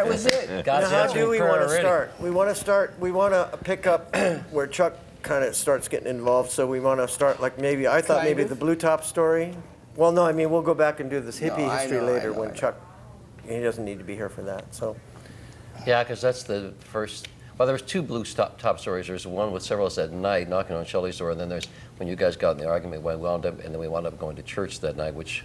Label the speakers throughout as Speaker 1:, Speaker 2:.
Speaker 1: That was it.
Speaker 2: Now, how do we want to
Speaker 1: already.
Speaker 2: start? We want to pick up where Chuck kind of starts getting involved. So we want to start like maybe, I thought maybe the Blue Top story. Well, no, I mean, we'll go back and do this hippie history later when Chuck, he doesn't need to be here for that, so.
Speaker 3: Yeah, because that's the first, well, there was two Blue Top stories. There's one with several of us at night knocking on Shelley's door, and then there's when you guys got in the argument, we wound up, and then we wound up going to church that night, which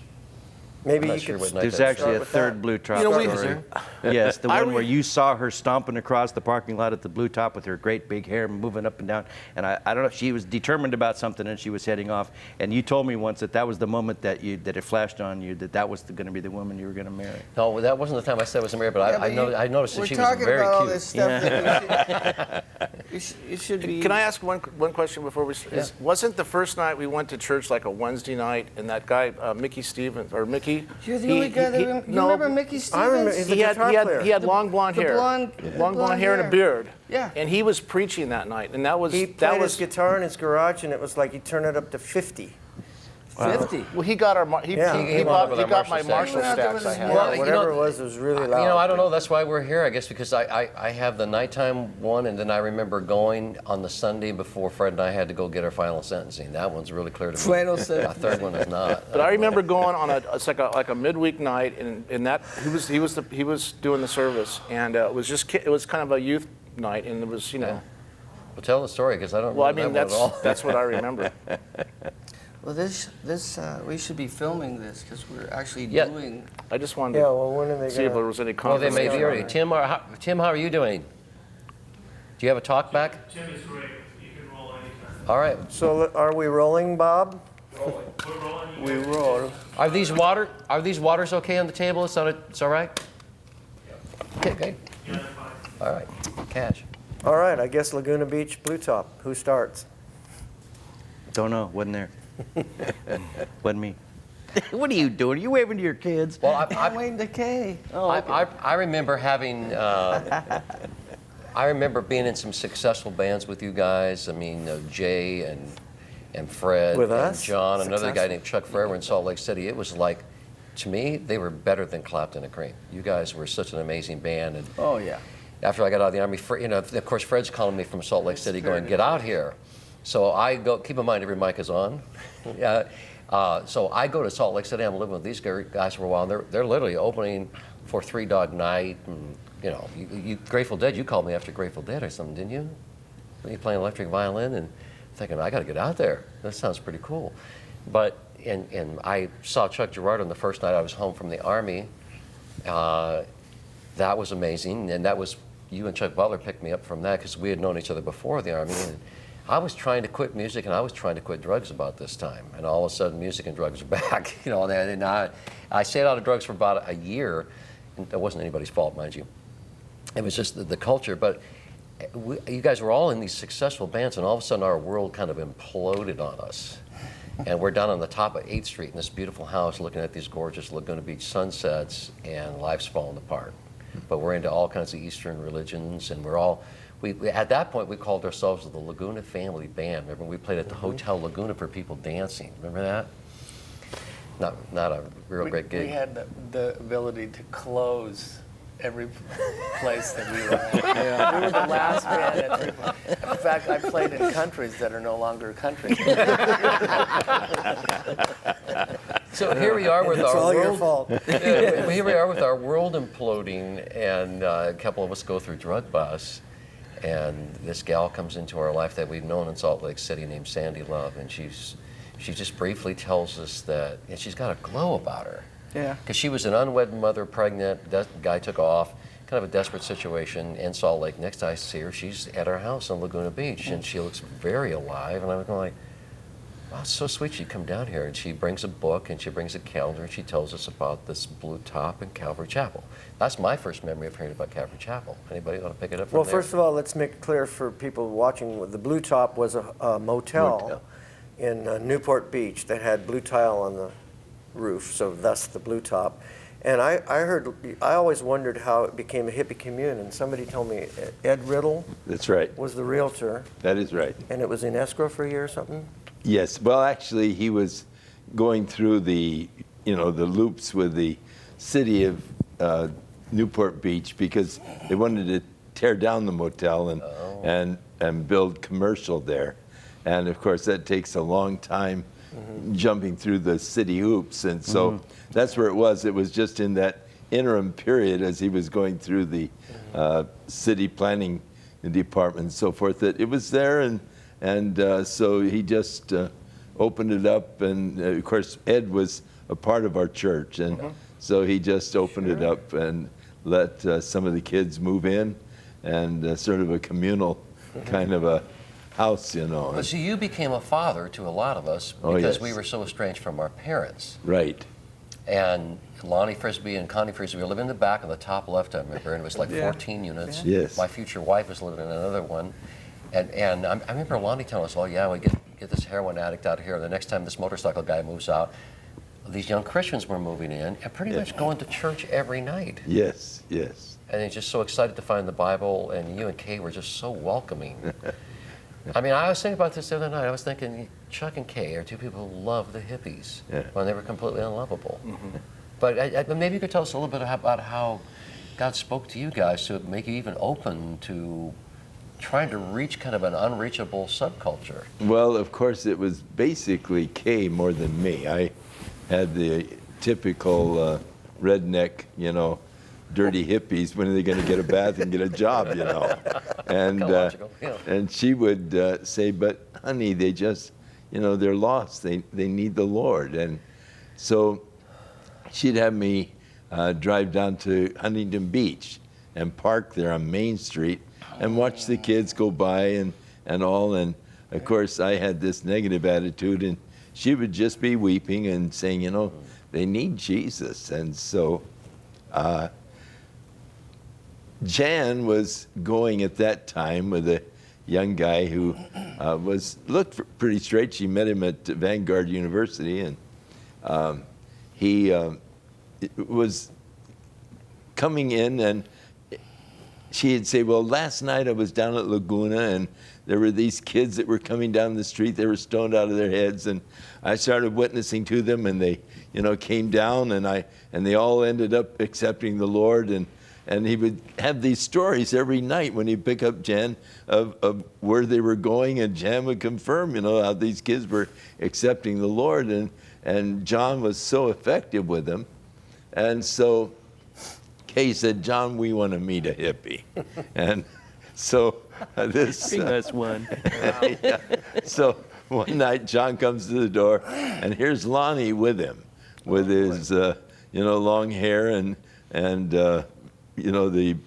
Speaker 2: maybe
Speaker 3: I'm not
Speaker 2: you
Speaker 3: sure
Speaker 2: could
Speaker 3: what night
Speaker 4: There's
Speaker 3: that
Speaker 4: actually a
Speaker 3: started.
Speaker 4: third Blue Top story. Yes, the one where you saw her stomping across the parking lot at the Blue Top with her great big hair moving up and down. And I don't know, she was determined about something and she was heading off. And you told me once that that was the moment that it flashed on you, that was going to be the woman you were going to marry.
Speaker 3: No, that wasn't the time I said I was married, but I noticed that she was
Speaker 1: We're talking
Speaker 3: very
Speaker 1: about all
Speaker 3: cute.
Speaker 1: this stuff that it should be.
Speaker 5: Can I ask one question before we? Wasn't the first night we went to church like a Wednesday night, and that guy Mickey Stevens or Mickey?
Speaker 1: You're the only guy that you remember Mickey Stevens?
Speaker 2: I remember, he's a guitar player.
Speaker 5: He had long blonde hair,
Speaker 1: long
Speaker 5: blonde hair and a beard.
Speaker 1: Yeah.
Speaker 5: And he was preaching that night, and that was
Speaker 2: He played his guitar in his garage, and it was like he turned it up to 50.
Speaker 1: 50.
Speaker 5: Well, he got our he got my Marshall
Speaker 1: He went out there
Speaker 5: stacks
Speaker 1: with
Speaker 5: I
Speaker 1: his
Speaker 5: had.
Speaker 3: Well,
Speaker 2: Whatever it was really loud.
Speaker 3: You know, I don't know. That's why we're here, I guess, because I have the nighttime one, and then I remember going on the Sunday before Fred and I had to go get our final sentencing. That one's really clear to me.
Speaker 1: Final sentencing.
Speaker 3: The third one is not.
Speaker 5: But I remember going on it's like a midweek night, and that he was doing the service, and it was kind of a youth night, and it was
Speaker 3: Well, tell the story, because I don't
Speaker 5: Well, I
Speaker 3: remember
Speaker 5: mean
Speaker 3: that one at all.
Speaker 5: that's what I remember.
Speaker 1: Well, this we should be filming this because we're actually
Speaker 3: Yeah.
Speaker 1: doing.
Speaker 5: I just wanted
Speaker 2: Yeah,
Speaker 5: to
Speaker 2: well, when are they
Speaker 5: see if there
Speaker 2: gonna?
Speaker 5: was any
Speaker 3: Well, they may be
Speaker 5: confirmation.
Speaker 3: already. Tim, how are you doing? Do you have a talk back?
Speaker 6: Tim is great. You can roll anytime.
Speaker 3: All right.
Speaker 2: So are we rolling, Bob?
Speaker 6: Rolling. We're rolling.
Speaker 2: We roll.
Speaker 3: Are these waters okay on the table? It's all right? Okay, good.
Speaker 6: Yeah, that's fine.
Speaker 3: All right. Cash.
Speaker 2: All right, I guess Laguna Beach, Blue Top. Who starts?
Speaker 4: Don't know, wasn't there. Wasn't me. What are you doing? Are you waving to your kids?
Speaker 3: Well,
Speaker 1: I'm waiting to Kay.
Speaker 3: I remember having. I remember being in some successful bands with you guys. I mean, Jay and Fred
Speaker 2: With
Speaker 3: and
Speaker 2: us?
Speaker 3: John, another guy
Speaker 2: Successful?
Speaker 3: named Chuck Forever in Salt Lake City. It was like, to me, they were better than Clapton and Cream. You guys were such an amazing band. And
Speaker 1: Oh yeah.
Speaker 3: after I got out of the Army, of course, Fred's calling me from Salt Lake City going, get out here. So I go, keep in mind every mic is on. So I go to Salt Lake City, I'm living with these guys for a while, and they're literally opening for Three Dog Night, and you Grateful Dead, you called me after Grateful Dead or something, didn't you? You playing electric violin, and thinking, I gotta get out there. That sounds pretty cool. But, and I saw Chuck Girard on the first night I was home from the Army. That was amazing, and that was, you and Chuck Butler picked me up from that because we had known each other before the Army. And I was trying to quit music and I was trying to quit drugs about this time. And all of a sudden, music and drugs are back. And I stayed out of drugs for about a year. And that wasn't anybody's fault, mind you. It was just the culture. But you guys were all in these successful bands, and all of a sudden our world kind of imploded on us. And we're down on the top of 8th Street in this beautiful house looking at these gorgeous Laguna Beach sunsets, and life's falling apart. But we're into all kinds of Eastern religions, and we're all, at that point we called ourselves the Laguna Family Band. Remember, we played at the Hotel Laguna for people dancing. Remember that? Not a real great gig.
Speaker 1: We had the ability to close every place that we were at. We were the last band at 3 places. In fact, I played in countries that are no longer countries.
Speaker 3: So here we are with
Speaker 2: It's
Speaker 3: our
Speaker 2: all your
Speaker 3: world.
Speaker 2: fault.
Speaker 3: Here we are with our world imploding, and a couple of us go through drug busts, and this gal comes into our life that we've known in Salt Lake City named Sandy Love, and she just briefly tells us that, and she's got a glow about her.
Speaker 1: Yeah.
Speaker 3: Because she was an unwed mother, pregnant, guy took off, kind of a desperate situation in Salt Lake. Next I see her, she's at our house on Laguna Beach, and she looks very alive, and I was going like, wow, it's so sweet she'd come down here. And she brings a book, and she brings a calendar, and she tells us about this Blue Top and Calvary Chapel. That's my first memory of hearing about Calvary Chapel. Anybody want to pick it up from
Speaker 2: Well,
Speaker 3: there?
Speaker 2: first of all, let's make it clear for people watching, the Blue Top was a motel in Newport Beach that had blue tile on the roof, so thus the Blue Top. And I always wondered how it became a hippie commune, and somebody told me Ed Riddle
Speaker 7: That's right.
Speaker 2: was the realtor,
Speaker 7: That is right.
Speaker 2: and it was in escrow for a year or something?
Speaker 7: Yes. Well, actually, he was going through the loops with the city of Newport Beach because they wanted to tear down the motel and build commercial there. And of course, that takes a long time jumping through the city hoops. And so that's where it was. It was just in that interim period as he was going through the city planning department and so forth that it was there. And so he just opened it up. And of course, Ed was a part of our church. And so he just opened it up and let some of the kids move in, and sort of a communal kind of a house, you know.
Speaker 3: But see, you became a father to a lot of us because we were so estranged from our parents.
Speaker 7: Right.
Speaker 3: And Lonnie Frisbee and Connie Frisbee were living in the back on the top left, I remember, and it was like 14 units.
Speaker 7: Yes.
Speaker 3: My future wife was living in another one. And I remember Lonnie telling us, oh yeah, we get this heroin addict out here. The next time this motorcycle guy moves out, these young Christians were moving in and pretty much going to church every night.
Speaker 7: Yes, yes.
Speaker 3: And they're just so excited to find the Bible, and you and Kay were just so welcoming. I mean, I was thinking about this the other night. I was thinking Chuck and Kay are two people who love the hippies when they were completely unlovable. But maybe you could tell us a little bit about how God spoke to you guys to make you even open to trying to reach kind of an unreachable subculture.
Speaker 7: Well, of course, it was basically Kay more than me. I had the typical redneck, you know, dirty hippies. When are they going to get a bath and get a job, you know? And she would say, but honey, they just, you know, they're lost. They need the Lord. And so she'd have me drive down to Huntington Beach and park there on Main Street and watch the kids go by and all. And of course, I had this negative attitude, and she would just be weeping and saying, you know, they need Jesus. And so Jan was going at that time with a young guy who looked pretty straight. She met him at Vanguard University, and he was coming in, and she'd say, well, last night I was down at Laguna, and there were these kids that were coming down the street. They were stoned out of their heads, and I started witnessing to them, and they, you know, came down, and they all ended up accepting the Lord. And he would have these stories every night when he'd pick up Jan of where they were going, and Jan would confirm, you know, how these kids were accepting the Lord, and John was so effective with them. And so Kay said, John, we want to meet a hippie. And so this...
Speaker 4: Bring us one.
Speaker 7: Yeah. So one night John comes to the door, and here's Lonnie with him, with his, you know, long hair and you know, the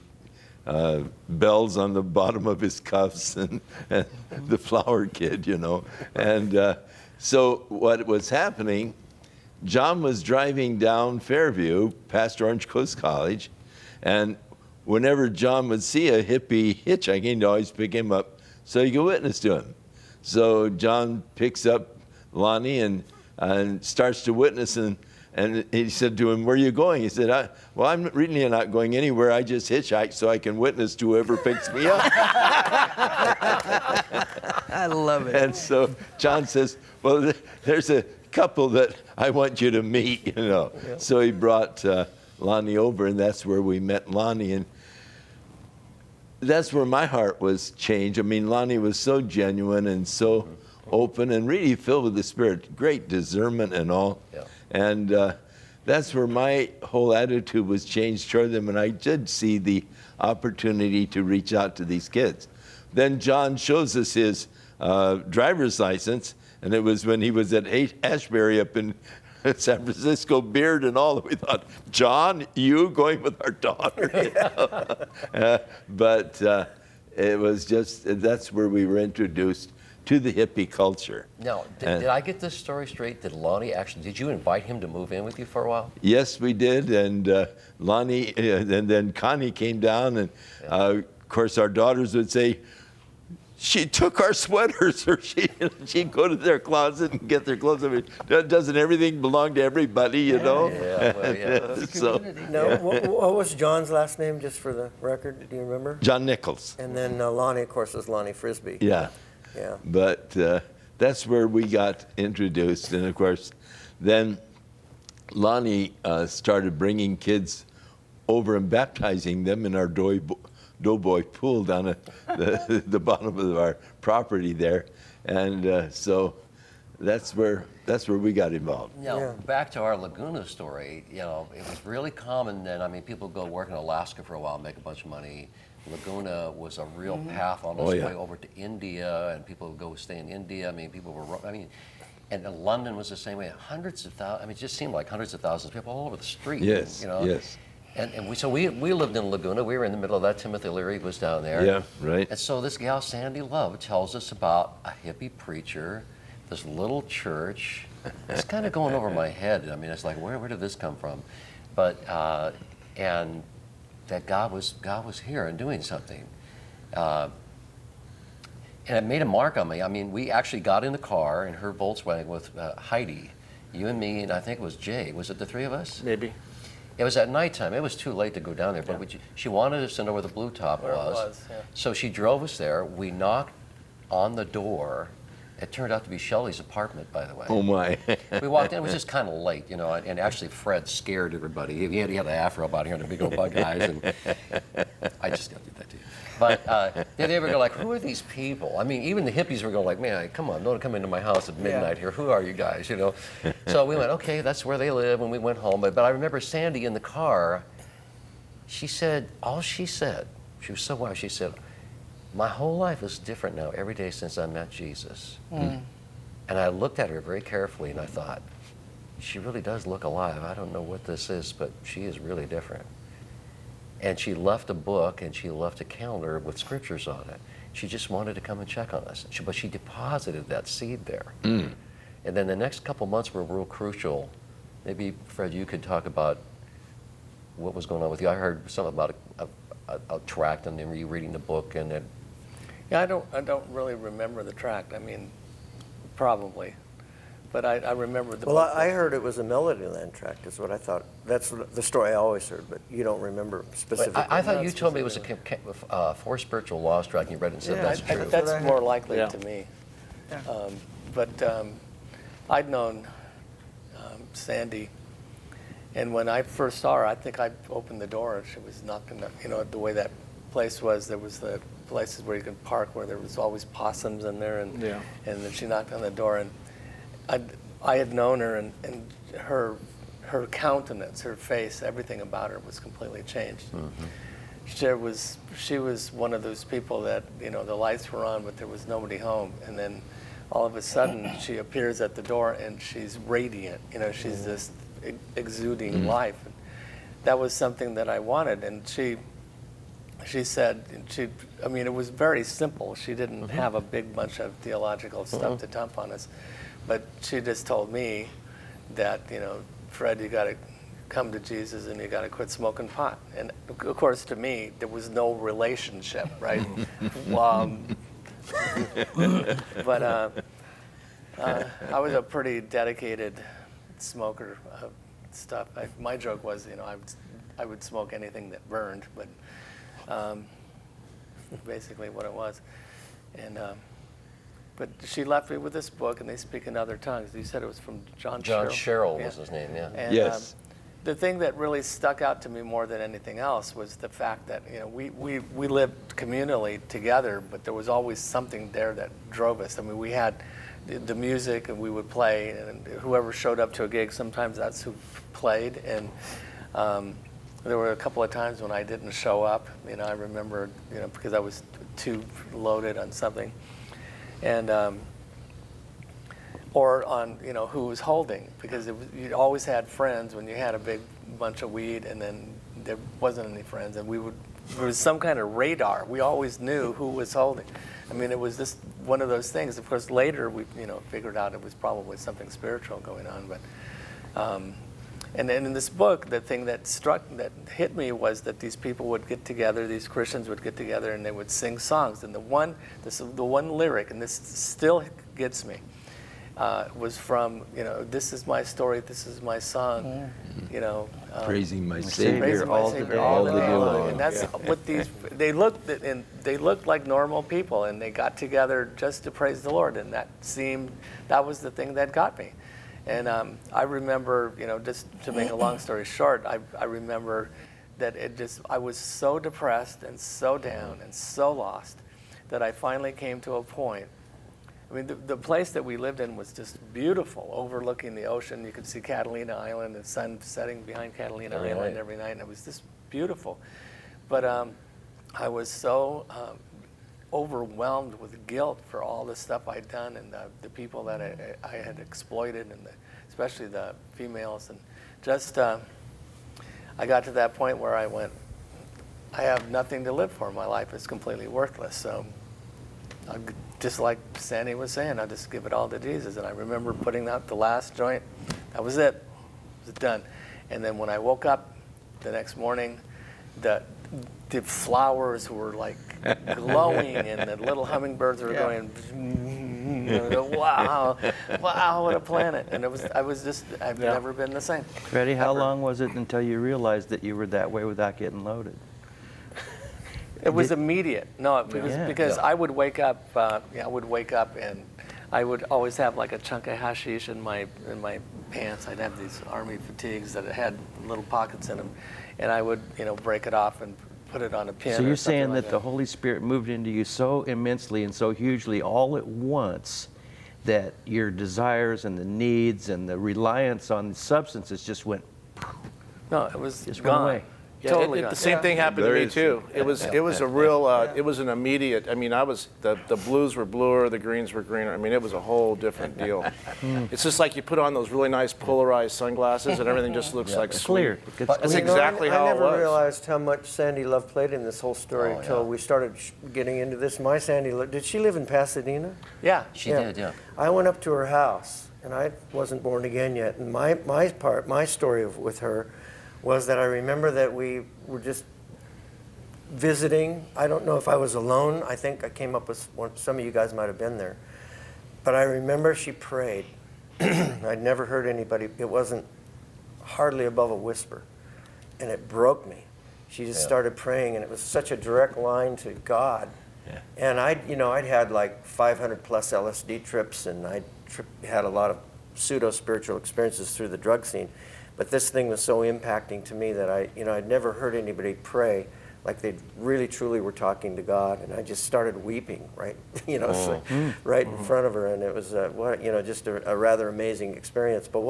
Speaker 7: bells on the bottom of his cuffs and the flower kid, you know. And so what was happening, John was driving down Fairview past Orange Coast College, and whenever John would see a hippie hitchhiking, he'd always pick him up so he could witness to him. So John picks up Lonnie and starts to witness, and he said to him, where are you going? He said, well, I'm really not going anywhere. I just hitchhike so I can witness to whoever picks me up.
Speaker 2: I love it.
Speaker 7: And so John says, well, there's a couple that I want you to meet, you know. Yeah. So he brought Lonnie over, and that's where we met Lonnie. And that's where my heart was changed. I mean, Lonnie was so genuine and so open and really filled with the Spirit, great discernment and all. Yeah. And that's where my whole attitude was changed toward them, and I did see the opportunity to reach out to these kids. Then John shows us his driver's license, and it was when he was at Ashbury up in San Francisco, beard and all. We thought, John, you going with our daughter? You know? But it was just, that's where we were introduced to the hippie culture.
Speaker 3: Now, did I get this story straight? Did you invite him to move in with you for a while?
Speaker 7: Yes, we did. And Lonnie, and then Connie came down, and of course our daughters would say, she took our sweaters, or she'd go to their closet and get their clothes. I mean, doesn't everything belong to everybody, you know?
Speaker 3: Yeah, well, yeah.
Speaker 7: So,
Speaker 2: No, what was John's last name, just for the record? Do you remember?
Speaker 7: John Nichols.
Speaker 2: And then Lonnie, of course, is Lonnie Frisbee.
Speaker 7: Yeah.
Speaker 2: Yeah.
Speaker 7: But that's where we got introduced. And of course, then Lonnie started bringing kids over and baptizing them in our doughboy pool down at the bottom of our property there. And so that's where we got involved.
Speaker 3: You know, back to our Laguna story, you know, it was really common then. I mean, people go work in Alaska for a while, make a bunch of money. Laguna was a real path on its way over to India, and people would go stay in India. I mean, people were, and London was the same way. Hundreds of thousands, I mean, it just seemed like hundreds of thousands of people all over the street.
Speaker 7: Yes,
Speaker 3: you know?
Speaker 7: yes.
Speaker 3: And we lived in Laguna. We were in the middle of that. Timothy Leary was down there.
Speaker 7: Yeah, right.
Speaker 3: And so this gal, Sandy Love, tells us about a hippie preacher, this little church. It's kind of going over my head. I mean, it's like, where did this come from? But, and that God was here and doing something. And it made a mark on me. I mean, we actually got in the car in her Volkswagen with Heidi, you and me, and I think it was Jay. Was it the three of us?
Speaker 5: Maybe.
Speaker 3: It was at nighttime. It was too late to go down there, but she wanted us to know where the blue top
Speaker 1: Where it
Speaker 3: was.
Speaker 1: was, yeah.
Speaker 3: So she drove us there. We knocked on the door. It turned out to be Shelley's apartment, by the way.
Speaker 7: Oh my.
Speaker 3: We walked in. It was just kind of late, you know, and actually Fred scared everybody. He had an afro about here and the big old bug eyes, and I just got to do that to you. But they were like, who are these people? I mean, even the hippies were going like, man, come on, don't come into my house at midnight here. Who are you guys, you know? So we went, okay, that's where they live, and we went home. But I remember Sandy in the car, she said, she was so wise, she said, my whole life is different now every day since I met Jesus. And I looked at her very carefully, and I thought, she really does look alive. I don't know what this is, but she is really different. And she left a book and she left a calendar with scriptures on it. She just wanted to come and check on us. But she deposited that seed there. And then the next couple months were real crucial. Maybe, Fred, you could talk about what was going on with you. I heard something about a tract and then you reading the book and then.
Speaker 1: Yeah, I don't really remember the tract. I mean, probably. But I remember the book.
Speaker 2: Well, I heard it was a Melodyland tract, is what I thought. That's the story I always heard, but you don't remember specifically.
Speaker 3: I thought you told me it was a For Spiritual Laws tract, and you read it and said that's true.
Speaker 1: That's more likely to me. But I'd known Sandy, and when I first saw her, I think I opened the door and she was knocking, you know, the way that place was, there was the places where you could park where there was always possums in there, and then she knocked on the door, and I had known her, and her countenance, her face, everything about her was completely changed. She was one of those people that, you know, the lights were on, but there was nobody home, and then all of a sudden she appears at the door and she's radiant. You know, she's just exuding life. And that was something that I wanted, and she said, I mean, it was very simple. She didn't have a big bunch of theological stuff to dump on us. But she just told me that, you know, Fred, you got to come to Jesus and you got to quit smoking pot. And of course, to me, there was no relationship, right? But I was a pretty dedicated smoker of stuff. My joke was, you know, I would smoke anything that burned, but basically what it was. And but she left me with this book, and they speak in other tongues. You said it was from John
Speaker 3: Sherrill was his name, yeah.
Speaker 1: And,
Speaker 7: yes.
Speaker 1: The thing that really stuck out to me more than anything else was the fact that, you know, we lived communally together, but there was always something there that drove us. I mean, we had the music, and we would play, and whoever showed up to a gig, sometimes that's who played. And there were a couple of times when I didn't show up. You know, I remember, you know, because I was too loaded on something. And or on, you know, who was holding, because you always had friends when you had a big bunch of weed, and then there wasn't any friends, and there was some kind of radar. We always knew who was holding. I mean, it was just one of those things. Of course, later we, you know, figured out it was probably something spiritual going on. But and then in this book, the thing that hit me was that these people would get together, these Christians would get together, and they would sing songs. And the one lyric, and this still gets me, was from, you know, this is my story, this is my song, you know.
Speaker 7: Praising my Savior,
Speaker 1: praising my
Speaker 7: all
Speaker 1: Savior
Speaker 7: the day long.
Speaker 1: And that's what they looked like normal people, and they got together just to praise the Lord, and that was the thing that got me. And I remember, you know, just to make a long story short, I remember that I was so depressed and so down and so lost that I finally came to a point. I mean, the place that we lived in was just beautiful, overlooking the ocean. You could see Catalina Island, the sun setting behind Catalina Island every night, and it was just beautiful. But I was so overwhelmed with guilt for all the stuff I'd done and the people that I had exploited, and especially the females. And just, I got to that point where I went, I have nothing to live for. My life is completely worthless. So just like Sandy was saying, I just give it all to Jesus. And I remember putting out the last joint. That was it. It was done. And then when I woke up the next morning, the flowers were like glowing, and the little hummingbirds were going, wow, what a planet. And I've never been the same.
Speaker 4: Freddie, how long was it until you realized that you were that way without getting loaded?
Speaker 1: It was immediate. No, because I would wake up. And I would always have like a chunk of hashish in my pants. I'd have these army fatigues that had little pockets in them, and I would break it off and put it on a pin.
Speaker 4: So you're saying
Speaker 1: like
Speaker 4: that the Holy Spirit moved into you so immensely and so hugely all at once that your desires and the needs and the reliance on substances just went.
Speaker 1: No, it was
Speaker 4: just
Speaker 1: gone.
Speaker 4: went away.
Speaker 5: Yeah,
Speaker 1: Totally
Speaker 5: the
Speaker 1: gone.
Speaker 5: same thing happened to
Speaker 7: There
Speaker 5: me
Speaker 7: is-
Speaker 5: too. It was a real it was an immediate. I mean, the blues were bluer, the greens were greener. I mean, it was a whole different deal. It's just like you put on those really nice polarized sunglasses and everything just looks like
Speaker 4: Clear.
Speaker 5: sweet.
Speaker 4: It gets
Speaker 5: That's
Speaker 4: clear.
Speaker 5: exactly how
Speaker 2: I
Speaker 5: it
Speaker 2: never
Speaker 5: was.
Speaker 2: realized how much Sandy Love played in this whole story until we started getting into this. My Sandy Love, did she live in Pasadena?
Speaker 1: Yeah.
Speaker 3: She did, yeah.
Speaker 2: I went up to her house, and I wasn't born again yet. And my story with her was that I remember that we were just visiting. I don't know if I was alone. I think I came up with some of you guys might have been there. But I remember she prayed. I'd never heard anybody. It wasn't hardly above a whisper. And it broke me. She just started praying, and it was such a direct line to God.
Speaker 7: Yeah.
Speaker 2: And I'd had like 500 plus LSD trips, and I had a lot of pseudo-spiritual experiences through the drug scene. But this thing was so impacting to me that I'd never heard anybody pray like they really truly were talking to God, and I just started weeping, right, right in front of her, and it was just a rather amazing experience. But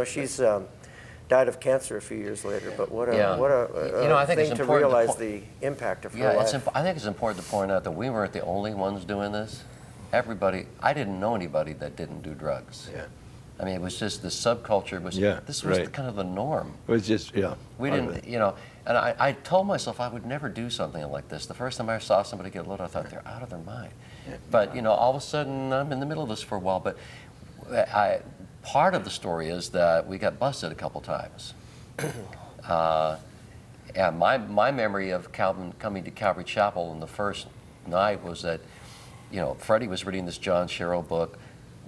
Speaker 2: she's died of cancer a few years later. But what a
Speaker 3: I think
Speaker 2: thing
Speaker 3: it's
Speaker 2: to
Speaker 3: important
Speaker 2: realize the impact of her life.
Speaker 3: I think it's important to point out that we weren't the only ones doing this. I didn't know anybody that didn't do drugs.
Speaker 7: Yeah.
Speaker 3: I mean, it was just the subculture. This was kind of the norm.
Speaker 7: It was just,
Speaker 3: We didn't, and I told myself I would never do something like this. The first time I saw somebody get loaded, I thought they're out of their mind. But, all of a sudden, I'm in the middle of this for a while. But part of the story is that we got busted a couple times. And my memory of Calvin coming to Calvary Chapel in the first night was that, Freddie was reading this John Sherrill book.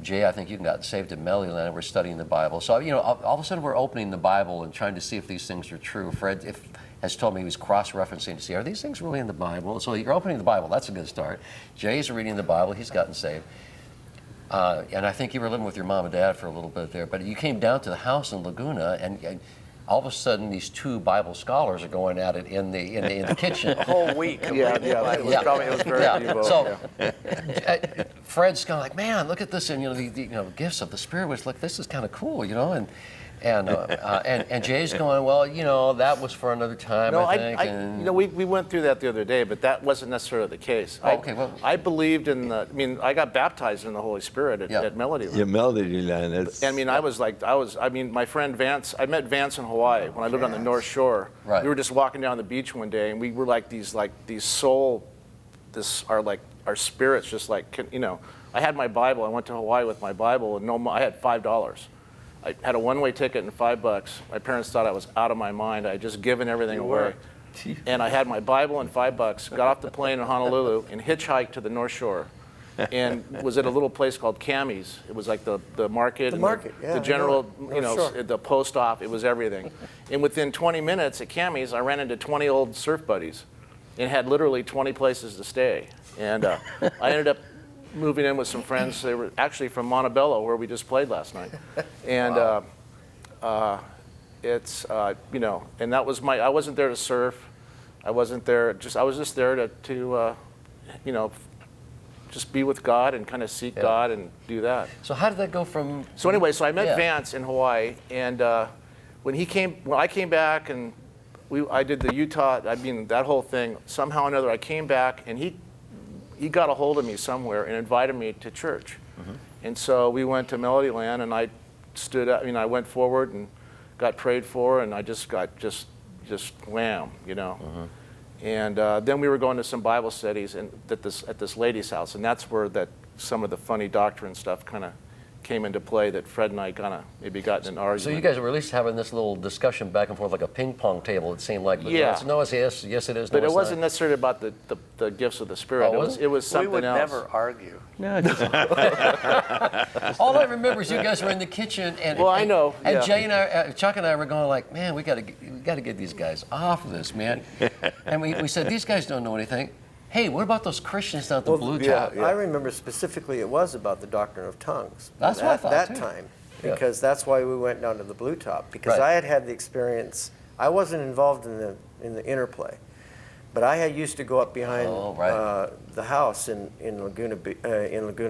Speaker 3: Jay, I think you got saved at Melodyland, and we're studying the Bible. So, all of a sudden we're opening the Bible and trying to see if these things are true. Fred has told me he was cross-referencing to see, are these things really in the Bible? So you're opening the Bible, that's a good start. Jay's reading the Bible, he's gotten saved. And I think you were living with your mom and dad for a little bit there, but you came down to the house in Laguna, and all of a sudden these two Bible scholars are going at it in the kitchen.
Speaker 1: A whole week.
Speaker 5: It was very devout.
Speaker 3: So Fred's kind of like, man, look at this, and the gifts of the Spirit was like, this is kind of cool, and Jay's going, well, that was for another time,
Speaker 5: No,
Speaker 3: I think.
Speaker 5: we went through that the other day, but that wasn't necessarily the case. I believed in I got baptized in the Holy Spirit at Melodyland.
Speaker 7: Yeah, Melodyland. That's,
Speaker 5: my friend Vance, I met Vance in Hawaii when I lived on the North Shore.
Speaker 3: Right.
Speaker 5: We were just walking down the beach one day, and we were our spirits just I had my Bible. I went to Hawaii with my Bible, and I had $5. I had a one-way ticket and $5. My parents thought I was out of my mind. I had just given everything away. And I had my Bible and $5, got off the plane in Honolulu and hitchhiked to the North Shore, and was at a little place called Cammy's. It was like the market, the general, the post op. It was everything. And within 20 minutes at Cammy's, I ran into 20 old surf buddies, and had literally 20 places to stay. And I ended up moving in with some friends. They were actually from Montebello, where we just played last night. And it's you know, and that was I wasn't there to surf. I wasn't there. I was just there to you know, just be with God and kind of seek God and do that.
Speaker 3: So how did that go from?
Speaker 5: So anyway, so I met
Speaker 3: Yeah.
Speaker 5: Vance in Hawaii, and when I came back and I did the Utah, I mean that whole thing. Somehow or another, I came back and he got a hold of me somewhere and invited me to church. And so we went to Melody Land, and I stood up. I went forward and got prayed for, and I just got just wham, you know. And then we were going to some Bible studies at this lady's house, and that's where some of the funny doctrine stuff kind of came into play, that Fred and I kind of maybe got in an argument.
Speaker 3: So you guys were at least having this little discussion back and forth like a ping pong table, it seemed like. But
Speaker 5: Yeah.
Speaker 3: No, it's yes, yes it is. No,
Speaker 5: But it
Speaker 3: it's
Speaker 5: wasn't
Speaker 3: not.
Speaker 5: necessarily about the gifts of the Spirit.
Speaker 3: Oh,
Speaker 5: It was
Speaker 1: We
Speaker 5: something
Speaker 1: would
Speaker 5: else.
Speaker 1: never argue.
Speaker 4: No, just,
Speaker 3: All I remember is you guys were in the kitchen, and
Speaker 5: Well, I know,
Speaker 3: and
Speaker 5: yeah.
Speaker 3: Jay and I, Chuck and I were going like, man, we got to get these guys off of this, man. And we said, these guys don't know anything. Hey, what about those Christians down at the Blue Top?
Speaker 2: I remember specifically it was about the doctrine of tongues.
Speaker 3: That's what I thought,
Speaker 2: that
Speaker 3: too.
Speaker 2: time,
Speaker 3: Yeah.
Speaker 2: because that's why we went down to the Blue Top, because
Speaker 3: Right.
Speaker 2: I had the experience. I wasn't involved in the interplay, but I used to go up behind
Speaker 3: Oh, right.
Speaker 2: the house in Laguna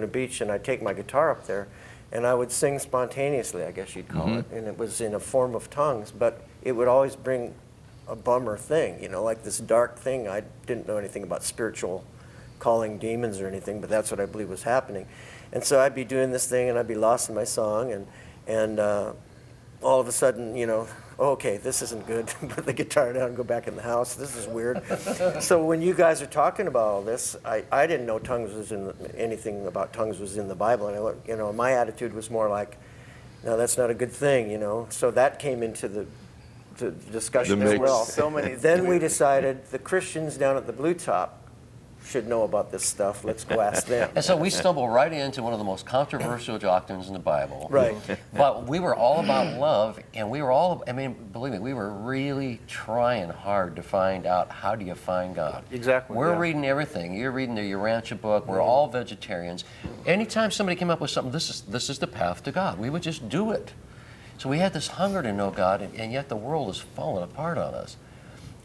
Speaker 2: Beach, and I'd take my guitar up there, and I would sing spontaneously, I guess you'd call
Speaker 3: Mm-hmm.
Speaker 2: it, and it was in a form of tongues, but it would always bring a bummer thing, you know, like this dark thing. I didn't know anything about spiritual calling demons or anything, but that's what I believe was happening. And so I'd be doing this thing, and I'd be lost in my song, and all of a sudden, you know, okay, this isn't good. Put the guitar down and go back in the house. This is weird. So when you guys are talking about all this, I didn't know anything about tongues was in the Bible, and I went, you know, my attitude was more like, no, that's not a good thing, you know. So that came into the discussion
Speaker 7: The
Speaker 2: as
Speaker 7: mix.
Speaker 2: well.
Speaker 1: So many-
Speaker 2: Then we decided the Christians down at the Blue Top should know about this stuff. Let's go ask them.
Speaker 3: And so we stumbled right into one of the most controversial doctrines in the Bible.
Speaker 2: Right.
Speaker 3: But we were all about love, and we were all, I mean, believe me, we were really trying hard to find out, how do you find God?
Speaker 5: Exactly,
Speaker 3: We're
Speaker 5: yeah.
Speaker 3: reading everything. You're reading the Urantia book. We're all vegetarians. Anytime somebody came up with something, this is the path to God, we would just do it. So we had this hunger to know God, and yet the world is falling apart on us.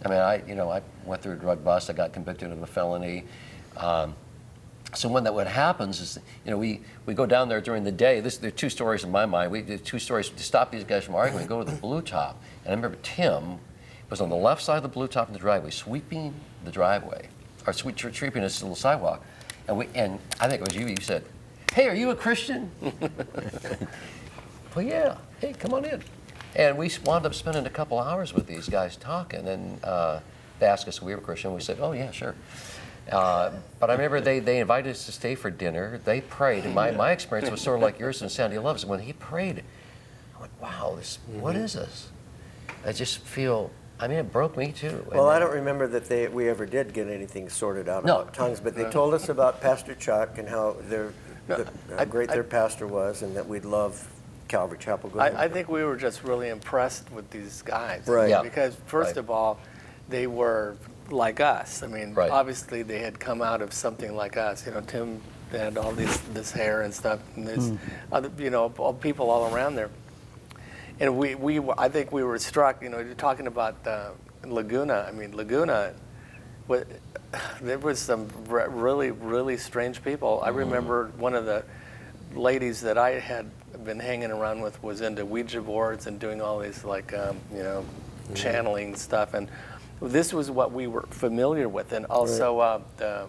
Speaker 3: I mean, I went through a drug bust. I got convicted of a felony. So when what happens is, you know, we go down there during the day. There are two stories in my mind. We did two stories to stop these guys from arguing. We go to the Blue Top, and I remember Tim was on the left side of the Blue Top in the driveway, sweeping the driveway, or sweeping this little sidewalk. And I think it was you. You said, "Hey, are you a Christian?" Well, yeah. Hey, come on in. And we wound up spending a couple hours with these guys talking, and they asked us if we were Christian. We said, oh, yeah, sure. But I remember they invited us to stay for dinner. They prayed, and my experience was sort of like yours and Sandy Love's. When he prayed, I went, wow, what is this? I just feel, I mean, it broke me too.
Speaker 2: Well, I don't remember that we ever did get anything sorted out
Speaker 3: No.
Speaker 2: about tongues, but they told us about Pastor Chuck and how great their pastor was, and that we'd love Calvary Chapel.
Speaker 1: I think we were just really impressed with these guys.
Speaker 2: Right.
Speaker 3: Yeah.
Speaker 1: Because first
Speaker 3: Right.
Speaker 1: of all, they were like us. I mean,
Speaker 3: Right.
Speaker 1: obviously they had come out of something like us. You know, Tim had all this hair and stuff, and there's other, you know, all people all around there. And I think we were struck. You know, you're talking about Laguna. I mean, Laguna, there was some really, really strange people. I remember one of the ladies that I had been hanging around with was into Ouija boards and doing all these, like, you know, channeling stuff. And this was what we were familiar with. And also the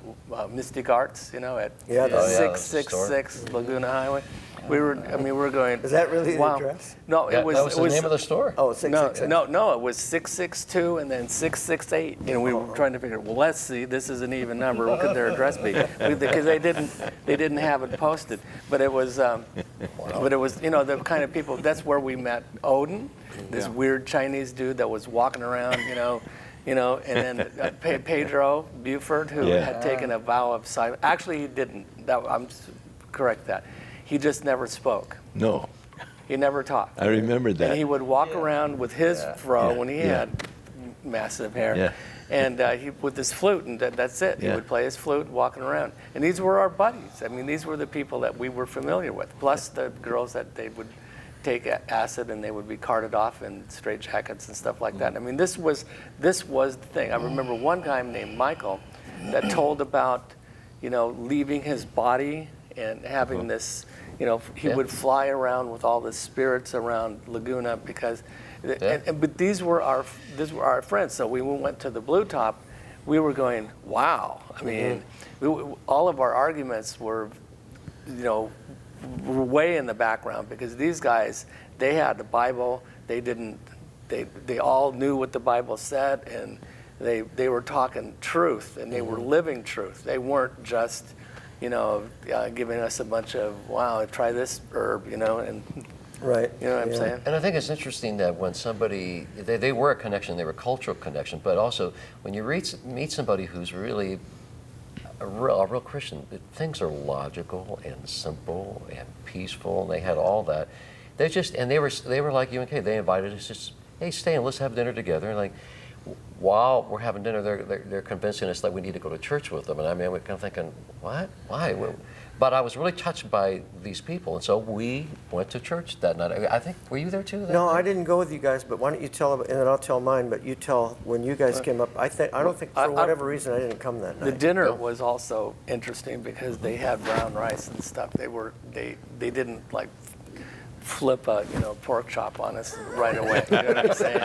Speaker 1: Mystic Arts, you know, at
Speaker 2: Yeah, the-
Speaker 1: 666 Laguna Highway. We were going.
Speaker 2: Is that really the
Speaker 1: wow.
Speaker 2: address?
Speaker 1: No,
Speaker 3: Yeah,
Speaker 1: it was.
Speaker 3: that was
Speaker 1: it
Speaker 3: the name of the store.
Speaker 2: Oh,
Speaker 1: No,
Speaker 2: 666.
Speaker 1: no, it was 662 and then 668. And we were trying to figure, well, let's see, this is an even number. What could their address be? Because they didn't have it posted. But it was, you know, the kind of people. That's where we met Odin, this weird Chinese dude that was walking around, you know, and then Pedro Buford, who
Speaker 7: Yeah.
Speaker 1: had taken a vow of silence. Actually, he didn't. Correct that. He just never spoke.
Speaker 7: No,
Speaker 1: He never talked.
Speaker 7: I remember that.
Speaker 1: And he would walk around with his fro
Speaker 7: Yeah.
Speaker 1: when he
Speaker 7: Yeah.
Speaker 1: had massive hair.
Speaker 7: Yeah.
Speaker 1: And he with his flute, and that's it. He
Speaker 7: Yeah.
Speaker 1: would play his flute walking around. And these were our buddies. I mean, these were the people that we were familiar with, plus the girls that they would take acid and they would be carted off in straitjackets and stuff like that. I mean, this was the thing. I remember one guy named Michael that told about, you know, leaving his body and having this, you know, he would fly around with all the spirits around Laguna because, but these were our friends. So we went to the Blue Top, we were going, wow. I mean, all of our arguments were, you know, were way in the background because these guys, they had the Bible. They all knew what the Bible said, and they were talking truth, and they were living truth. They weren't just, you know, giving us a bunch of, wow, try this herb, you know, and
Speaker 2: Right.
Speaker 1: you know what I'm saying?
Speaker 3: And I think it's interesting that when somebody, they were a connection, they were a cultural connection, but also when you meet somebody who's really a real Christian, things are logical and simple and peaceful, and they had all that. They were like you and Kay. They invited us, just, hey, stay and let's have dinner together. And like, while we're having dinner, they're convincing us that we need to go to church with them. And I mean, we're kind of thinking, what? Why? But I was really touched by these people, and so we went to church that night. I think, were you there too?
Speaker 2: No, I didn't go with you guys, but why don't you tell, and then I'll tell mine, but you tell when you guys came up. I don't think, for whatever reason, I didn't come that night.
Speaker 1: The dinner was also interesting because they had brown rice and stuff. They didn't like flip a pork chop on us right away. You know what I'm saying?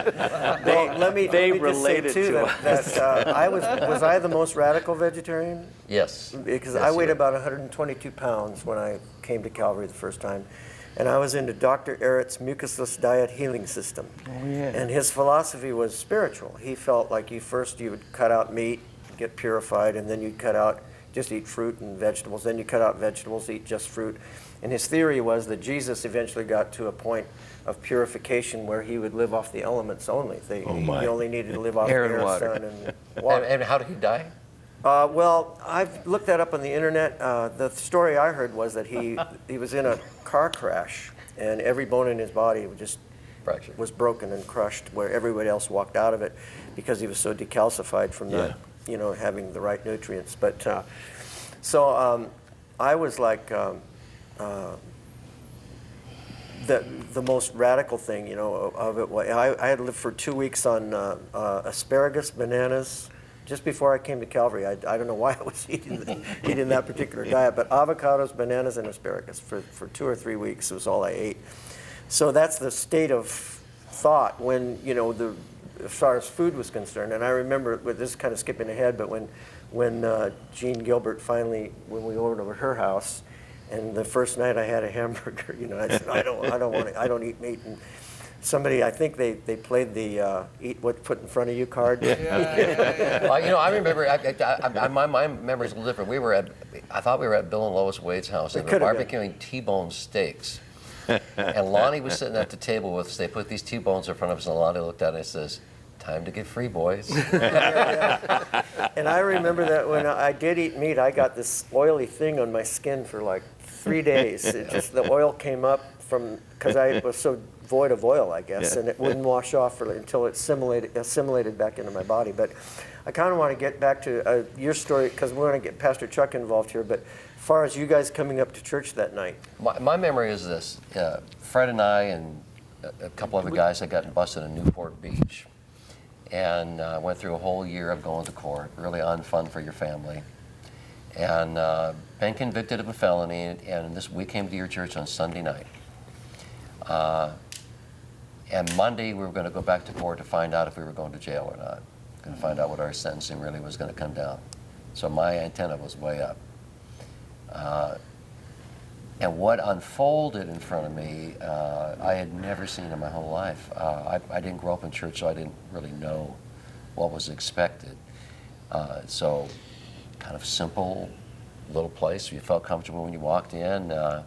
Speaker 2: Let me
Speaker 1: related
Speaker 2: just say too
Speaker 1: to us.
Speaker 2: that I was I the most radical vegetarian?
Speaker 3: Yes.
Speaker 2: Because
Speaker 3: Yes,
Speaker 2: I weighed
Speaker 3: you were.
Speaker 2: about 122 pounds when I came to Calvary the first time. And I was into Dr. Ehret's mucusless diet healing system.
Speaker 4: Oh, yeah.
Speaker 2: And his philosophy was spiritual. He felt like you would cut out meat, get purified, and then you'd just eat fruit and vegetables. Then you cut out vegetables, eat just fruit. And his theory was that Jesus eventually got to a point of purification where he would live off the elements only. He only needed to live off
Speaker 4: Air
Speaker 2: air,
Speaker 4: and water.
Speaker 2: sun, and water.
Speaker 3: And how did he die?
Speaker 2: Well, I've looked that up on the internet. The story I heard was that he was in a car crash, and every bone in his body
Speaker 3: Fractured.
Speaker 2: was broken and crushed, where everybody else walked out of it because he was so decalcified from not, having the right nutrients. But so I was like the most radical thing, of it. I had lived for 2 weeks on asparagus, bananas. Just before I came to Calvary, I don't know why I was eating that particular diet, but avocados, bananas, and asparagus for 2 or 3 weeks was all I ate. So that's the state of thought when, as far as food was concerned. And I remember, this is kind of skipping ahead, but when Jean Gilbert finally, when we went over to her house, and the first night I had a hamburger, I said, I don't eat meat. And somebody, I think they played the eat what put in front of you card.
Speaker 3: I remember, my memory is a little different. I thought we were at Bill and Lois Wade's house, and they were barbecuing T-bone steaks. And Lonnie was sitting at the table with us. They put these T-bones in front of us, and Lonnie looked at it and says, "Time to get free, boys."
Speaker 2: And I remember that when I did eat meat, I got this oily thing on my skin for like 3 days. The oil came up because I was so void of oil, I guess, and it wouldn't wash off until it assimilated back into my body. But I kind of want to get back to your story, because we're going to get Pastor Chuck involved here, but as far as you guys coming up to church that night.
Speaker 3: My memory is this. Fred and I and a couple other guys had gotten busted in Newport Beach, and went through a whole year of going to court, really unfun for your family. And been convicted of a felony, and we came to your church on Sunday night. And Monday, we were going to go back to court to find out if we were going to jail or not. Going to find out what our sentencing really was going to come down. So my antenna was way up. And what unfolded in front of me, I had never seen in my whole life. I didn't grow up in church, so I didn't really know what was expected. So kind of simple little place. You felt comfortable when you walked in. I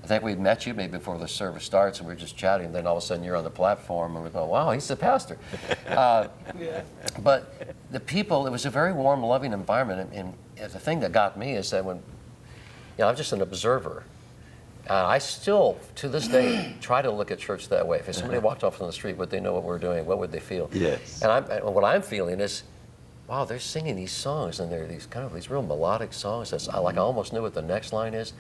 Speaker 3: think we'd met you maybe before the service starts, and we were just chatting, and then all of a sudden you're on the platform, and we go, wow, he's the pastor. But the people, it was a very warm, loving environment, and the thing that got me is that when, I'm just an observer. I still, to this day, try to look at church that way. If somebody walked off on the street, would they know what we're doing? What would they feel?
Speaker 7: Yes.
Speaker 3: And what I'm feeling is, wow, they're singing these songs, and they're these real melodic songs. I almost knew what the next line is.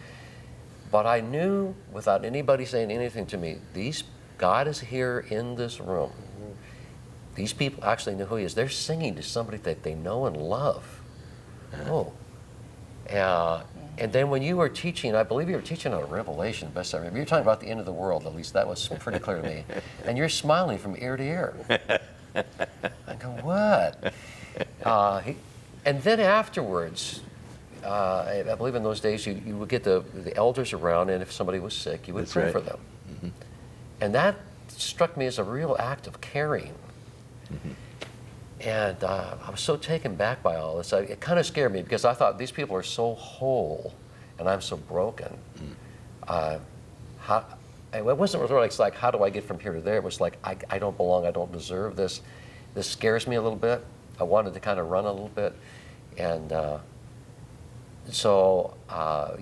Speaker 3: But I knew, without anybody saying anything to me, God is here in this room. These people actually know who he is. They're singing to somebody that they know and love. Oh. And then when you were teaching, I believe you were teaching on Revelation, best I remember. You were talking about the end of the world, at least that was pretty clear to me. And you're smiling from ear to ear. I go, what? And then afterwards, I believe in those days you would get the elders around, and if somebody was sick, you would pray for them. Mm-hmm. And that struck me as a real act of caring. Mm-hmm. And I was so taken back by all this. It kind of scared me because I thought these people are so whole and I'm so broken. It wasn't really like, how do I get from here to there? It was like, I don't belong, I don't deserve this. This scares me a little bit. I wanted to kind of run a little bit. And so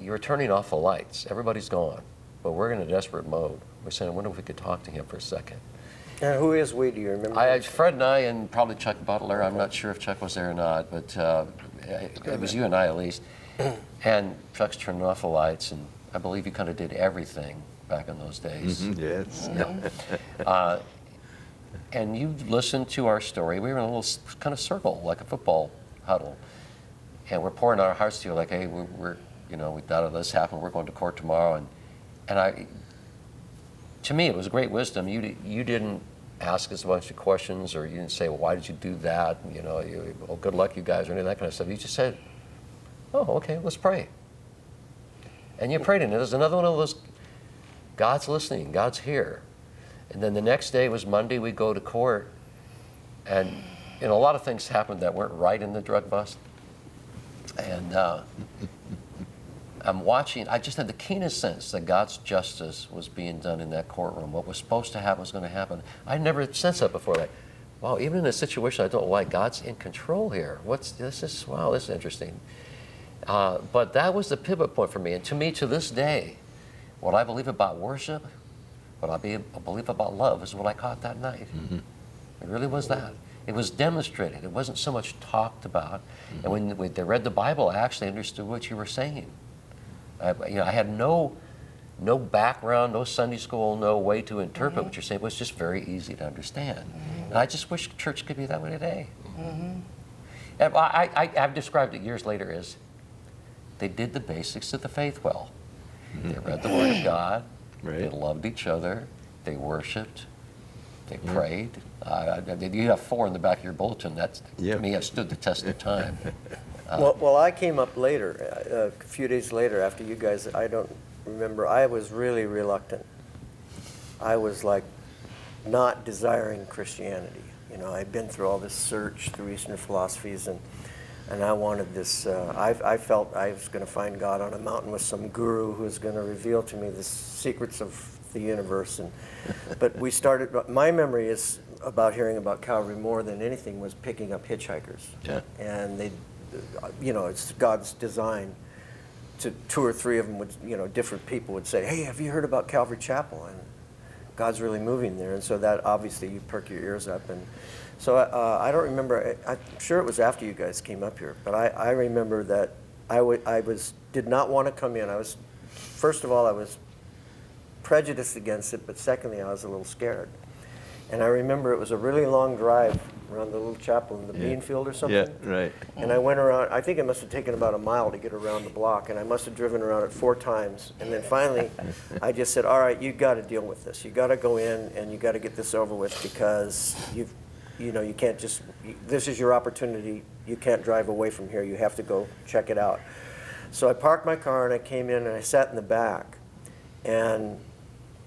Speaker 3: you're turning off the lights. Everybody's gone, but we're in a desperate mode. We're saying, I wonder if we could talk to him for a second.
Speaker 2: And who is we? Do you remember?
Speaker 3: Fred and I, and probably Chuck Butler. I'm not sure if Chuck was there or not, but it was you and I at least. And Chuck's turning off the lights, and I believe you kind of did everything back in those days.
Speaker 7: Mm-hmm. Yes.
Speaker 3: And you listened to our story. We were in a little kind of circle, like a football huddle, and we're pouring our hearts to you, like, hey, we're we thought this happened. We're going to court tomorrow, and to me, it was great wisdom. You didn't ask us a bunch of questions, or you didn't say, well, why did you do that? Well, good luck, you guys, or any of that kind of stuff. You just said, oh, okay, let's pray. And you prayed, and it was another one of those, God's listening, God's here. And then the next day was Monday, we go to court, and a lot of things happened that weren't right in the drug bust. And I'm watching, I just had the keenest sense that God's justice was being done in that courtroom. What was supposed to happen was going to happen. I never sensed that before. Like, wow, even in a situation I don't like, God's in control here. This is interesting. But that was the pivot point for me. And to me, to this day, what I believe about worship, what I believe about love is what I caught that night. Mm-hmm. It really was that. It was demonstrated. It wasn't so much talked about. Mm-hmm. And when they read the Bible, I actually understood what you were saying. I had no background, no Sunday school, no way to interpret what you're saying. It was just very easy to understand. Mm-hmm. And I just wish church could be that way today. Mm-hmm. And I've described it years later as they did the basics of the faith well. Mm-hmm. They read the Word of God. Right. They loved each other. They worshiped. They prayed. You have 4 in the back of your bulletin. That, to me, has stood the test of time.
Speaker 2: Well, I came up later, a few days later after you guys. I don't remember. I was really reluctant. I was like not desiring Christianity. I'd been through all this search through Eastern philosophies, and I wanted this. I felt I was going to find God on a mountain with some guru who was going to reveal to me the secrets of the universe. But we started. My memory is about hearing about Calvary more than anything was picking up hitchhikers. Yeah. And they. It's God's design. 2 or 3 of them would, different people would say, hey, have you heard about Calvary Chapel? And God's really moving there. And so that obviously you perk your ears up. And so I don't remember, I'm sure it was after you guys came up here, but I remember that I did not want to come in. First of all, I was prejudiced against it, but secondly, I was a little scared. And I remember it was a really long drive around the little chapel in the bean field or something.
Speaker 7: Yeah, right.
Speaker 2: And I went around, I think it must have taken about a mile to get around the block, and I must have driven around it 4 times. And then finally, I just said, all right, you got to deal with this. You got to go in and you got to get this over with, because you can't just, this is your opportunity. You can't drive away from here. You have to go check it out. So I parked my car and I came in and I sat in the back. And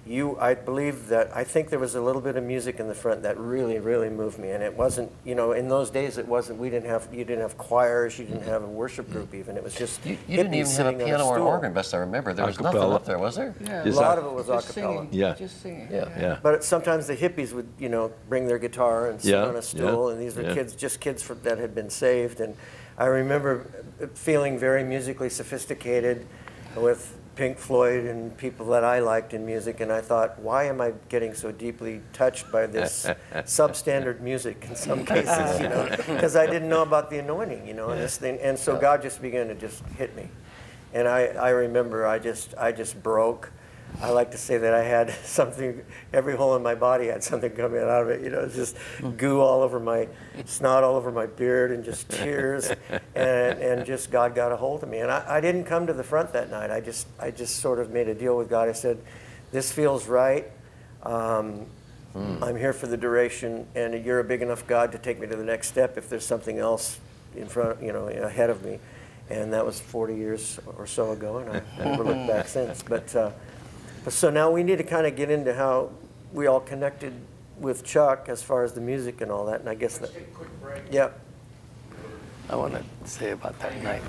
Speaker 2: I think there was a little bit of music in the front that really, really moved me. And it wasn't, in those days you didn't have choirs, you didn't have a worship group even. It was just
Speaker 3: You didn't even have a piano or an organ, best I remember. There was nothing up there, was there?
Speaker 2: Yeah, a lot of it was a cappella.
Speaker 7: Yeah.
Speaker 8: Just singing.
Speaker 7: Yeah.
Speaker 2: But sometimes the hippies would, bring their guitar and sit on a stool, and these were kids that had been saved. And I remember feeling very musically sophisticated with Pink Floyd and people that I liked in music, and I thought, why am I getting so deeply touched by this substandard music in some cases, because I didn't know about the anointing, and this thing, and so God just began to just hit me. And I remember I just broke. I like to say that I had something, every hole in my body had something coming out of it. You know, it's just goo all over my, snot all over my beard, and just tears, and just God got a hold of me. And I didn't come to the front that night. I just sort of made a deal with God. I said, this feels right. I'm here for the duration, and you're a big enough God to take me to the next step if there's something else in front, you know, ahead of me. And that was 40 years or so ago, and I've never looked back since. But so now we need to kind of get into how we all connected with Chuck as far as the music and all that. And I guess that.
Speaker 6: Take a quick break.
Speaker 2: Yeah.
Speaker 1: I want to say about that night,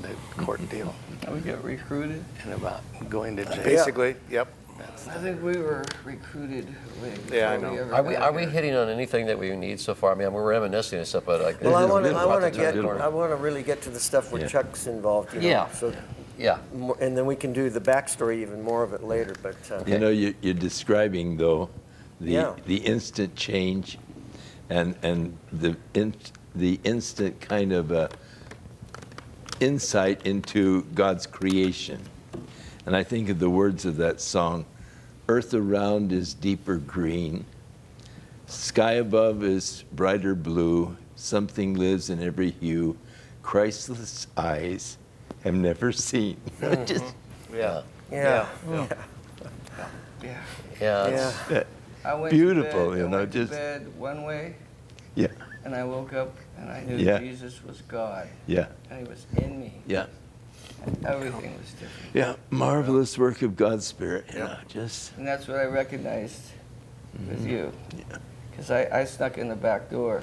Speaker 1: the court deal,
Speaker 8: We got recruited.
Speaker 1: and about going to jail.
Speaker 5: Basically, yep.
Speaker 8: I think we were recruited way before
Speaker 5: Yeah, I know.
Speaker 8: we ever
Speaker 3: Are we
Speaker 8: got
Speaker 3: are we
Speaker 8: here.
Speaker 3: hitting on anything that we need so far? I mean, we're reminiscing and stuff, but like,
Speaker 2: Well, I
Speaker 7: is
Speaker 2: want
Speaker 7: good.
Speaker 2: to really get to the stuff where
Speaker 7: Yeah.
Speaker 2: Chuck's involved. You know,
Speaker 3: Yeah.
Speaker 2: So,
Speaker 3: yeah.
Speaker 2: and then we can do the backstory, even more of it later. But
Speaker 7: You know, you're describing, though,
Speaker 2: Yeah.
Speaker 7: the instant change and the instant kind of insight into God's creation. And I think of the words of that song, earth around is deeper green, sky above is brighter blue, something lives in every hue, Christless eyes have never seen. Just,
Speaker 5: Yeah.
Speaker 2: yeah.
Speaker 8: Yeah.
Speaker 3: Yeah. it's-
Speaker 2: Yeah.
Speaker 8: I went
Speaker 7: Beautiful,
Speaker 8: to bed,
Speaker 7: you
Speaker 8: I
Speaker 7: know,
Speaker 8: went
Speaker 7: just-
Speaker 8: to bed one way,
Speaker 7: yeah,
Speaker 8: and I woke up and I knew
Speaker 7: Yeah.
Speaker 8: Jesus was God,
Speaker 7: yeah,
Speaker 8: and He was in me.
Speaker 7: yeah.
Speaker 8: Everything was different.
Speaker 7: Yeah, marvelous work of God's Spirit, you know, just,
Speaker 8: And that's what I recognized with you.
Speaker 7: Yeah.
Speaker 8: Because I snuck in the back door.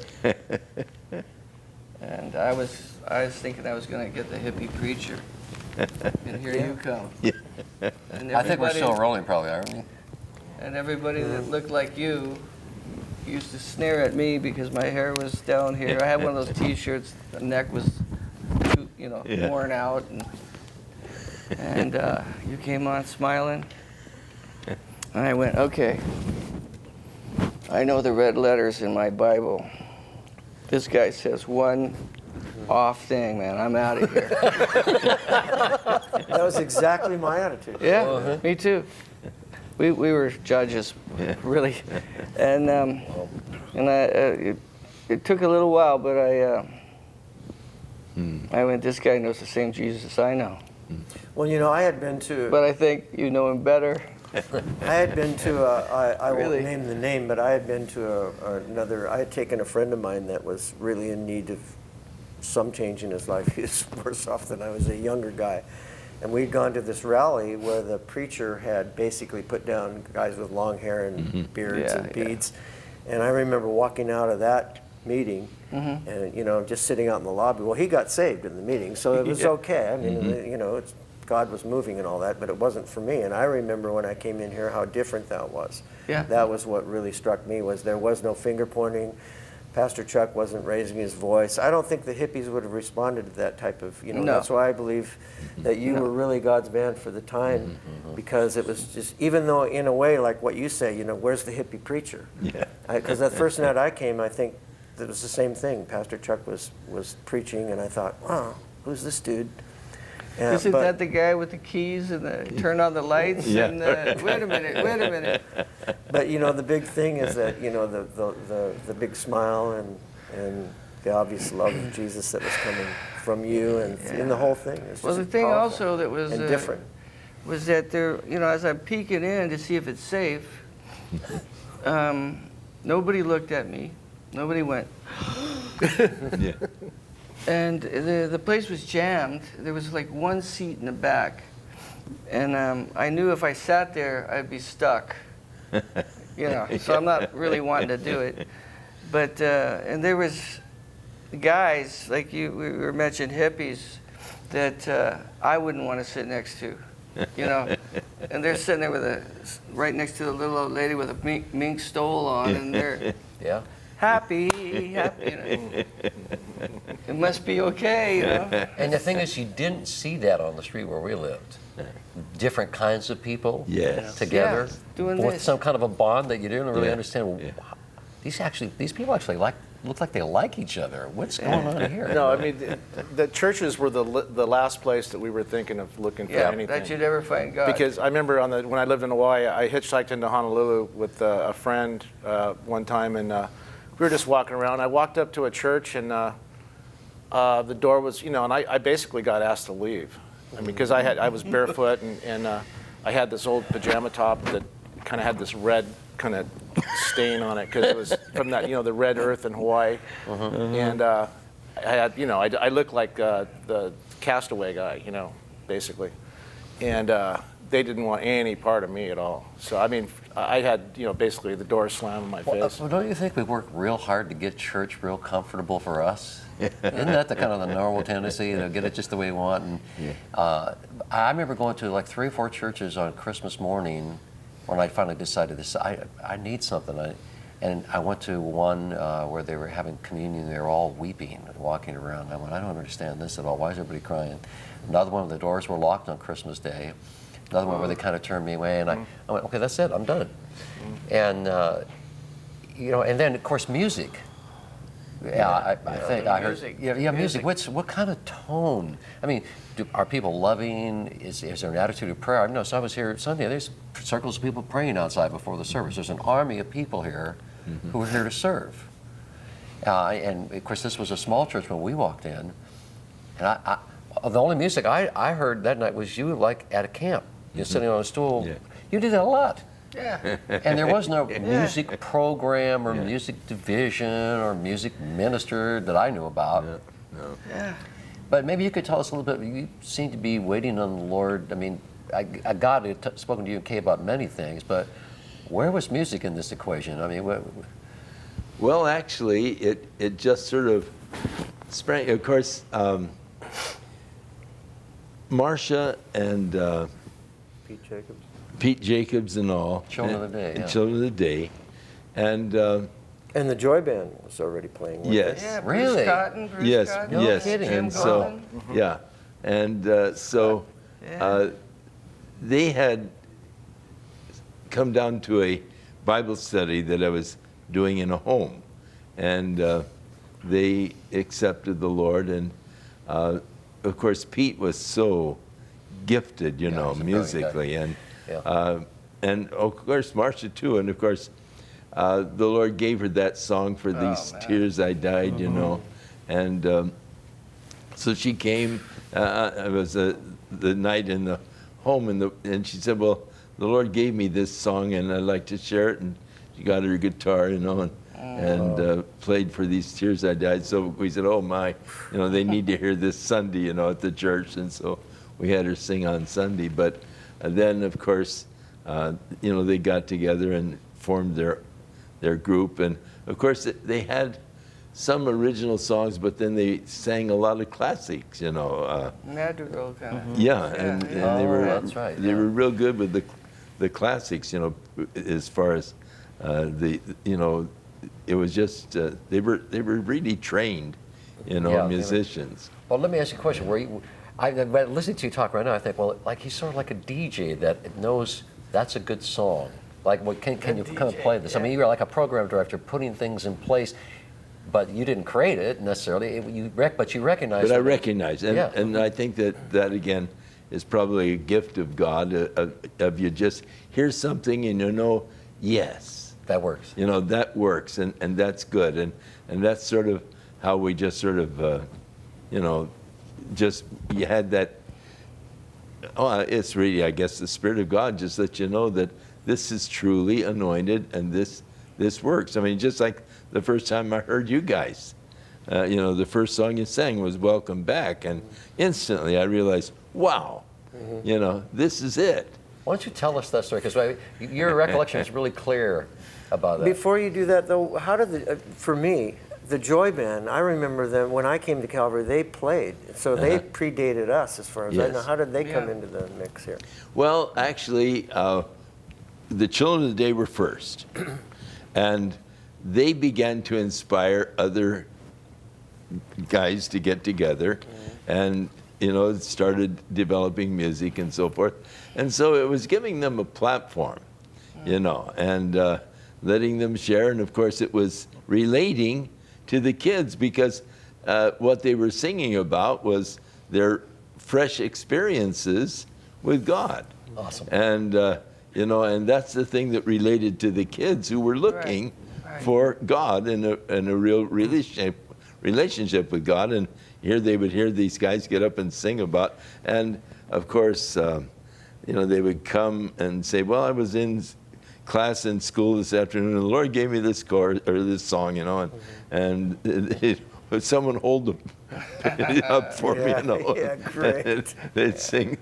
Speaker 8: And I was thinking I was going to get the hippie preacher. And here you come.
Speaker 7: yeah.
Speaker 8: And
Speaker 3: I think we're still
Speaker 8: everybody-
Speaker 3: rolling, probably, aren't we?
Speaker 8: And everybody that looked like you used to sneer at me because my hair was down here. I had one of those T-shirts. The neck was,
Speaker 7: Yeah.
Speaker 8: worn out. And you came on smiling. And I went, okay. I know the red letters in my Bible. This guy says one off thing, man. I'm out of here.
Speaker 2: That was exactly my attitude.
Speaker 8: Yeah, me too. We were judges, really, and it took a little while, but I went. This guy knows the same Jesus I know,
Speaker 2: Well, you know, I had been to.
Speaker 8: but I think you know him better.
Speaker 2: I had been to I
Speaker 8: Really?
Speaker 2: won't name the name, but I had been to another, I had taken a friend of mine that was really in need of some change in his life. He was worse off than I was, a younger guy. And we'd gone to this rally where the preacher had basically put down guys with long hair and beards
Speaker 8: Yeah,
Speaker 2: and
Speaker 8: yeah.
Speaker 2: beads. And I remember walking out of that meeting and, you know, just sitting out in the lobby. Well, he got saved in the meeting, so it was okay. I mean, you know, God was moving and all that, but it wasn't for me. And I remember when I came in here how different that was.
Speaker 8: Yeah.
Speaker 2: That was what really struck me, was there was no finger pointing. Pastor Chuck wasn't raising his voice. I don't think the hippies would have responded to that type of, you know,
Speaker 8: No.
Speaker 2: that's why I believe that you were really God's man for the time, because it was just, even though in a way, like what you say, you know, where's the hippie preacher?
Speaker 7: Yeah.
Speaker 2: Because that first night I came, I think it was the same thing. Pastor Chuck was preaching, and I thought, wow, who's this dude?
Speaker 8: Isn't
Speaker 2: but-
Speaker 8: that the guy with the keys and the turn on the lights?
Speaker 7: Yeah.
Speaker 8: And wait a minute.
Speaker 2: But you know, the big thing is that, you know, the big smile and the obvious love of Jesus that was coming from you and in the whole thing. It's
Speaker 8: Well, the
Speaker 2: just
Speaker 8: thing
Speaker 2: powerful
Speaker 8: also that was
Speaker 2: and different.
Speaker 8: was that there, you know, as I'm peeking in to see if it's safe, nobody looked at me. Nobody went.
Speaker 7: Yeah.
Speaker 8: And the place was jammed. There was like one seat in the back. And I knew if I sat there, I'd be stuck. You know, so I'm not really wanting to do it. But, and there was guys, like we were mentioned, hippies, that I wouldn't want to sit next to. You know, and they're sitting there right next to the little old lady with a mink stole on, and they're
Speaker 3: Yeah.
Speaker 8: happy, you know. It must be okay, you know.
Speaker 3: And the thing is, you didn't see that on the street where we lived. Different kinds of people
Speaker 7: Yes.
Speaker 3: together
Speaker 8: Yeah, doing
Speaker 3: with
Speaker 8: this.
Speaker 3: some kind of a bond that you didn't really
Speaker 7: Yeah.
Speaker 3: understand. Well,
Speaker 7: Yeah.
Speaker 3: These people actually like look like they like each other. What's going on here?
Speaker 5: No, I mean, the churches were the last place that we were thinking of looking for anything.
Speaker 8: that you'd ever find God.
Speaker 5: Because I remember when I lived in Hawaii, I hitchhiked into Honolulu with a friend one time, and we were just walking around. I walked up to a church, and the door was, and I basically got asked to leave. I mean, because I was barefoot, and I had this old pajama top that kind of had this red kind of stain on it because it was from that, the red earth in Hawaii. And I had, I looked like the castaway guy, basically. And they didn't want any part of me at all. So, I mean, I had, basically the door slammed in my face.
Speaker 3: Well, don't you think we work real hard to get church real comfortable for us? Isn't that the kind of the normal tendency, get it just the way we want? And I remember going to like 3 or 4 churches on Christmas morning when I finally decided this. I need something. And I went to one where they were having communion. They were all weeping and walking around. And I went, I don't understand this at all. Why is everybody crying? Another one, the doors were locked on Christmas Day. Another one where they kind of turned me away, and I went, okay, that's it, I'm done. And and then of course music. I think I heard. Music. What kind of tone? I mean, are people loving? Is there an attitude of prayer? I know. So I was here Sunday. There's circles of people praying outside before the service. There's an army of people here who are here to serve. And of course, this was a small church when we walked in, and the only music I heard that night was you, like at a camp. You're sitting on a stool. Yeah. You did that a lot.
Speaker 8: Yeah.
Speaker 3: And there was no music program or music division or music minister that I knew about.
Speaker 7: No.
Speaker 8: Yeah.
Speaker 3: But maybe you could tell us a little bit. You seem to be waiting on the Lord. I mean, God had spoken to you and Kay about many things, but where was music in this equation? I mean,
Speaker 7: Well, actually, it just sort of sprang. Of course, Marcia and Pete Jacobs and all.
Speaker 3: Children of the Day.
Speaker 7: And Children of the Day. And
Speaker 2: the Joy Band was already playing.
Speaker 7: yes.
Speaker 8: Yeah,
Speaker 3: Really?
Speaker 8: Bruce Cotton, Bruce
Speaker 7: Yes,
Speaker 8: Cotton,
Speaker 3: No
Speaker 7: yes.
Speaker 3: kidding.
Speaker 7: And
Speaker 8: Jim
Speaker 7: so,
Speaker 8: Gordon.
Speaker 7: yeah. And so they had come down to a Bible study that I was doing in a home. And they accepted the Lord. And of course, Pete was so gifted,
Speaker 3: he's a brilliant
Speaker 7: musically.
Speaker 3: guy.
Speaker 7: And of course, Marcia too. And of course, the Lord gave her that song for these tears I died, And so she came, it was the night in the home, and she said, well, the Lord gave me this song and I'd like to share it. And she got her guitar, and played for these tears I died. So we said, oh my, they need to hear this Sunday, at the church. And so we had her sing on Sunday. But then, of course, they got together and formed their group. And of course, they had some original songs, but then they sang a lot of classics,
Speaker 8: Madrigal kind of.
Speaker 7: Yeah, and they were
Speaker 3: that's right,
Speaker 7: they were real good with the classics, as far as it was just they were really trained, musicians.
Speaker 3: Well, let me ask you a question. Listening to you talk right now, I think, well, like he's sort of like a DJ that knows that's a good song. Like, can you kind of play this? I mean, you're like a program director putting things in place, but you didn't create it necessarily. But you recognize.
Speaker 7: But I recognize, and I think that again is probably a gift of God. Of you just hear something and yes,
Speaker 3: that works.
Speaker 7: That works, and that's good, and that's sort of how we just sort of, just you had that. Oh, it's really, I guess, the Spirit of God just let you know that this is truly anointed and this works. I mean, just like the first time I heard you guys, the first song you sang was Welcome Back, and instantly I realized, wow, this is it.
Speaker 3: Why don't you tell us that story? Because your recollection is really clear about that.
Speaker 2: Before you do that, though, how did for me, the Joy Band, I remember them when I came to Calvary, they played. So they predated us as far as I know. How did they come into the mix here?
Speaker 7: Well, actually, the Children of the Day were first. And they began to inspire other guys to get together and, started developing music and so forth. And so it was giving them a platform, and letting them share. And of course, it was relating to the kids because what they were singing about was their fresh experiences with God.
Speaker 3: Awesome.
Speaker 7: And, you know, and that's the thing that related to the kids who were looking for God and a real relationship with God. And here they would hear these guys get up and sing about, and of course, you know, they would come and say, well, I was in class in school this afternoon, and the Lord gave me this chorus or this song, you know, and would someone hold them up for me, you know?
Speaker 2: Yeah, great.
Speaker 7: They'd sing,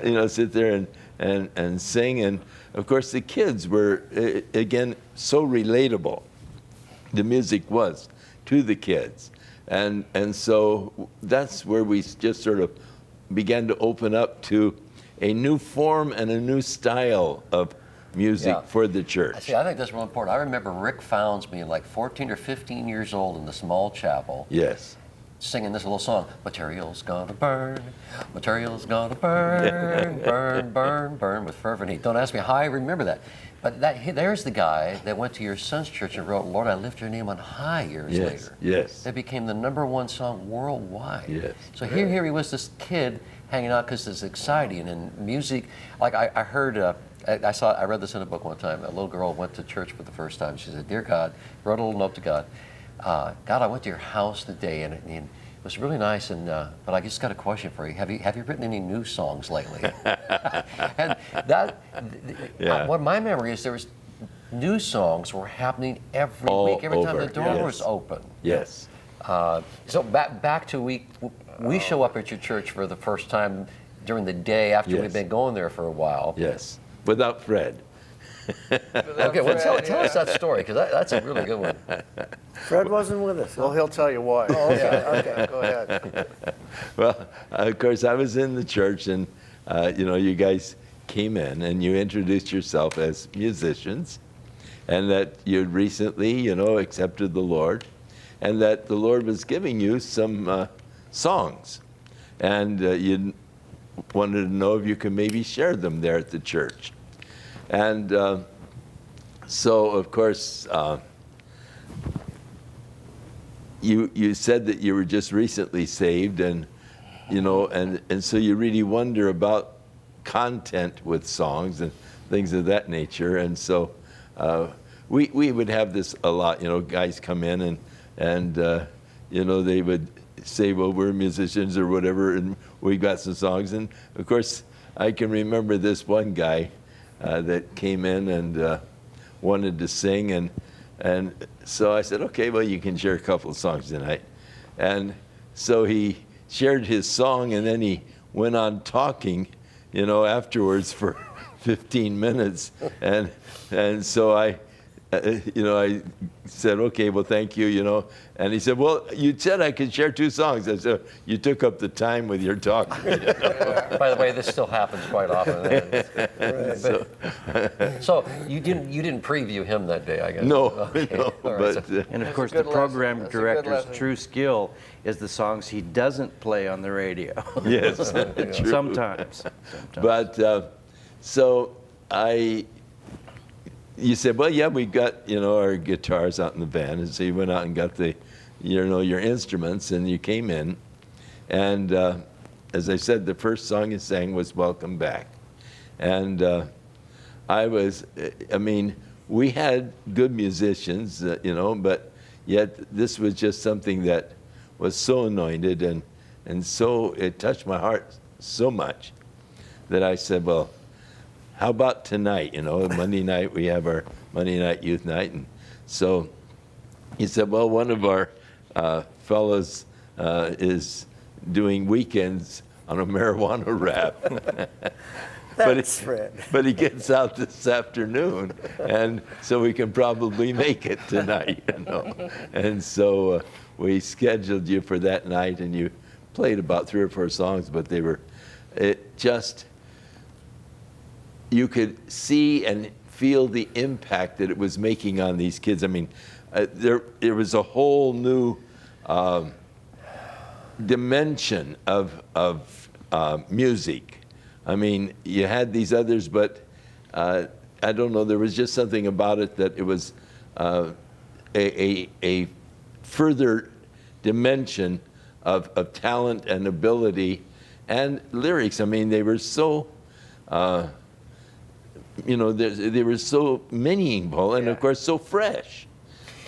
Speaker 7: you know, sit there and sing, and of course the kids were again so relatable. The music was to the kids, and so that's where we just sort of began to open up to a new form and a new style of music for the church.
Speaker 3: See, I think that's real important. I remember Rick Founds being like 14 or 15 years old in the small chapel.
Speaker 7: Yes.
Speaker 3: Singing this little song, material's gonna burn, material's gonna burn, burn, burn, burn with fervent heat. Don't ask me how I remember that. But there's the guy that went to your son's church and wrote, Lord, I lift your name on high years later.
Speaker 7: Yes.
Speaker 3: That became the #1 song worldwide.
Speaker 7: Yes.
Speaker 3: So here he was, this kid hanging out because it's exciting and music. Like I heard, I read this in a book one time. A little girl went to church for the first time. She said, Dear God, wrote a little note to God. God, I went to your house today, and it was really nice. And but I just got a question for you. Have you written any new songs lately? And that, what my memory is, there was new songs were happening every week, every time the door was open.
Speaker 7: Yes.
Speaker 3: So back to we show up at your church for the first time during the day after we've been going there for a while.
Speaker 7: Yes. Without Fred.
Speaker 3: Okay, well, tell us that story, because that's a really good one.
Speaker 2: Fred wasn't with us.
Speaker 5: Well, he'll tell you why.
Speaker 2: Oh, okay, okay, go ahead.
Speaker 7: Well, of course, I was in the church, and you know, you guys came in and you introduced yourself as musicians, and that you'd recently, you know, accepted the Lord, and that the Lord was giving you some songs, and you wanted to know if you could maybe share them there at the church. And so, of course, you said that you were just recently saved, and you know, and so you really wonder about content with songs and things of that nature. And so we would have this a lot. You know, guys come in and you know, they would say, well, we're musicians or whatever, and we got some songs. And of course, I can remember this one guy that came in and wanted to sing, and so I said, okay, well, you can share a couple of songs tonight. And so he shared his song, and then he went on talking, you know, afterwards for 15 minutes, and so I you know, I said, okay, well, thank you, you know. And he said, well, you said I could share 2 songs. I said, you took up the time with your talk. You know?
Speaker 3: By the way, this still happens quite often. So you didn't preview him that day, I guess.
Speaker 7: No,
Speaker 3: okay.
Speaker 7: no.
Speaker 3: Right,
Speaker 7: But,
Speaker 4: And of course, the
Speaker 8: good lesson.
Speaker 4: program
Speaker 8: That's a good
Speaker 4: director's
Speaker 8: lesson.
Speaker 4: true skill is the songs he doesn't play on the radio.
Speaker 7: yes, true.
Speaker 4: Sometimes.
Speaker 7: But so you said, well, yeah, we got, you know, our guitars out in the van. And so you went out and got the, you know, your instruments, and you came in. And as I said, the first song you sang was Welcome Back. And I mean, we had good musicians, you know, but yet this was just something that was so anointed, and so it touched my heart so much that I said, well, how about tonight? You know, Monday night, we have our Monday night youth night. And so he said, well, one of our fellows is doing weekends on a marijuana rap.
Speaker 2: That's Fred.
Speaker 7: But he gets out this afternoon, and so we can probably make it tonight, you know. And so we scheduled you for that night, and you played about 3 or 4 songs, but they were, you could see and feel the impact that it was making on these kids. I mean, there was a whole new dimension of music. I mean, you had these others, but I don't know, there was just something about it that it was a further dimension of talent and ability and lyrics. I mean, they were so, they were so meaningful and, of course, so fresh.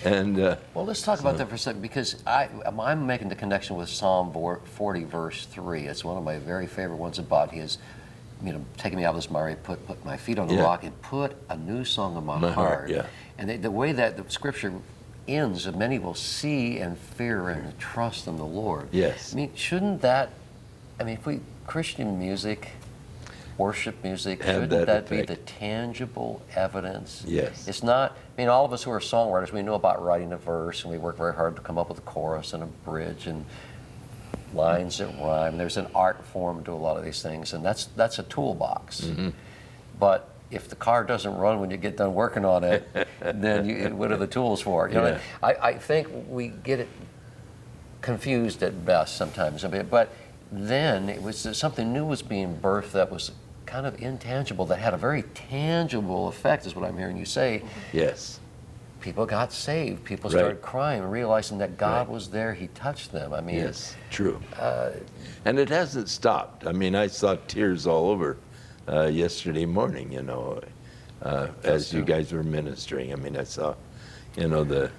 Speaker 7: And
Speaker 3: well, let's talk about that for a second, because I'm making the connection with Psalm 40, verse 3. It's one of my very favorite ones about his, taking me out of this mire, put my feet on the rock and put a new song in my heart. Yeah. And the way that the scripture ends, that many will see and fear and trust in the Lord.
Speaker 7: Yes.
Speaker 3: I mean, shouldn't that, if Christian music, worship music, shouldn't that be the tangible evidence?
Speaker 7: Yes.
Speaker 3: It's not, all of us who are songwriters, we know about writing a verse, and we work very hard to come up with a chorus and a bridge and lines that rhyme. There's an art form to a lot of these things, and that's a toolbox. Mm-hmm. But if the car doesn't run when you get done working on it, then what are the tools for? I think we get it confused at best sometimes. But then it was something new was being birthed that was kind of intangible, that had a very tangible effect, is what I'm hearing you say.
Speaker 7: Yes.
Speaker 3: People got saved. People started crying and realizing that God was there. He touched them.
Speaker 7: Yes, true. And it hasn't stopped. I saw tears all over yesterday morning, as you guys were ministering. I saw, the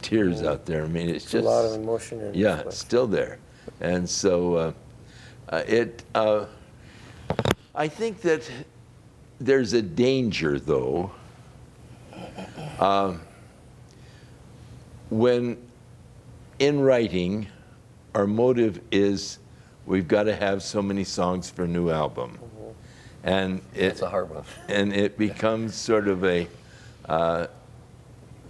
Speaker 7: tears out there. It's just
Speaker 2: a lot of emotion in
Speaker 7: it. It's still there. And so I think that there's a danger, though, when in writing, our motive is we've got to have so many songs for a new album. And
Speaker 3: it's a hard one.
Speaker 7: And it becomes sort of it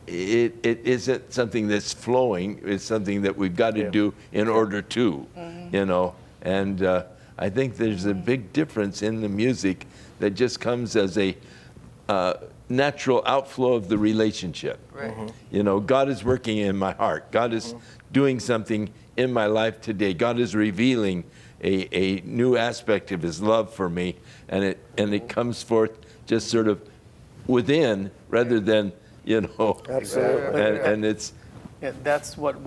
Speaker 7: isn't something that's flowing. It's something that we've got to do in order to, And I think there's a big difference in the music that just comes as a natural outflow of the relationship.
Speaker 8: Right.
Speaker 7: God is working in my heart. God is doing something in my life today. God is revealing a new aspect of his love for me, and it comes forth just sort of within rather than,
Speaker 2: Absolutely.
Speaker 7: and it's...
Speaker 1: that's what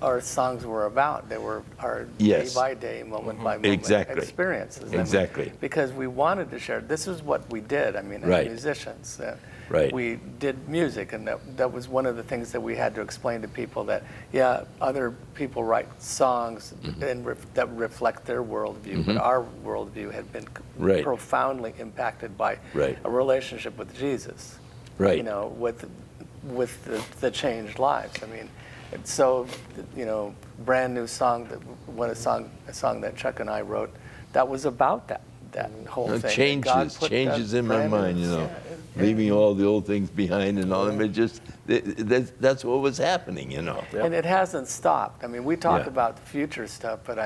Speaker 1: our songs were about. They were our day by day, moment by moment experiences.
Speaker 7: Exactly.
Speaker 1: Because we wanted to share. This is what we did. As musicians. We did music, and that was one of the things that we had to explain to people, that, other people write songs that reflect their worldview, but our worldview had been profoundly impacted by a relationship with Jesus. With the changed lives. So, brand new song, a song that Chuck and I wrote, that was about that whole thing.
Speaker 7: Changes in my mind, leaving all the old things behind and all that. It just, that's what was happening,
Speaker 1: And it hasn't stopped. We talk about the future stuff, but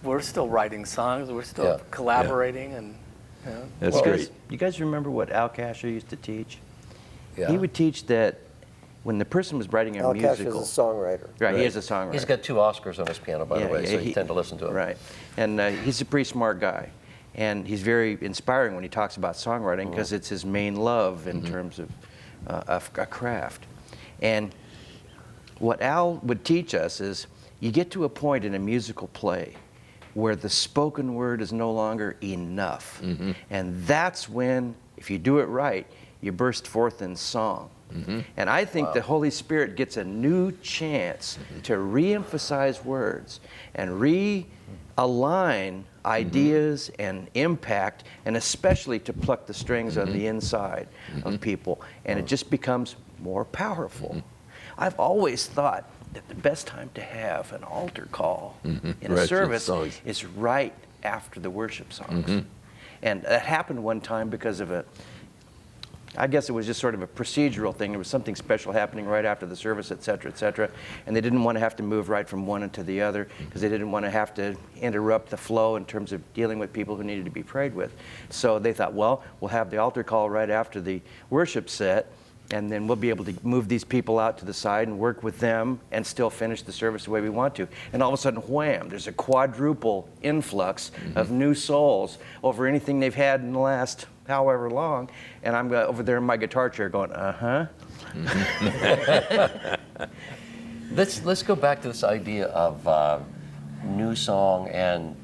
Speaker 1: we're still writing songs. We're still collaborating, and
Speaker 7: that's great.
Speaker 4: You guys remember what Al Kasher used to teach?
Speaker 3: Yeah.
Speaker 4: He would teach that when the person was writing a musical...
Speaker 2: Al Kasher's a songwriter.
Speaker 4: Right, he is a songwriter.
Speaker 3: He's got 2 Oscars on his piano, by the way, so you tend to listen to him.
Speaker 4: Right, and he's a pretty smart guy. And he's very inspiring when he talks about songwriting, because it's his main love in terms of a craft. And what Al would teach us is, you get to a point in a musical play where the spoken word is no longer enough. And that's when, if you do it right, you burst forth in song. And I think the Holy Spirit gets a new chance to re-emphasize words and realign ideas and impact, and especially to pluck the strings on the inside of people. And it just becomes more powerful. I've always thought that the best time to have an altar call in a service is right after the worship songs. And that happened one time because of I guess it was just sort of a procedural thing. There was something special happening right after the service, et cetera, and they didn't want to have to move right from one into the other, because they didn't want to have to interrupt the flow in terms of dealing with people who needed to be prayed with. So they thought, well, we'll have the altar call right after the worship set, and then we'll be able to move these people out to the side and work with them and still finish the service the way we want to. And all of a sudden, wham, there's a quadruple influx of new souls over anything they've had in the last however long. And I'm over there in my guitar chair going,
Speaker 3: Let's go back to this idea of new song and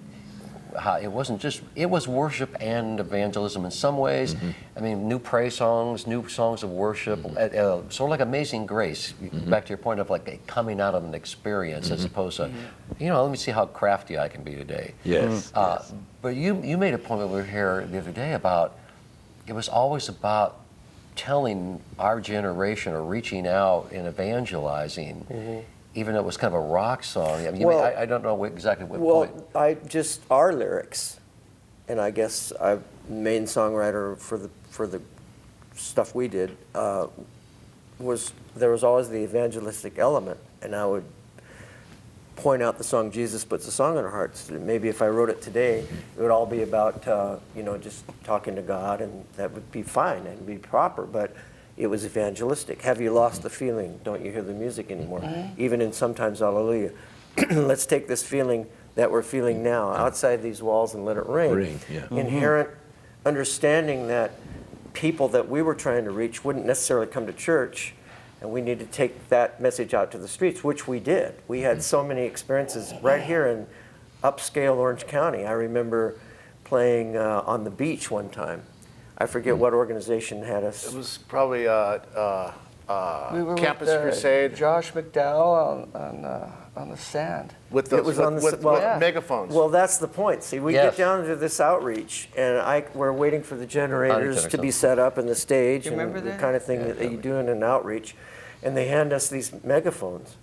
Speaker 3: how it wasn't just, it was worship and evangelism in some ways. I mean, new praise songs, new songs of worship, sort of like Amazing Grace, back to your point of like coming out of an experience as opposed to, let me see how crafty I can be today.
Speaker 7: Yes.
Speaker 3: But you made a point when we were here the other day about, it was always about telling our generation or reaching out and evangelizing, even though it was kind of a rock song. I mean, I don't know exactly what point.
Speaker 2: Our lyrics, and I guess I'm main songwriter for the stuff we did, there was always the evangelistic element, and I would point out the song "Jesus Puts a Song in Our Hearts." Maybe if I wrote it today, it would all be about just talking to God, and that would be fine and be proper, but it was evangelistic. Have you lost the feeling? Don't you hear the music anymore? Even in Sometimes Hallelujah. Let's take this feeling that we're feeling now outside these walls and let it rain. Inherent understanding that people that we were trying to reach wouldn't necessarily come to church, and we need to take that message out to the streets, which we did. We had so many experiences right here in upscale Orange County. I remember playing on the beach one time. I forget what organization had us.
Speaker 5: It was probably
Speaker 8: We were
Speaker 5: Campus
Speaker 8: with,
Speaker 5: Crusade.
Speaker 8: Josh McDowell on the sand.
Speaker 5: With those,
Speaker 2: It was on the
Speaker 5: with
Speaker 8: yeah.
Speaker 5: megaphones.
Speaker 2: Well, that's the point. See, we
Speaker 3: Yes.
Speaker 2: get down to this outreach, and we're waiting for the generators to be set up and the stage
Speaker 8: You
Speaker 2: and
Speaker 8: remember
Speaker 2: the
Speaker 8: that?
Speaker 2: kind of thing that you do in an outreach. And they hand us these megaphones,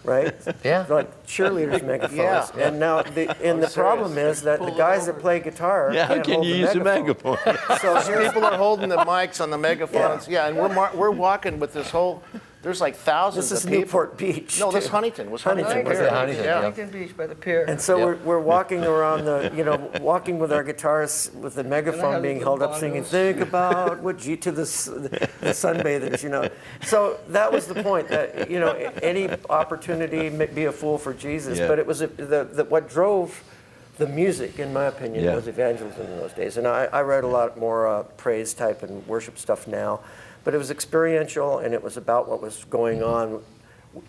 Speaker 2: right?
Speaker 3: Yeah.
Speaker 2: Like cheerleaders' megaphones.
Speaker 5: Yeah.
Speaker 2: And now, the problem is that the guys that play guitar
Speaker 7: Yeah, how
Speaker 2: can't
Speaker 7: can
Speaker 2: hold
Speaker 7: you
Speaker 2: the
Speaker 7: use a
Speaker 2: megaphone.
Speaker 7: megaphone?
Speaker 2: So here's,
Speaker 5: People are holding the mics on the megaphones. Yeah, and we're walking with this whole. There's like thousands
Speaker 2: this is
Speaker 5: of people.
Speaker 2: Newport Beach.
Speaker 5: No, this
Speaker 2: too.
Speaker 5: Huntington was
Speaker 2: Huntington.
Speaker 5: Huntington.
Speaker 3: Was it
Speaker 5: Pier.
Speaker 3: Huntington?
Speaker 5: Yeah.
Speaker 8: Huntington Beach by the pier.
Speaker 2: And so
Speaker 3: Yeah.
Speaker 2: we're walking around walking with our guitars with the megaphone being held up singing, think about what to the sunbathers, So that was the point, that, any opportunity may be a fool for Jesus,
Speaker 7: Yeah.
Speaker 2: but it was what drove the music, in my opinion,
Speaker 7: Yeah.
Speaker 2: was evangelism in those days. And I write a lot more praise type and worship stuff now, but it was experiential, and it was about what was going on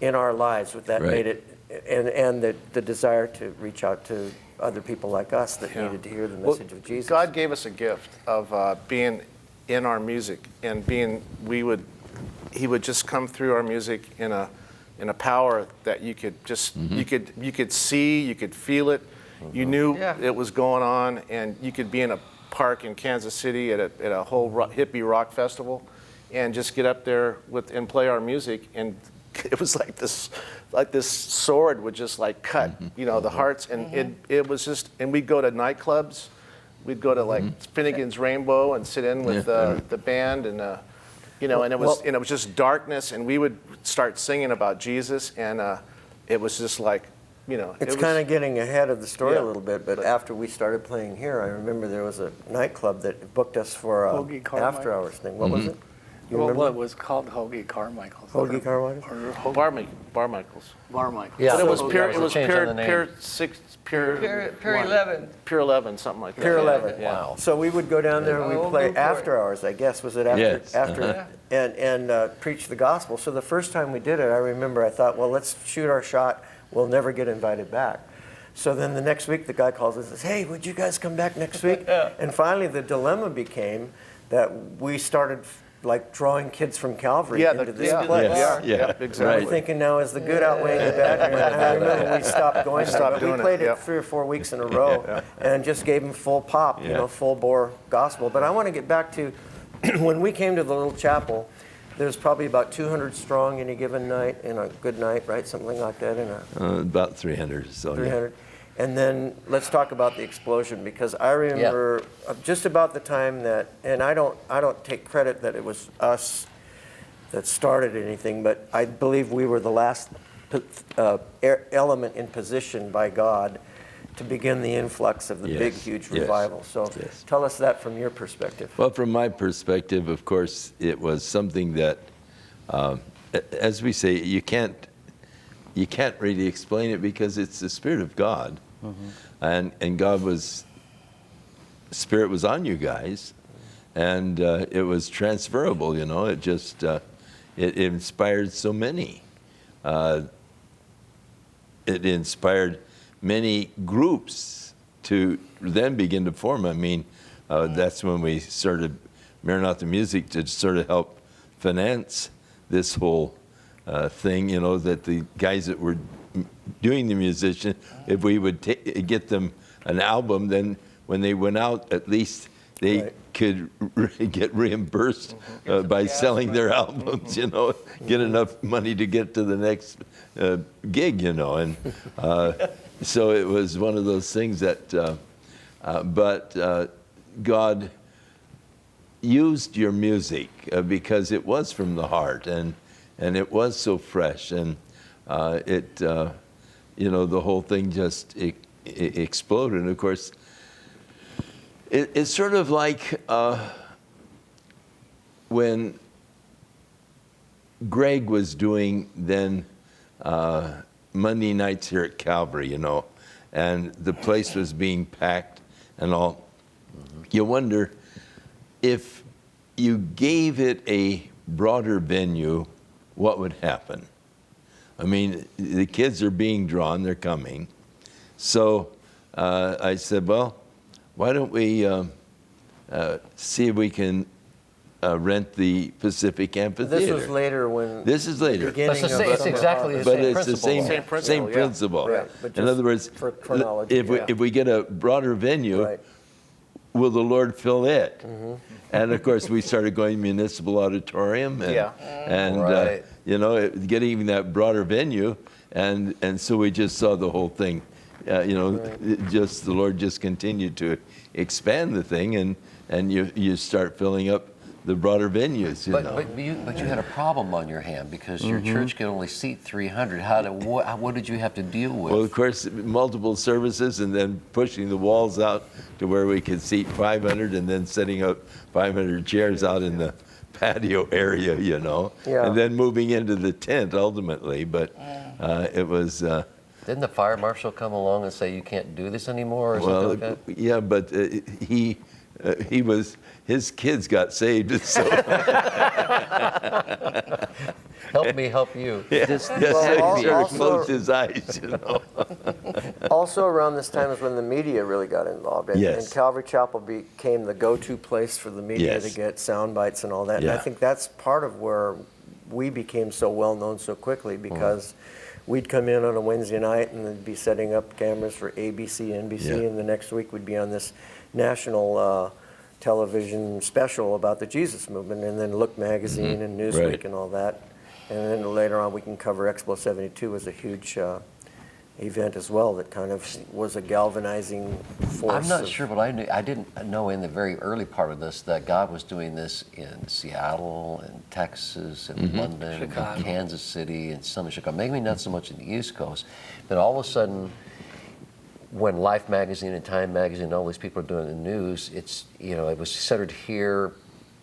Speaker 2: in our lives that
Speaker 7: Right.
Speaker 2: made it, and the desire to reach out to other people like us that needed to hear the message of Jesus.
Speaker 5: God gave us a gift of being in our music and He would just come through our music in a power that you could just you could see, you could feel it, you knew it was going on, and you could be in a park in Kansas City at a whole hippie rock festival, and just get up there and play our music, and it was like this sword would just like cut, the hearts, and it was just, and we'd go to nightclubs, we'd go to like Finnegan's Rainbow and sit in with the band, and and it was just darkness, and we would start singing about Jesus, and it was just like,
Speaker 2: It's kind of getting ahead of the story
Speaker 5: Yeah.
Speaker 2: a little bit, but after we started playing here, I remember there was a nightclub that booked us for a
Speaker 1: Hoagie Carmichael's.
Speaker 2: after hours thing. What was it? You
Speaker 1: Well,
Speaker 2: remember?
Speaker 1: it was called Hoagie Carmichael's.
Speaker 2: Hoagie Carmichael's?
Speaker 1: Or Hoagie
Speaker 5: Bar Michaels.
Speaker 1: Barmichael's.
Speaker 3: Yeah.
Speaker 5: But it was
Speaker 3: So
Speaker 5: pure.
Speaker 3: there
Speaker 5: It was
Speaker 3: was a change on the
Speaker 5: pure.
Speaker 3: name.
Speaker 8: Pier 11.
Speaker 5: Pure 11, something like that.
Speaker 2: Pier 11.
Speaker 5: Yeah.
Speaker 3: Wow.
Speaker 2: So we would go down there and
Speaker 8: Yeah.
Speaker 2: we'd play
Speaker 8: Old Newport.
Speaker 2: after hours, I guess. Was it after?
Speaker 7: Yes.
Speaker 2: After, and preach the gospel. So the first time we did it, I remember I thought, well, let's shoot our shot. We'll never get invited back. So then the next week, the guy calls us and says, hey, would you guys come back next week? And finally, the dilemma became that we started like drawing kids from Calvary into this place.
Speaker 7: Yeah,
Speaker 5: exactly.
Speaker 7: right.
Speaker 2: We're thinking now, is the good outweighing the bad? And I remember we stopped going there, but we
Speaker 5: doing it,
Speaker 2: played it
Speaker 5: yep.
Speaker 2: 3 or 4 weeks in a row and just gave them full pop, full bore gospel. But I want to get back to when we came to the little chapel, there's probably about 200 strong any given night, in a good night, right? Something like that, in a
Speaker 7: About 300 or so.
Speaker 2: 300. And then let's talk about the explosion, because I remember just about the time that, and I don't take credit that it was us that started anything, but I believe we were the last element in position by God to begin the influx of the
Speaker 7: Yes,
Speaker 2: big, huge
Speaker 7: yes,
Speaker 2: revival. So
Speaker 7: yes.
Speaker 2: tell us that from your perspective.
Speaker 7: Well, from my perspective, of course, it was something that, as we say, you can't really explain it because it's the Spirit of God. And God Spirit was on you guys, and it was transferable, it just, it inspired so many. it inspired many groups to then begin to form. I mean, that's when we started Maranatha Music to sort of help finance this whole thing, you know, that the guys that were doing the musician, if we would get them an album, then when they went out, at least they could get reimbursed by selling their albums, you know, get enough money to get to the next gig, you know. And so it was one of those things that, but God used your music because it was from the heart, and it was so fresh, and it, you know, the whole thing just exploded. And of course, it's sort of like when Greg was doing then Monday nights here at Calvary, you know, and the place was being packed and all. You wonder if you gave it a broader venue, what would happen? I mean, the kids are being drawn, they're coming. So I said, well, why don't we see if we can rent the Pacific Amphitheater?
Speaker 2: This was later when...
Speaker 7: This is later.
Speaker 2: Beginning
Speaker 3: It's
Speaker 2: of
Speaker 3: exactly the
Speaker 7: But
Speaker 3: same
Speaker 7: it's
Speaker 3: principle.
Speaker 7: the same principle.
Speaker 2: Right, but
Speaker 7: In
Speaker 2: just
Speaker 7: other words,
Speaker 2: for chronology,
Speaker 7: if we get a broader venue,
Speaker 2: Right.
Speaker 7: will the Lord fill it? And of course, we started going municipal auditorium, and
Speaker 3: Right.
Speaker 7: you know, getting even that broader venue, and so we just saw the whole thing. You know, the Lord just continued to expand the thing, and you start filling up the broader venues. You know.
Speaker 3: But you had a problem on your hand because your church could only seat 300. What did you have to deal with?
Speaker 7: Well, of course, multiple services, and then pushing the walls out to where we could seat 500, and then setting up 500 chairs out in the patio area, you know,
Speaker 2: Yeah.
Speaker 7: and then moving into the tent ultimately. But it was.
Speaker 3: Didn't the fire marshal come along and say you can't do this anymore or something like that?
Speaker 7: Yeah, but his kids got saved, so
Speaker 3: Help me help you.
Speaker 7: yes,
Speaker 2: Well,
Speaker 7: he sort of
Speaker 2: also-
Speaker 7: closed his eyes, you know.
Speaker 2: Also around this time is when the media really got involved. And,
Speaker 7: Yes.
Speaker 2: and Calvary Chapel became the go-to place for the media
Speaker 7: Yes.
Speaker 2: to get sound bites and all that. And I
Speaker 7: Yeah.
Speaker 2: think that's part of where we became so well known so quickly, because we'd come in on a Wednesday night and then be setting up cameras for ABC, NBC,
Speaker 7: Yeah.
Speaker 2: and the next week we'd be on this national television special about the Jesus movement, and then Look magazine and Newsweek
Speaker 7: Right.
Speaker 2: and all that. And then later on we can cover Expo 72 was a huge event as well that kind of was a galvanizing force.
Speaker 3: I'm not
Speaker 2: of-
Speaker 3: sure, but I didn't know in the very early part of this that God was doing this in Seattle and Texas and London
Speaker 1: Chicago.
Speaker 3: and Kansas City and some in Chicago. Maybe not so much in the East Coast, but all of a sudden, when Life magazine and Time magazine and all these people are doing the news, it's, you know, it was centered here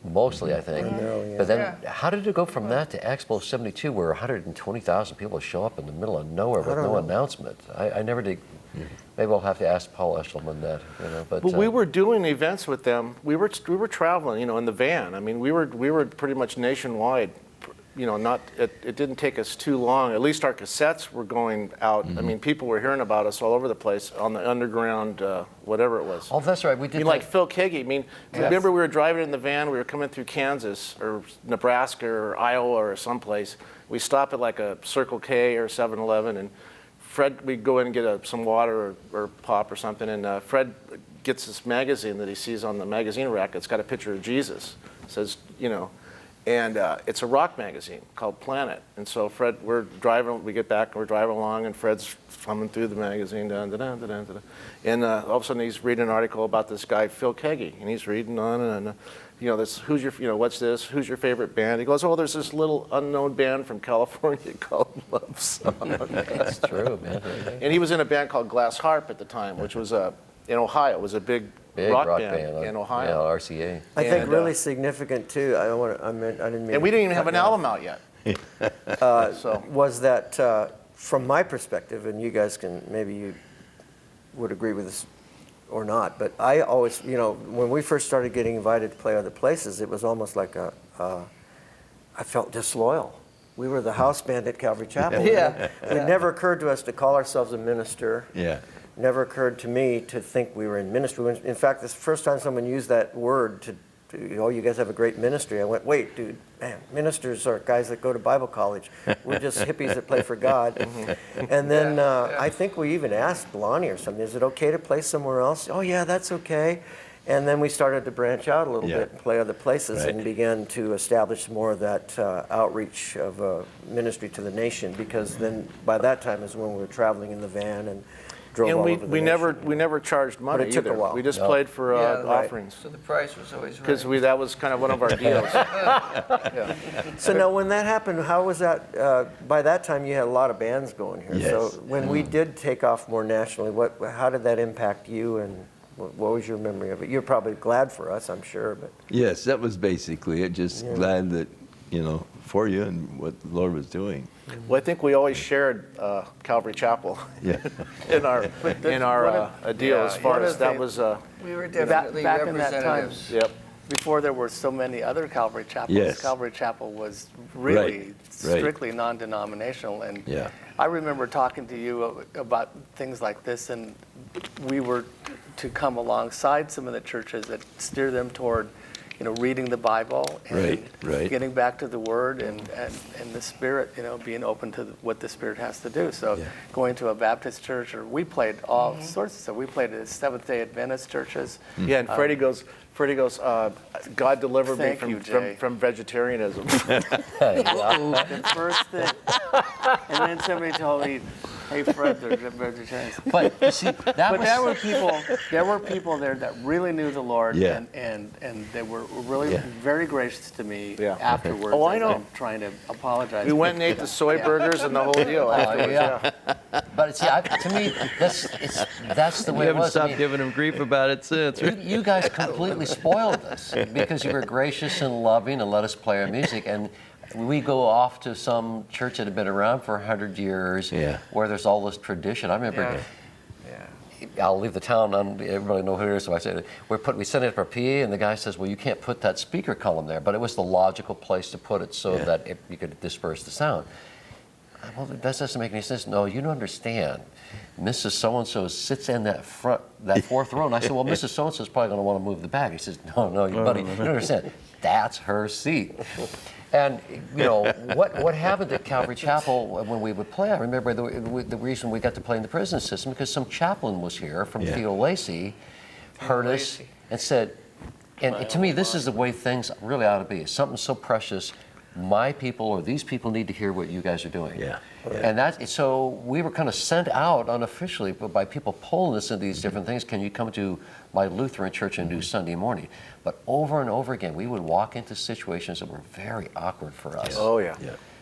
Speaker 3: mostly, I think.
Speaker 2: Primarily, yeah.
Speaker 3: But then, how did it go from that to Expo 72, where 120,000 people show up in the middle of nowhere with
Speaker 2: don't
Speaker 3: no
Speaker 2: know.
Speaker 3: announcement? I never did. Maybe I'll have to ask Paul Eshelman that. You know, but
Speaker 5: we were doing events with them. We were traveling, you know, in the van. I mean, we were pretty much nationwide. You know, it didn't take us too long. At least our cassettes were going out. I mean, people were hearing about us all over the place on the underground, whatever it was.
Speaker 3: Oh, that's right. We
Speaker 5: I
Speaker 3: did.
Speaker 5: mean, like Phil Keggy. I mean, remember we were driving in the van. We were coming through Kansas or Nebraska or Iowa or someplace. We stopped at like a Circle K or 7-Eleven, and Fred, we'd go in and get some water or pop or something, and Fred gets this magazine that he sees on the magazine rack. It's got a picture of Jesus. It says, you know, and it's a rock magazine called Planet. And so Fred, we're driving, we get back, and we're driving along, and Fred's thumbing through the magazine, and all of a sudden he's reading an article about this guy, Phil Keggy, and he's reading on and on. You know, this, who's your, you know, what's this? Who's your favorite band? He goes, oh, there's this little unknown band from California called Love Song.
Speaker 3: That's true, man.
Speaker 5: And he was in a band called Glass Harp at the time, which was in Ohio. It was a big rock band in Ohio.
Speaker 3: Yeah, RCA.
Speaker 2: I think
Speaker 5: And,
Speaker 2: really significant too. I didn't mean.
Speaker 5: And we didn't even have an
Speaker 2: cut you off.
Speaker 5: album out yet. So
Speaker 2: Was that from my perspective, and you guys can, maybe you would agree with this or not, but I always, you know, when we first started getting invited to play other places, it was almost like I felt disloyal. we were the house band at Calvary Chapel.
Speaker 8: Yeah.
Speaker 2: It never occurred to us to call ourselves a minister.
Speaker 7: Yeah.
Speaker 2: Never occurred to me to think we were in ministry. In fact, this first time someone used that word to oh, you guys have a great ministry. I went, wait, dude, man, ministers are guys that go to Bible college. We're just hippies that play for God. And then I think we even asked Lonnie or something, is it okay to play somewhere else? Oh, yeah, that's okay. And then we started to branch out a little bit and play other places and began to establish more of that outreach of ministry to the nation, because then by that time is when we were traveling in the van and drove all over the
Speaker 5: we
Speaker 2: nation.
Speaker 5: never charged money
Speaker 2: it took a
Speaker 5: either.
Speaker 2: while.
Speaker 5: We just played for offerings.
Speaker 8: So the price was always right.
Speaker 5: Because that was kind of one of our deals.
Speaker 2: So now when that happened, how was that, by that time you had a lot of bands going here.
Speaker 7: Yes.
Speaker 2: So when we did take off more nationally, how did that impact you, and what was your memory of it? You're probably glad for us, I'm sure, but.
Speaker 7: Yes, that was basically it. Just glad that, for you and what the Lord was doing.
Speaker 5: Well, I think we always shared Calvary Chapel
Speaker 7: Yeah.
Speaker 5: in our deal as far
Speaker 1: one
Speaker 5: as
Speaker 1: of
Speaker 5: that
Speaker 1: the-
Speaker 5: was.
Speaker 8: we were definitely
Speaker 1: back in that time,
Speaker 8: representatives.
Speaker 5: Yep.
Speaker 1: before there were so many other Calvary Chapels,
Speaker 7: Yes.
Speaker 1: Calvary Chapel was really
Speaker 7: Right.
Speaker 1: strictly non-denominational. And
Speaker 7: Yeah.
Speaker 1: I remember talking to you about things like this, and we were to come alongside some of the churches that steer them toward, reading the Bible and
Speaker 7: Right.
Speaker 1: getting back to the Word and the Spirit, being open to what the Spirit has to do. So going to a Baptist church, or we played all sorts of stuff. We played at Seventh-day Adventist churches.
Speaker 5: Yeah, and Freddie goes, God delivered me
Speaker 1: Thank you, Jay.
Speaker 5: from vegetarianism.
Speaker 1: The first thing, and then somebody told me, "Hey, Fred, they're vegetarians."
Speaker 3: But you see, that
Speaker 1: But
Speaker 3: was
Speaker 1: there were people there that really knew the Lord,
Speaker 7: Yeah.
Speaker 1: and they were really very gracious to me
Speaker 5: Yeah.
Speaker 1: afterwards.
Speaker 5: Oh, I
Speaker 1: as
Speaker 5: know.
Speaker 1: I'm trying to apologize.
Speaker 5: We went and ate the soy burgers and the whole deal afterwards.
Speaker 3: yeah. But see, to me, that's the
Speaker 4: You
Speaker 3: way it
Speaker 4: haven't
Speaker 3: was. I
Speaker 4: stopped
Speaker 3: mean,
Speaker 4: giving him grief about it since.
Speaker 3: you guys completely spoiled us because you were gracious and loving and let us play our music. And we go off to some church that had been around for 100 years where there's all this tradition. I remember, I'll leave the town, everybody know who it is, so I said, we sent it for PA, and the guy says, well, you can't put that speaker column there, but it was the logical place to put it so that you could disperse the sound. Well, that doesn't make any sense. No, you don't understand. Mrs. So-and-so sits in that fourth row. And I said, well, Mrs. So-and-so is probably going to want to move the back. He says, no, buddy, you don't understand. That's her seat. And, what happened at Calvary Chapel when we would play, I remember the reason we got to play in the prison system, because some chaplain was here from Theo Lacey, heard us, and said, and to me, this is the way things really ought to be. It's something so precious. My people or these people need to hear what you guys are doing.
Speaker 7: Yeah.
Speaker 3: And so we were kind of sent out unofficially by people pulling us into these different things. Can you come to my Lutheran church and do Sunday morning? But over and over again, we would walk into situations that were very awkward for us.
Speaker 5: Oh, yeah.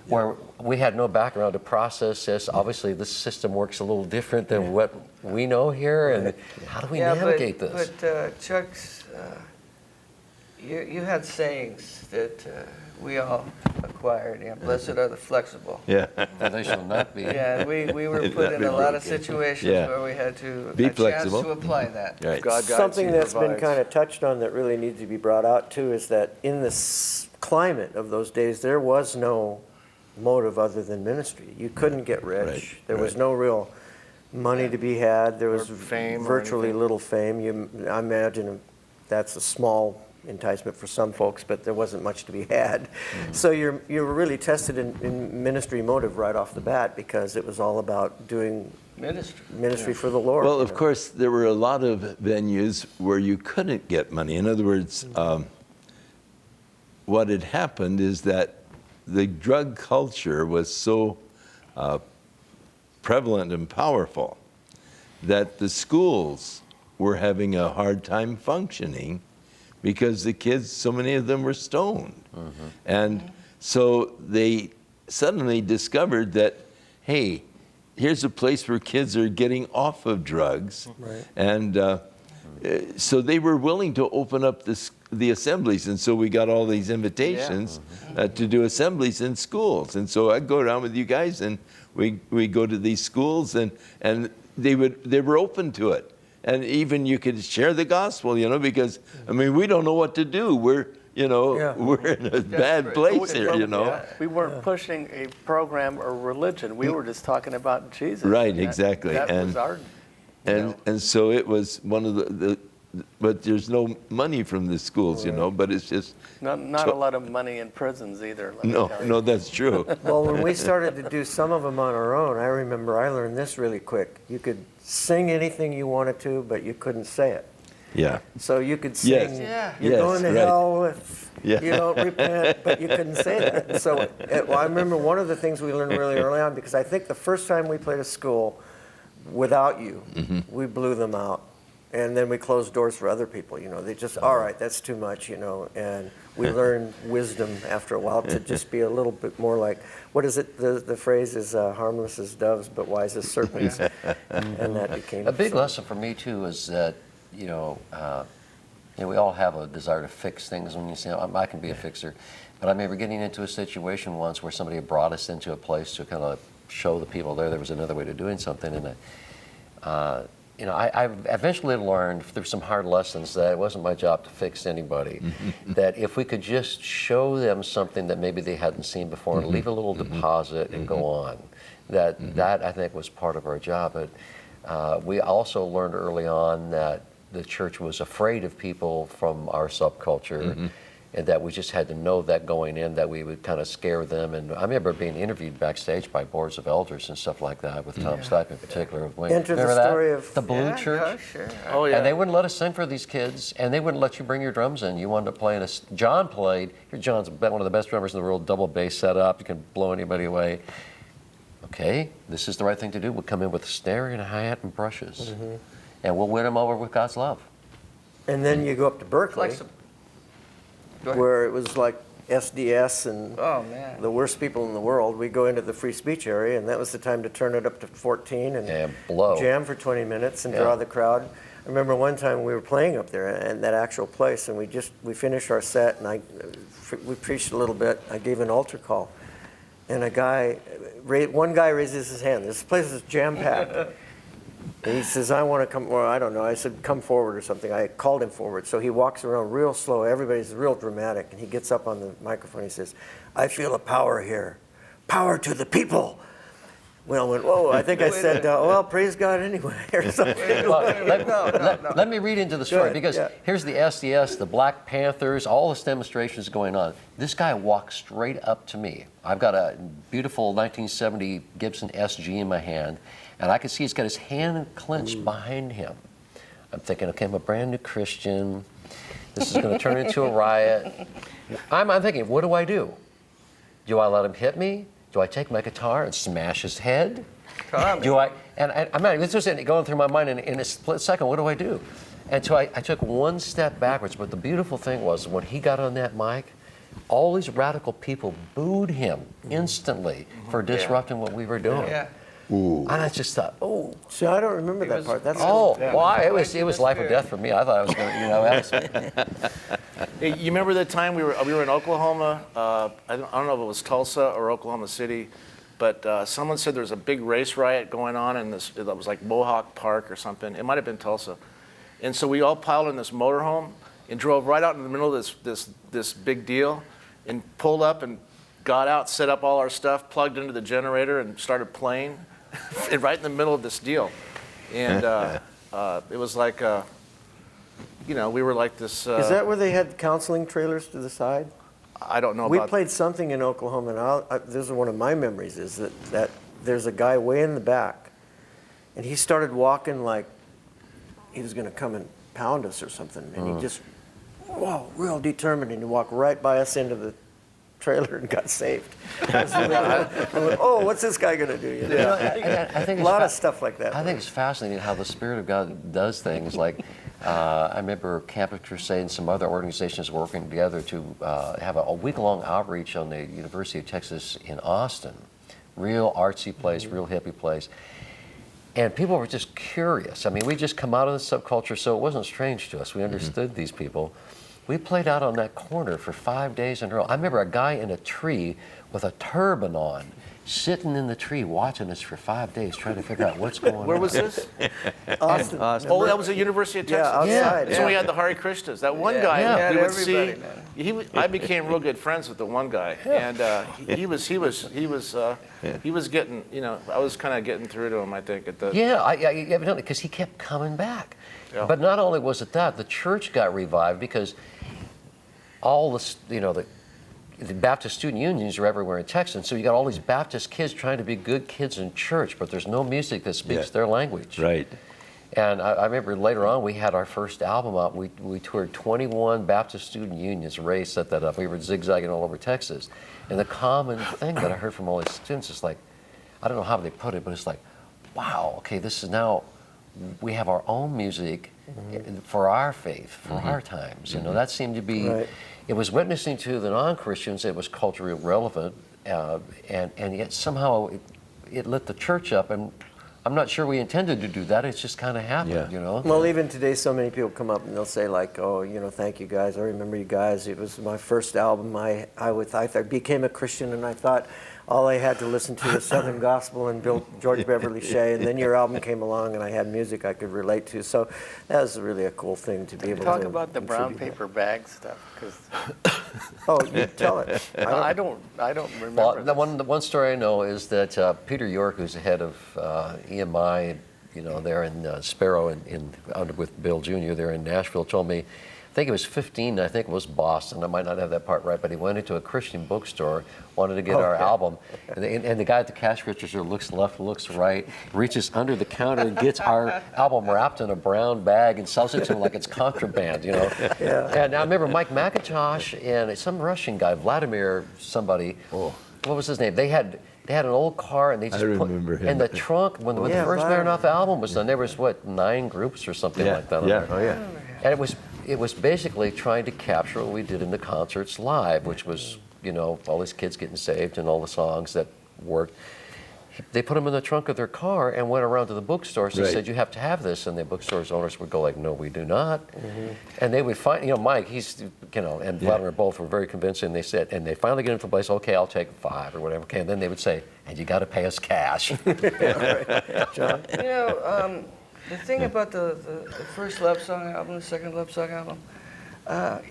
Speaker 3: Where we had no background to process this. Obviously, this system works a little different than what we know here. And how do we navigate this?
Speaker 8: But Chuck's, you had sayings that we all acquired. Blessed are the flexible.
Speaker 7: Yeah.
Speaker 3: They shall not be.
Speaker 8: Yeah, we were put in a lot of situations where we had to
Speaker 7: Be
Speaker 8: a chance
Speaker 7: flexible.
Speaker 8: to apply that.
Speaker 7: Right.
Speaker 5: God guides,
Speaker 2: Something
Speaker 5: He
Speaker 2: that's been
Speaker 5: provides.
Speaker 2: kind of touched on that really needs to be brought out too is that in this climate of those days, there was no motive other than ministry. You couldn't get rich.
Speaker 7: Right,
Speaker 2: There was
Speaker 7: right.
Speaker 2: no real money to be had. There was
Speaker 5: fame or
Speaker 2: virtually
Speaker 5: anything.
Speaker 2: little fame. I imagine that's a small enticement for some folks, but there wasn't much to be had. So you were really tested in ministry motive right off the bat, because it was all about doing ministry for the Lord.
Speaker 7: Well, of course, there were a lot of venues where you couldn't get money. In other words, what had happened is that the drug culture was so prevalent and powerful that the schools were having a hard time functioning because the kids, so many of them were stoned. And so they suddenly discovered that, hey, here's a place where kids are getting off of drugs.
Speaker 2: Right.
Speaker 7: And so they were willing to open up the assemblies. And so we got all these invitations to do assemblies in schools. And so I'd go around with you guys, and we go to these schools, and they were open to it. And even you could share the gospel, because, we don't know what to do. We're you know,
Speaker 2: Yeah.
Speaker 7: we're in a bad
Speaker 8: Desperate.
Speaker 7: place here, you know.
Speaker 1: Yeah. We weren't pushing a program or religion. We were just talking about Jesus.
Speaker 7: Right,
Speaker 1: And that-
Speaker 7: exactly.
Speaker 1: That
Speaker 7: And-
Speaker 1: was our.
Speaker 7: And so it was one of but there's no money from the schools, you know, but it's just,
Speaker 1: Not a lot of money in prisons either. Let me tell you.
Speaker 7: no, that's true.
Speaker 2: Well, when we started to do some of them on our own, I remember I learned this really quick. You could sing anything you wanted to, but you couldn't say it.
Speaker 7: Yeah.
Speaker 2: So you could
Speaker 7: Yes.
Speaker 2: sing,
Speaker 8: Yeah.
Speaker 2: you're
Speaker 7: Yes,
Speaker 2: going to
Speaker 7: right.
Speaker 2: hell if
Speaker 7: Yeah.
Speaker 2: you don't repent, but you couldn't say that. So well, I remember one of the things we learned really early on, because I think the first time we played a school without you, we blew them out. And then we closed doors for other people, you know. They just, all right, that's too much, you know. And we learned wisdom after a while to just be a little bit more like, what is it? The phrase is harmless as doves, but wise as serpents. And that became
Speaker 3: A big
Speaker 2: so-
Speaker 3: lesson for me too is that, you know, we all have a desire to fix things. When you say, I can be a fixer, but I remember getting into a situation once where somebody brought us into a place to kind of show the people there was another way to doing something, and you know, I eventually learned through some hard lessons that it wasn't my job to fix anybody. That if we could just show them something that maybe they hadn't seen before and leave a little deposit and go on, that I think was part of our job. But we also learned early on that the church was afraid of people from our subculture. And that we just had to know that going in, that we would kind of scare them. And I remember being interviewed backstage by boards of elders and stuff like that, with Tom Stipe in particular.
Speaker 2: Enter the
Speaker 3: Remember that?
Speaker 2: story of-
Speaker 3: the Blue
Speaker 8: Yeah,
Speaker 3: Church.
Speaker 8: yeah, sure.
Speaker 5: Oh, yeah.
Speaker 3: And they wouldn't let us sing for these kids, and they wouldn't let you bring your drums in. You wanted to play in a. John played. Here, John's one of the best drummers in the world. Double bass setup. You can blow anybody away. Okay, this is the right thing to do. We'll come in with a snare and a hi-hat and brushes, and we'll win them over with God's love.
Speaker 2: And then you go up to Berkeley,
Speaker 8: Like some, go ahead.
Speaker 2: where it was like SDS and
Speaker 8: Oh, man.
Speaker 2: the worst people in the world. We go into the free speech area, and that was the time to turn it up to 14
Speaker 3: And blow.
Speaker 2: jam for 20 minutes and
Speaker 3: Yeah.
Speaker 2: draw the crowd. I remember one time we were playing up there in that actual place, and we finished our set, and we preached a little bit. I gave an altar call, and one guy raises his hand. This place is jam packed. And he says, I want to come, or I don't know, I said, come forward or something. I called him forward. So he walks around real slow. Everybody's real dramatic. And he gets up on the microphone. He says, I feel a power here. Power to the people. Well, I went, whoa, I think I said, well, praise God anyway, or something.
Speaker 3: Well, let me read into the story,
Speaker 2: ahead,
Speaker 3: because
Speaker 2: yeah.
Speaker 3: here's the SDS, the Black Panthers, all this demonstrations going on. This guy walks straight up to me. I've got a beautiful 1970 Gibson SG in my hand, and I can see he's got his hand clenched behind him. I'm thinking, okay, I'm a brand new Christian. This is going to turn into a riot. I'm thinking, what do I do? Do I let him hit me? Do I take my guitar and smash his head? Do I? And I'm not. This was going through my mind in a split second. What do I do? And so I took one step backwards. But the beautiful thing was when he got on that mic, all these radical people booed him instantly for disrupting what we were doing.
Speaker 8: Yeah.
Speaker 7: Ooh.
Speaker 3: And I just thought, oh,
Speaker 2: See, I don't remember that part. That's
Speaker 3: it was life or death for me. I thought I was going to, that was,
Speaker 5: Hey, you remember the time we were in Oklahoma? I don't know if it was Tulsa or Oklahoma City, but someone said there was a big race riot going on in this. It was like Mohawk Park or something. It might have been Tulsa, and so we all piled in this motorhome and drove right out in the middle of this big deal, and pulled up and got out, set up all our stuff, plugged into the generator, and started playing, right in the middle of this deal, and it was like. We were like this.
Speaker 2: Is that where they had counseling trailers to the side?
Speaker 5: I don't know
Speaker 2: We
Speaker 5: about.
Speaker 2: played something in Oklahoma, and this is one of my memories, is that there's a guy way in the back, and he started walking like he was going to come and pound us or something, and he just, real determined, and he walked right by us into the trailer and got saved. I went, what's this guy going to do? You know?
Speaker 3: I think
Speaker 2: A
Speaker 3: it's
Speaker 2: lot of stuff like that.
Speaker 3: I think it's fascinating how the Spirit of God does things. Like, I remember Campus Crusade and some other organizations working together to have a week-long outreach on the University of Texas in Austin. Real artsy place, real hippie place. And people were just curious. I mean, we just come out of the subculture, so it wasn't strange to us. We understood these people. We played out on that corner for 5 days in a row. I remember a guy in a tree with a turban on, sitting in the tree watching us for 5 days, trying to figure out what's going on.
Speaker 5: Where was this?
Speaker 2: Austin.
Speaker 5: Oh, that was the University of
Speaker 2: Yeah,
Speaker 5: Texas.
Speaker 2: outside.
Speaker 5: That's when we had the Hare Krishnas. That one guy,
Speaker 8: Yeah.
Speaker 5: we
Speaker 8: Yeah,
Speaker 5: would see.
Speaker 8: everybody, man.
Speaker 5: I became real good friends with the one guy, and he was getting, I was kind of getting through to him, I think, at the.
Speaker 3: Yeah, I evidently, because he kept coming back.
Speaker 5: Yeah.
Speaker 3: But not only was it that, the church got revived because all this, the Baptist student unions are everywhere in Texas, and so you got all these Baptist kids trying to be good kids in church, but there's no music that speaks their language.
Speaker 7: Right.
Speaker 3: And I remember later on we had our first album out. We toured 21 Baptist student unions. Ray set that up. We were zigzagging all over Texas. And the common thing that I heard from all these students is like, I don't know how they put it, but it's like, wow, okay, this is now, we have our own music for our faith, for our times. That seemed to be, it was witnessing to the non-Christians, it was culturally relevant, and yet somehow it lit the church up. And I'm not sure we intended to do that. It's just kind of happened,
Speaker 2: Well, even today, so many people come up and they'll say like, "Oh, thank you guys. I remember you guys. It was my first album. I became a Christian, and I thought all I had to listen to was Southern Gospel and George Beverly Shea, and then your album came along, and I had music I could relate to. So that was really a cool thing to be able to
Speaker 1: Talk about the brown
Speaker 2: contribute
Speaker 1: paper bag stuff, because
Speaker 2: that. Oh, you tell it.
Speaker 1: I don't remember.
Speaker 3: Well,
Speaker 1: this.
Speaker 3: the one story I know is that Peter York, who's the head of EMI, there in Sparrow under with Bill Jr. there in Nashville, told me, I think it was 15, I think it was Boston, I might not have that part right, but he went into a Christian bookstore, wanted to get our album, and the guy at the cash register looks left, looks right, reaches under the counter and gets our album wrapped in a brown bag and sells it to him like it's contraband, And I remember Mike McIntosh and some Russian guy, Vladimir somebody, what was his name? They had an old car and they just put
Speaker 7: remember him.
Speaker 3: in the trunk when the first Maranatha album was done. There was 9 groups or something like that. And it was basically trying to capture what we did in the concerts live, which was all these kids getting saved and all the songs that worked. They put them in the trunk of their car and went around to the bookstores and said, "You have to have this," and the bookstores owners would go like, "No, we do not." And they would find, Mike, he's, and Vladimir both were very convincing. They said, and they finally get into a place, "Okay, I'll take 5 or whatever." Okay, and then they would say, "And you got to pay us cash."
Speaker 2: John?
Speaker 8: The thing about the first Love Song album, the second Love Song album,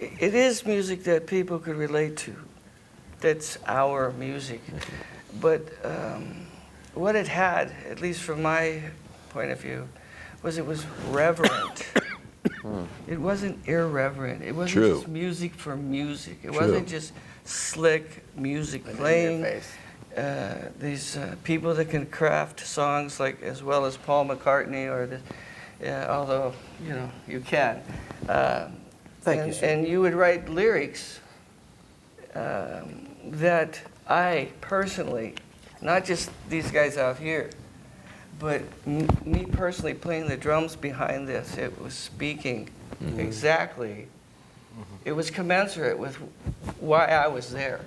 Speaker 8: it is music that people could relate to. That's our music. But what it had, at least from my point of view, was it was reverent. It wasn't irreverent. It wasn't just music for music. It wasn't just slick music playing. These people that can craft songs like as well as Paul McCartney although you can.
Speaker 2: Thank you, sir.
Speaker 8: And you would write lyrics that I personally, not just these guys out here, but me personally playing the drums behind this, it was speaking exactly. It was commensurate with why I was there.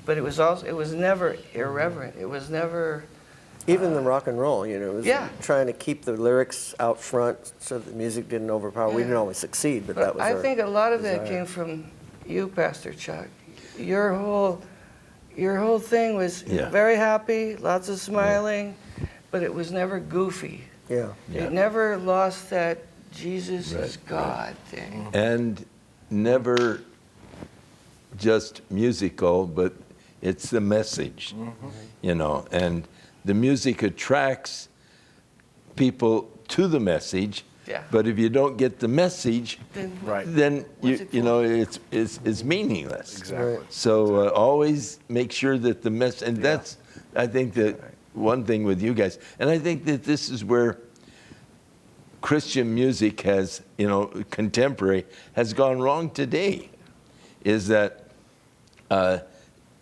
Speaker 8: But it was never irreverent. It was never.
Speaker 2: Even the rock and roll, it was
Speaker 8: Yeah.
Speaker 2: trying to keep the lyrics out front so that the music didn't overpower. We didn't always succeed, but that was
Speaker 8: I
Speaker 2: our
Speaker 8: think a lot of that
Speaker 2: desire.
Speaker 8: came from you, Pastor Chuck. Your whole thing was very happy, lots of smiling, but it was never goofy.
Speaker 2: Yeah.
Speaker 8: It never lost that Jesus is God thing.
Speaker 7: And never just musical, but it's the message, and the music attracts people to the message.
Speaker 8: Yeah.
Speaker 7: But if you don't get the message, then it's meaningless.
Speaker 5: Exactly.
Speaker 2: Right.
Speaker 7: So always make sure that the message, and that's, I think, that one thing with you guys, and I think that this is where Christian music has, contemporary, has gone wrong today, is that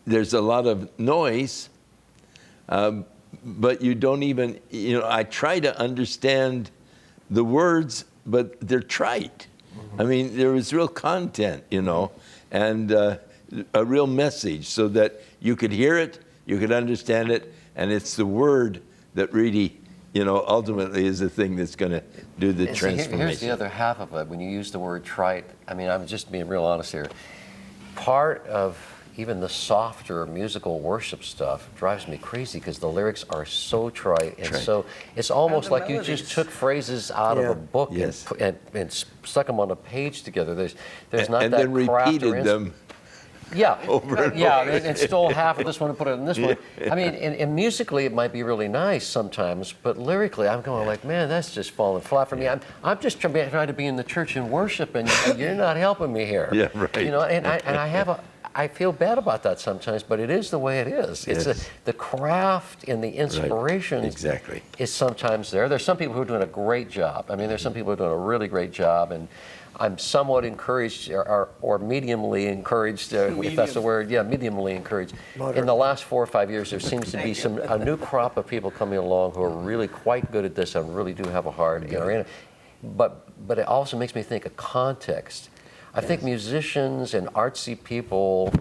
Speaker 7: there's a lot of noise, but you don't even, I try to understand the words, but they're trite. I mean, there is real content, and a real message so that you could hear it, you could understand it, and it's the word that really, ultimately is the thing that's going to do the
Speaker 3: And see,
Speaker 7: transformation.
Speaker 3: here's the other half of it. When you use the word trite, I mean, I'm just being real honest here. Part of, even the softer musical worship stuff drives me crazy because the lyrics are so trite and so it's almost
Speaker 8: the
Speaker 3: like you just
Speaker 8: melodies.
Speaker 3: took phrases out of
Speaker 2: Yeah.
Speaker 3: a book
Speaker 7: Yes.
Speaker 3: and stuck them on a page together. There's not
Speaker 7: And
Speaker 3: that
Speaker 7: then
Speaker 3: craft or
Speaker 7: repeated them.
Speaker 3: Yeah,
Speaker 7: over and
Speaker 3: yeah,
Speaker 7: over
Speaker 3: and stole half of this one and put it in this one. I mean, and musically it might be really nice sometimes, but lyrically I'm going like, man, that's just falling flat for me. I'm just trying to be in the church and worship, and you're not helping me here.
Speaker 7: Yeah, right.
Speaker 3: You know, and I feel bad about that sometimes, but it is the way it is. It's
Speaker 7: Yes.
Speaker 3: the craft and the inspiration
Speaker 7: Exactly.
Speaker 3: is sometimes there. There's some people who are doing a great job. I mean, there's some people who are doing a really great job, and I'm somewhat encouraged or mediumly encouraged, if that's the word. Yeah, mediumly encouraged. In the last 4 or 5 years, there seems to be a new crop of people coming along who are really quite good at this and really do have a heart. And are in it. But it also makes me think of context. I think musicians and artsy people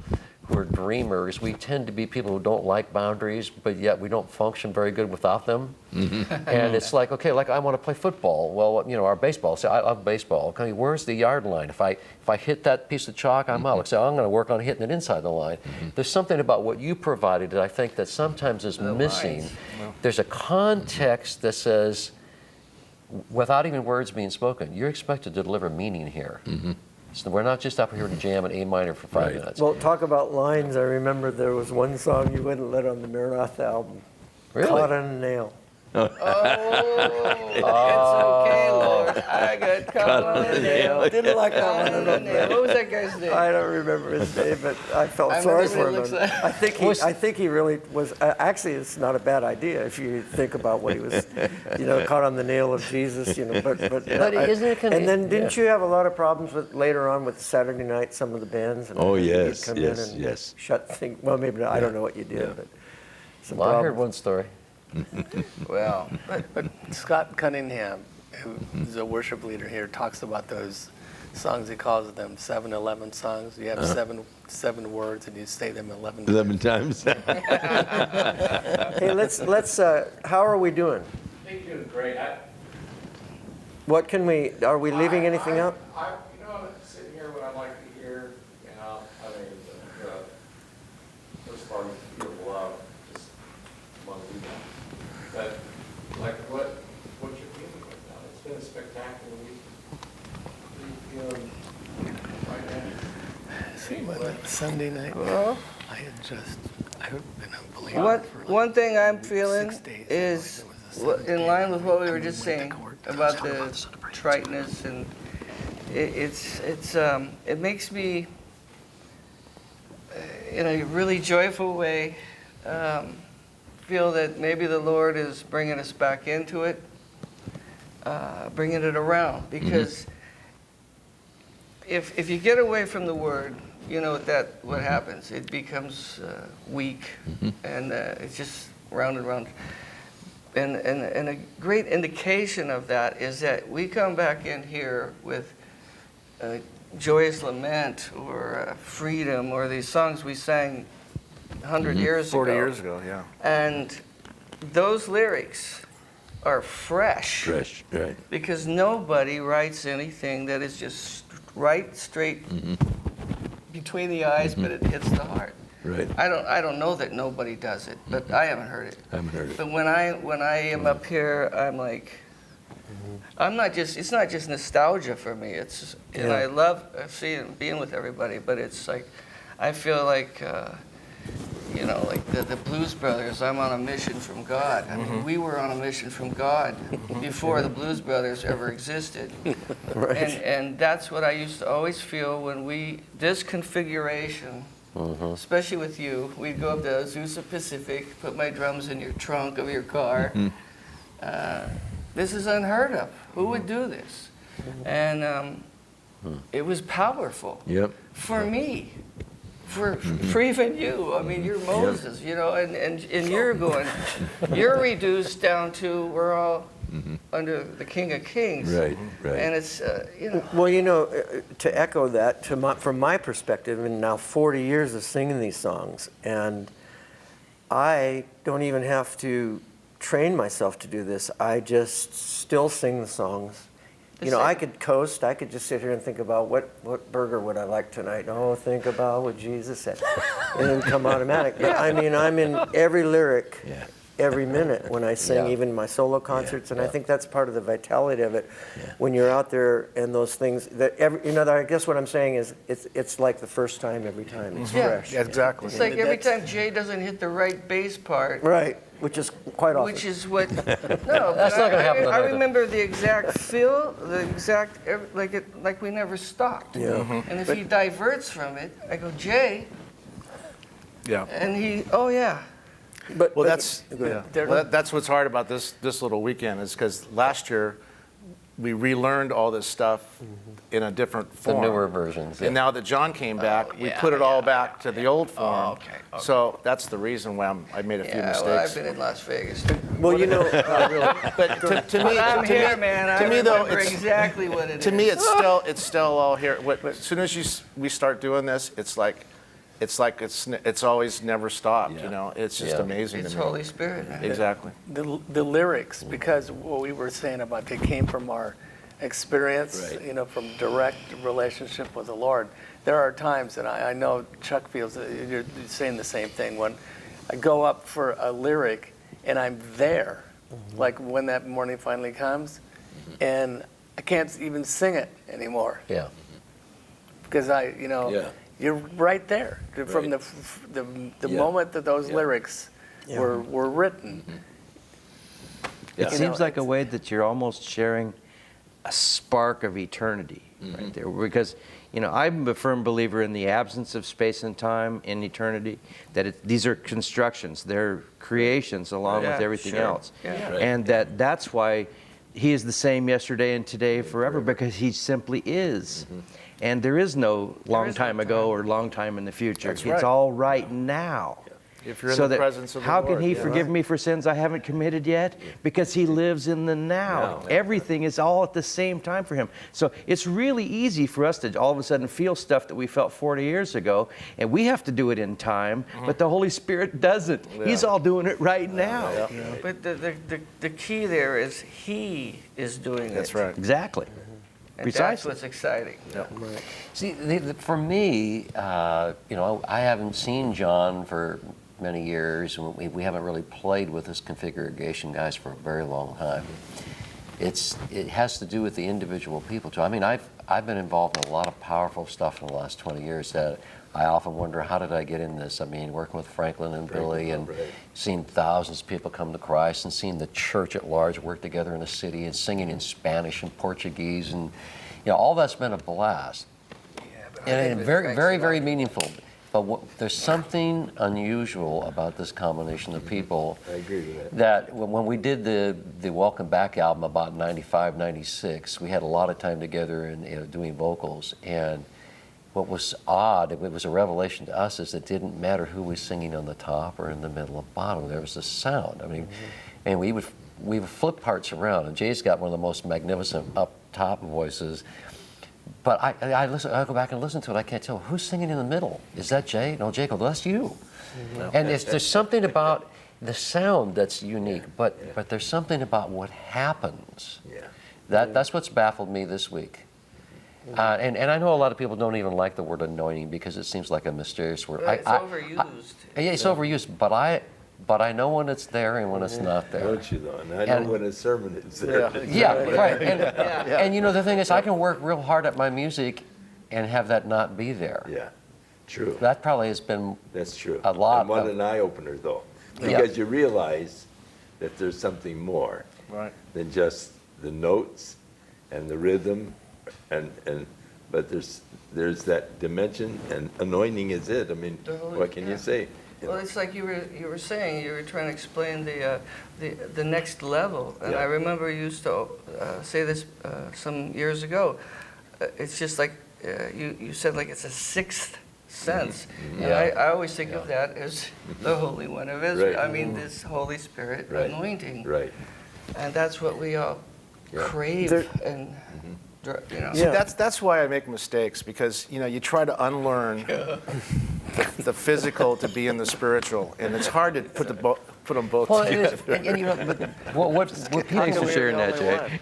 Speaker 3: who are dreamers, we tend to be people who don't like boundaries, but yet we don't function very good without them. And it's like, okay, like I want to play football. Well, you know, our baseball. So I love baseball. Okay, where's the yard line? If I hit that piece of chalk, I'm out. So I'm going to work on hitting it inside the line. There's something about what you provided that I think that sometimes is missing.
Speaker 8: lines.
Speaker 3: There's a context that says, without even words being spoken, you're expected to deliver meaning here. So we're not just up here to jam an A minor for 5 minutes.
Speaker 2: Well, talk about lines. I remember there was one song you wouldn't let on the Marath album.
Speaker 3: Really?
Speaker 2: Caught on a Nail.
Speaker 8: Oh, it's okay, Lord. I got caught on a nail.
Speaker 2: Didn't like that
Speaker 8: Caught
Speaker 2: one
Speaker 8: on
Speaker 2: at
Speaker 8: a
Speaker 2: all.
Speaker 8: nail. What was that guy's name?
Speaker 2: I don't remember his name, but I felt
Speaker 8: I
Speaker 2: sorry
Speaker 8: remember
Speaker 2: for
Speaker 8: he
Speaker 2: him.
Speaker 8: looks like-
Speaker 2: I think he really was. Actually, it's not a bad idea if you think about what he was, caught on the nail of Jesus. But
Speaker 3: isn't it kinda-
Speaker 2: and then didn't you have a lot of problems with later on with Saturday night? Some of the bands. And
Speaker 7: Oh,
Speaker 2: you'd
Speaker 7: yes,
Speaker 2: come
Speaker 7: yes,
Speaker 2: in and
Speaker 7: yes.
Speaker 2: Shut things. Well, maybe not, I don't know what you did,
Speaker 7: Yeah.
Speaker 2: but some
Speaker 3: Well, I heard
Speaker 2: problems.
Speaker 3: one story.
Speaker 8: Well,
Speaker 1: But Scott Cunningham, who's a worship leader here, talks about those songs. He calls them 7-11 songs. You have seven words, and you say them 11 times.
Speaker 7: 11 times.
Speaker 2: Hey, let's. How are we doing?
Speaker 6: I think you're doing great.
Speaker 2: What can we? Are we leaving anything out?
Speaker 6: I'm sitting here what I like to hear, and I think it's a first part of beautiful love, just want to do that. But like what you're feeling right now, it's been a spectacular week. What are you feeling right now?
Speaker 1: See, what, Sunday night,
Speaker 8: well,
Speaker 1: I've been unbelievable.
Speaker 8: one thing I'm feeling
Speaker 1: 6 days.
Speaker 8: is
Speaker 1: Like there was a
Speaker 8: in line with what we were just
Speaker 1: Sunday
Speaker 8: saying
Speaker 1: court.
Speaker 8: about the triteness, and it makes me, in a really joyful way, feel that maybe the Lord is bringing us back into it, bringing it around. Because if you get away from the Word, you know what happens. It becomes weak, and it's just round and round. And a great indication of that is that we come back in here with Joyous Lament or Freedom or these songs we sang 100 years ago.
Speaker 5: 40 years ago, yeah.
Speaker 8: And those lyrics are fresh.
Speaker 7: Fresh, right.
Speaker 8: Because nobody writes anything that is just right, straight between the eyes, but it hits the heart.
Speaker 7: Right.
Speaker 8: I don't know that nobody does it, but I haven't heard it.
Speaker 7: I haven't heard it.
Speaker 8: But when I am up here, I'm like, it's not just nostalgia for me. And
Speaker 2: Yeah.
Speaker 8: I love being with everybody, but it's like, I feel like, like the Blues Brothers, I'm on a mission from God. I mean, we were on a mission from God before the Blues Brothers ever existed.
Speaker 2: Right.
Speaker 8: And that's what I used to always feel when this configuration, especially with you, we'd go up to Azusa Pacific, put my drums in your trunk of your car. This is unheard of. Who would do this? And it was powerful.
Speaker 7: Yep.
Speaker 8: For me. For even you. I mean, you're Moses, and you're going, you're reduced down to we're all under the King of Kings.
Speaker 7: Right, right.
Speaker 8: And it's,
Speaker 2: Well, to echo that, from my perspective, and now 40 years of singing these songs, and I don't even have to train myself to do this. I just still sing the songs You know, I could coast. I could just sit here and think about what burger would I like tonight. Oh, think about what Jesus said, and it would come automatic. But I mean, I'm in every lyric, every minute when I sing, even my solo concerts, and I think that's part of the vitality of it. When you're out there and those things that I guess what I'm saying is it's like the first time every time. It's fresh.
Speaker 5: Yeah, exactly.
Speaker 8: It's like every time Jay doesn't hit the right bass part.
Speaker 2: Right, which is quite often.
Speaker 8: Which is what. No,
Speaker 3: That's not gonna happen
Speaker 8: I
Speaker 3: tonight.
Speaker 8: remember the exact feel, the exact like we never stopped.
Speaker 2: Yeah.
Speaker 8: And if he diverts from it, I go, Jay,
Speaker 5: Yeah.
Speaker 8: and he, oh yeah.
Speaker 2: But
Speaker 5: That's
Speaker 2: go ahead.
Speaker 5: that's what's hard about this little weekend is because last year we relearned all this stuff in a different
Speaker 3: The
Speaker 5: form.
Speaker 3: newer versions.
Speaker 5: And now that John came back, we put it all back to the old form.
Speaker 8: okay.
Speaker 5: So that's the reason why I made a few
Speaker 8: Yeah,
Speaker 5: mistakes.
Speaker 8: well, I've been in Las Vegas.
Speaker 2: Well, you know,
Speaker 5: But to me,
Speaker 8: I'm here, man. I
Speaker 5: to me though,
Speaker 8: remember
Speaker 5: it's,
Speaker 8: exactly what it is.
Speaker 5: to me it's still all here. As soon as we start doing this, it's always never stopped. You know, it's just amazing
Speaker 8: It's
Speaker 5: to me.
Speaker 8: Holy Spirit, man.
Speaker 5: Exactly.
Speaker 1: The lyrics, because what we were saying about they came from our experience,
Speaker 7: Right.
Speaker 1: you know, from direct relationship with the Lord. There are times, and I know Chuck feels that you're saying the same thing, when I go up for a lyric and I'm there, like when that morning finally comes, and I can't even sing it anymore
Speaker 3: Yeah.
Speaker 1: because you're right there from
Speaker 7: Right.
Speaker 1: the
Speaker 7: Yeah.
Speaker 1: moment that those lyrics were written.
Speaker 4: It
Speaker 1: You
Speaker 4: seems
Speaker 1: know,
Speaker 4: like a way that you're almost sharing a spark of eternity right there. Because, I'm a firm believer in the absence of space and time in eternity, that these are constructions, they're creations along with everything else.
Speaker 8: Yeah.
Speaker 7: Right.
Speaker 4: And that's why he is the same yesterday and today forever, because he simply is. And there is no long time ago or long time in the future.
Speaker 5: That's
Speaker 4: It's
Speaker 5: right.
Speaker 4: all right now.
Speaker 5: If you're in
Speaker 4: So
Speaker 5: the
Speaker 4: that
Speaker 5: presence of the
Speaker 4: how
Speaker 5: Lord.
Speaker 4: can he
Speaker 5: yeah.
Speaker 4: forgive me for sins I haven't committed yet? Because he lives in the now. Everything is all at the same time for him. So it's really easy for us to all of a sudden feel stuff that we felt 40 years ago, and we have to do it in time, but the Holy Spirit doesn't. He's all doing it right now.
Speaker 8: But the key there is he is doing it.
Speaker 5: That's right.
Speaker 4: Exactly.
Speaker 8: And that's
Speaker 4: Precisely.
Speaker 8: what's exciting.
Speaker 3: See, for me, I haven't seen John for many years, and we haven't really played with this configuration guys for a very long time. It has to do with the individual people too. I mean, I've been involved in a lot of powerful stuff in the last 20 years that I often wonder, how did I get in this? I mean, working with Franklin and Billy and seeing thousands of people come to Christ and seeing the church at large work together in the city and singing in Spanish and Portuguese, and all that's been a blast. And very, very, very meaningful. But there's something unusual about this combination of people.
Speaker 7: I agree with that.
Speaker 3: That when we did the Welcome Back album about 95, 96, we had a lot of time together and doing vocals. And what was odd, it was a revelation to us, is it didn't matter who was singing on the top or in the middle or bottom. There was a sound. I mean, and we would flip parts around. And Jay's got one of the most magnificent up top voices. But I go back and listen to it. I can't tell who's singing in the middle. Is that Jay? No, Jacob. That's you. And there's something about the sound that's unique. But there's something about what happens. That's what's baffled me this week. And I know a lot of people don't even like the word anointing because it seems like a mysterious word.
Speaker 8: It's overused.
Speaker 3: It's overused. But I know when it's there and when it's not there.
Speaker 7: Don't you though? And I know when a sermon is there.
Speaker 3: Yeah, right. And the thing is, I can work real hard at my music and have that not be there.
Speaker 7: Yeah, true.
Speaker 3: That probably has been
Speaker 7: That's true.
Speaker 3: a lot
Speaker 7: And what
Speaker 3: of-
Speaker 7: an eye-opener though.
Speaker 3: Yeah.
Speaker 7: Because you realize that there's something more
Speaker 5: Right.
Speaker 7: than just the notes and the rhythm but there's that dimension, and anointing is it. I mean, what can you say?
Speaker 8: Well, it's like you were saying, you were trying to explain the next level. And I remember you used to say this some years ago. It's just like you said, like it's a sixth sense. And I always think of that as the Holy One of Israel.
Speaker 7: Right.
Speaker 8: I mean, this Holy Spirit anointing.
Speaker 7: Right.
Speaker 8: And that's what we all crave. And
Speaker 5: See, that's why I make mistakes, because you try to unlearn the physical to be in the spiritual, and it's hard to put them both
Speaker 3: Well, it
Speaker 5: together.
Speaker 3: is, and, you know, but what people
Speaker 4: Thanks for
Speaker 1: we're
Speaker 4: sharing
Speaker 1: the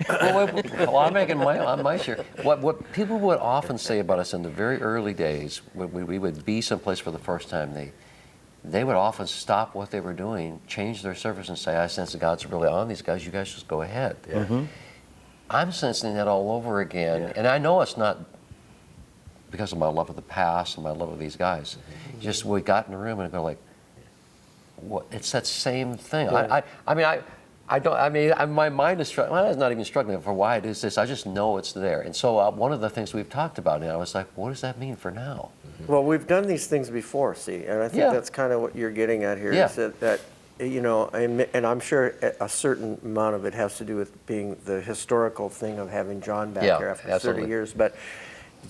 Speaker 4: that,
Speaker 1: only
Speaker 4: Jay.
Speaker 1: one.
Speaker 3: well, I'm making my share. What people would often say about us in the very early days, when we would be someplace for the first time, they would often stop what they were doing, change their service, and say, "I sense that God's really on these guys. You guys just go ahead." I'm sensing that all over again, and I know it's not because of my love of the past and my love of these guys. Just we got in the room and go like, "What?" It's that same thing. My mind is struggling. Well, it's not even struggling for why it is this. I just know it's there. And so one of the things we've talked about, and I was like, what does that mean for now?
Speaker 2: Well, we've done these things before, see, and I think
Speaker 3: Yeah.
Speaker 2: that's kind of what you're getting at here.
Speaker 3: Yeah.
Speaker 2: Is that you know, and I'm sure a certain amount of it has to do with being the historical thing of having John back
Speaker 3: Yeah,
Speaker 2: here after
Speaker 3: absolutely.
Speaker 2: 30 years. But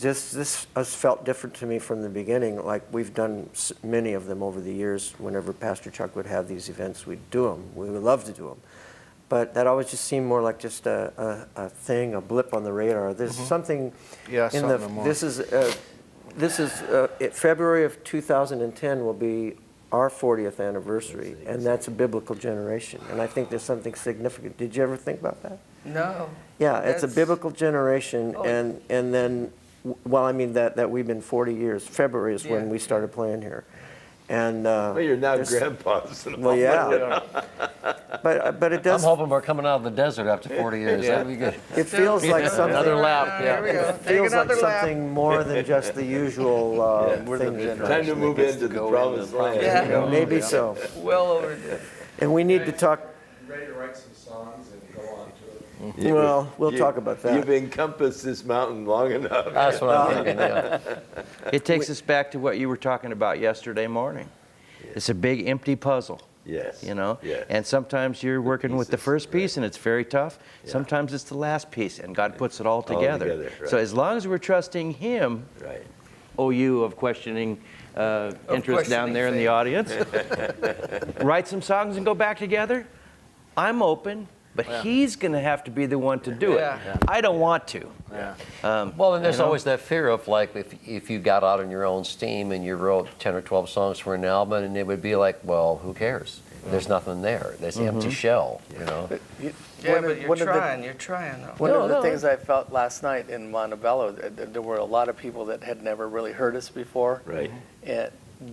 Speaker 2: just this has felt different to me from the beginning. Like we've done many of them over the years. Whenever Pastor Chuck would have these events, we'd do them. We would love to do them. But that always just seemed more like just a thing, a blip on the radar. There's something
Speaker 5: Yeah,
Speaker 2: in the.
Speaker 5: something more.
Speaker 2: This is February of 2010 will be our 40th anniversary, and that's a biblical generation. And I think there's something significant. Did you ever think about that?
Speaker 8: No.
Speaker 2: Yeah, it's a
Speaker 8: That's-
Speaker 2: biblical generation,
Speaker 8: Oh.
Speaker 2: and then, well, I mean that we've been 40 years. February is when
Speaker 8: Yeah.
Speaker 2: we started playing here, and
Speaker 7: Well, you're now
Speaker 2: there's-
Speaker 7: grandpas. and
Speaker 2: well,
Speaker 7: all
Speaker 2: yeah, but it
Speaker 3: I'm
Speaker 2: does.
Speaker 3: hoping we're coming out of the desert after 40 years. That'd be good.
Speaker 2: It feels like something.
Speaker 5: Another lap,
Speaker 8: Here we
Speaker 5: yeah.
Speaker 8: go.
Speaker 2: It feels
Speaker 8: Take
Speaker 2: like
Speaker 8: another lap.
Speaker 2: something more than just the usual
Speaker 1: We're the
Speaker 2: thing.
Speaker 1: generation
Speaker 7: Time to
Speaker 1: that
Speaker 7: move
Speaker 1: gets
Speaker 7: into the
Speaker 1: go
Speaker 7: promised
Speaker 1: the
Speaker 7: land.
Speaker 8: Yeah.
Speaker 2: You know, maybe so.
Speaker 8: Well overdue.
Speaker 2: And we need to talk.
Speaker 6: You ready to write some songs and go on to it?
Speaker 2: Well, we'll talk about that.
Speaker 7: You've encompassed this mountain long enough.
Speaker 3: That's what I'm thinking, yeah.
Speaker 4: It takes us back to what you were talking about yesterday morning. It's a big empty puzzle.
Speaker 7: Yes.
Speaker 4: You know,
Speaker 7: Yes.
Speaker 4: and sometimes you're working with the
Speaker 7: pieces,
Speaker 4: first piece
Speaker 7: right.
Speaker 4: and it's very tough.
Speaker 7: Yeah.
Speaker 4: Sometimes it's the last piece and God puts it all together.
Speaker 7: together, right.
Speaker 4: So as long as we're trusting Him,
Speaker 7: Right.
Speaker 4: OU of questioning interest down
Speaker 8: questioning
Speaker 4: there in the
Speaker 8: faith.
Speaker 4: audience, write some songs and go back together. I'm open, but He's going to have to be the one to do it.
Speaker 8: Yeah.
Speaker 4: I don't want to.
Speaker 5: Yeah.
Speaker 3: Well, and there's
Speaker 4: You know?
Speaker 3: always that fear of like if you got out on your own steam and you wrote 10 or 12 songs for an album, and it would be like, well, who cares? There's nothing there. There's an empty shell, you know.
Speaker 1: But
Speaker 8: Yeah,
Speaker 1: one
Speaker 8: but
Speaker 1: of-
Speaker 8: you're
Speaker 1: one of the-
Speaker 8: trying. You're trying, though.
Speaker 1: One of the
Speaker 3: No.
Speaker 1: things I felt last night in Montebello, there were a lot of people that had never really heard us before.
Speaker 7: Right.
Speaker 1: And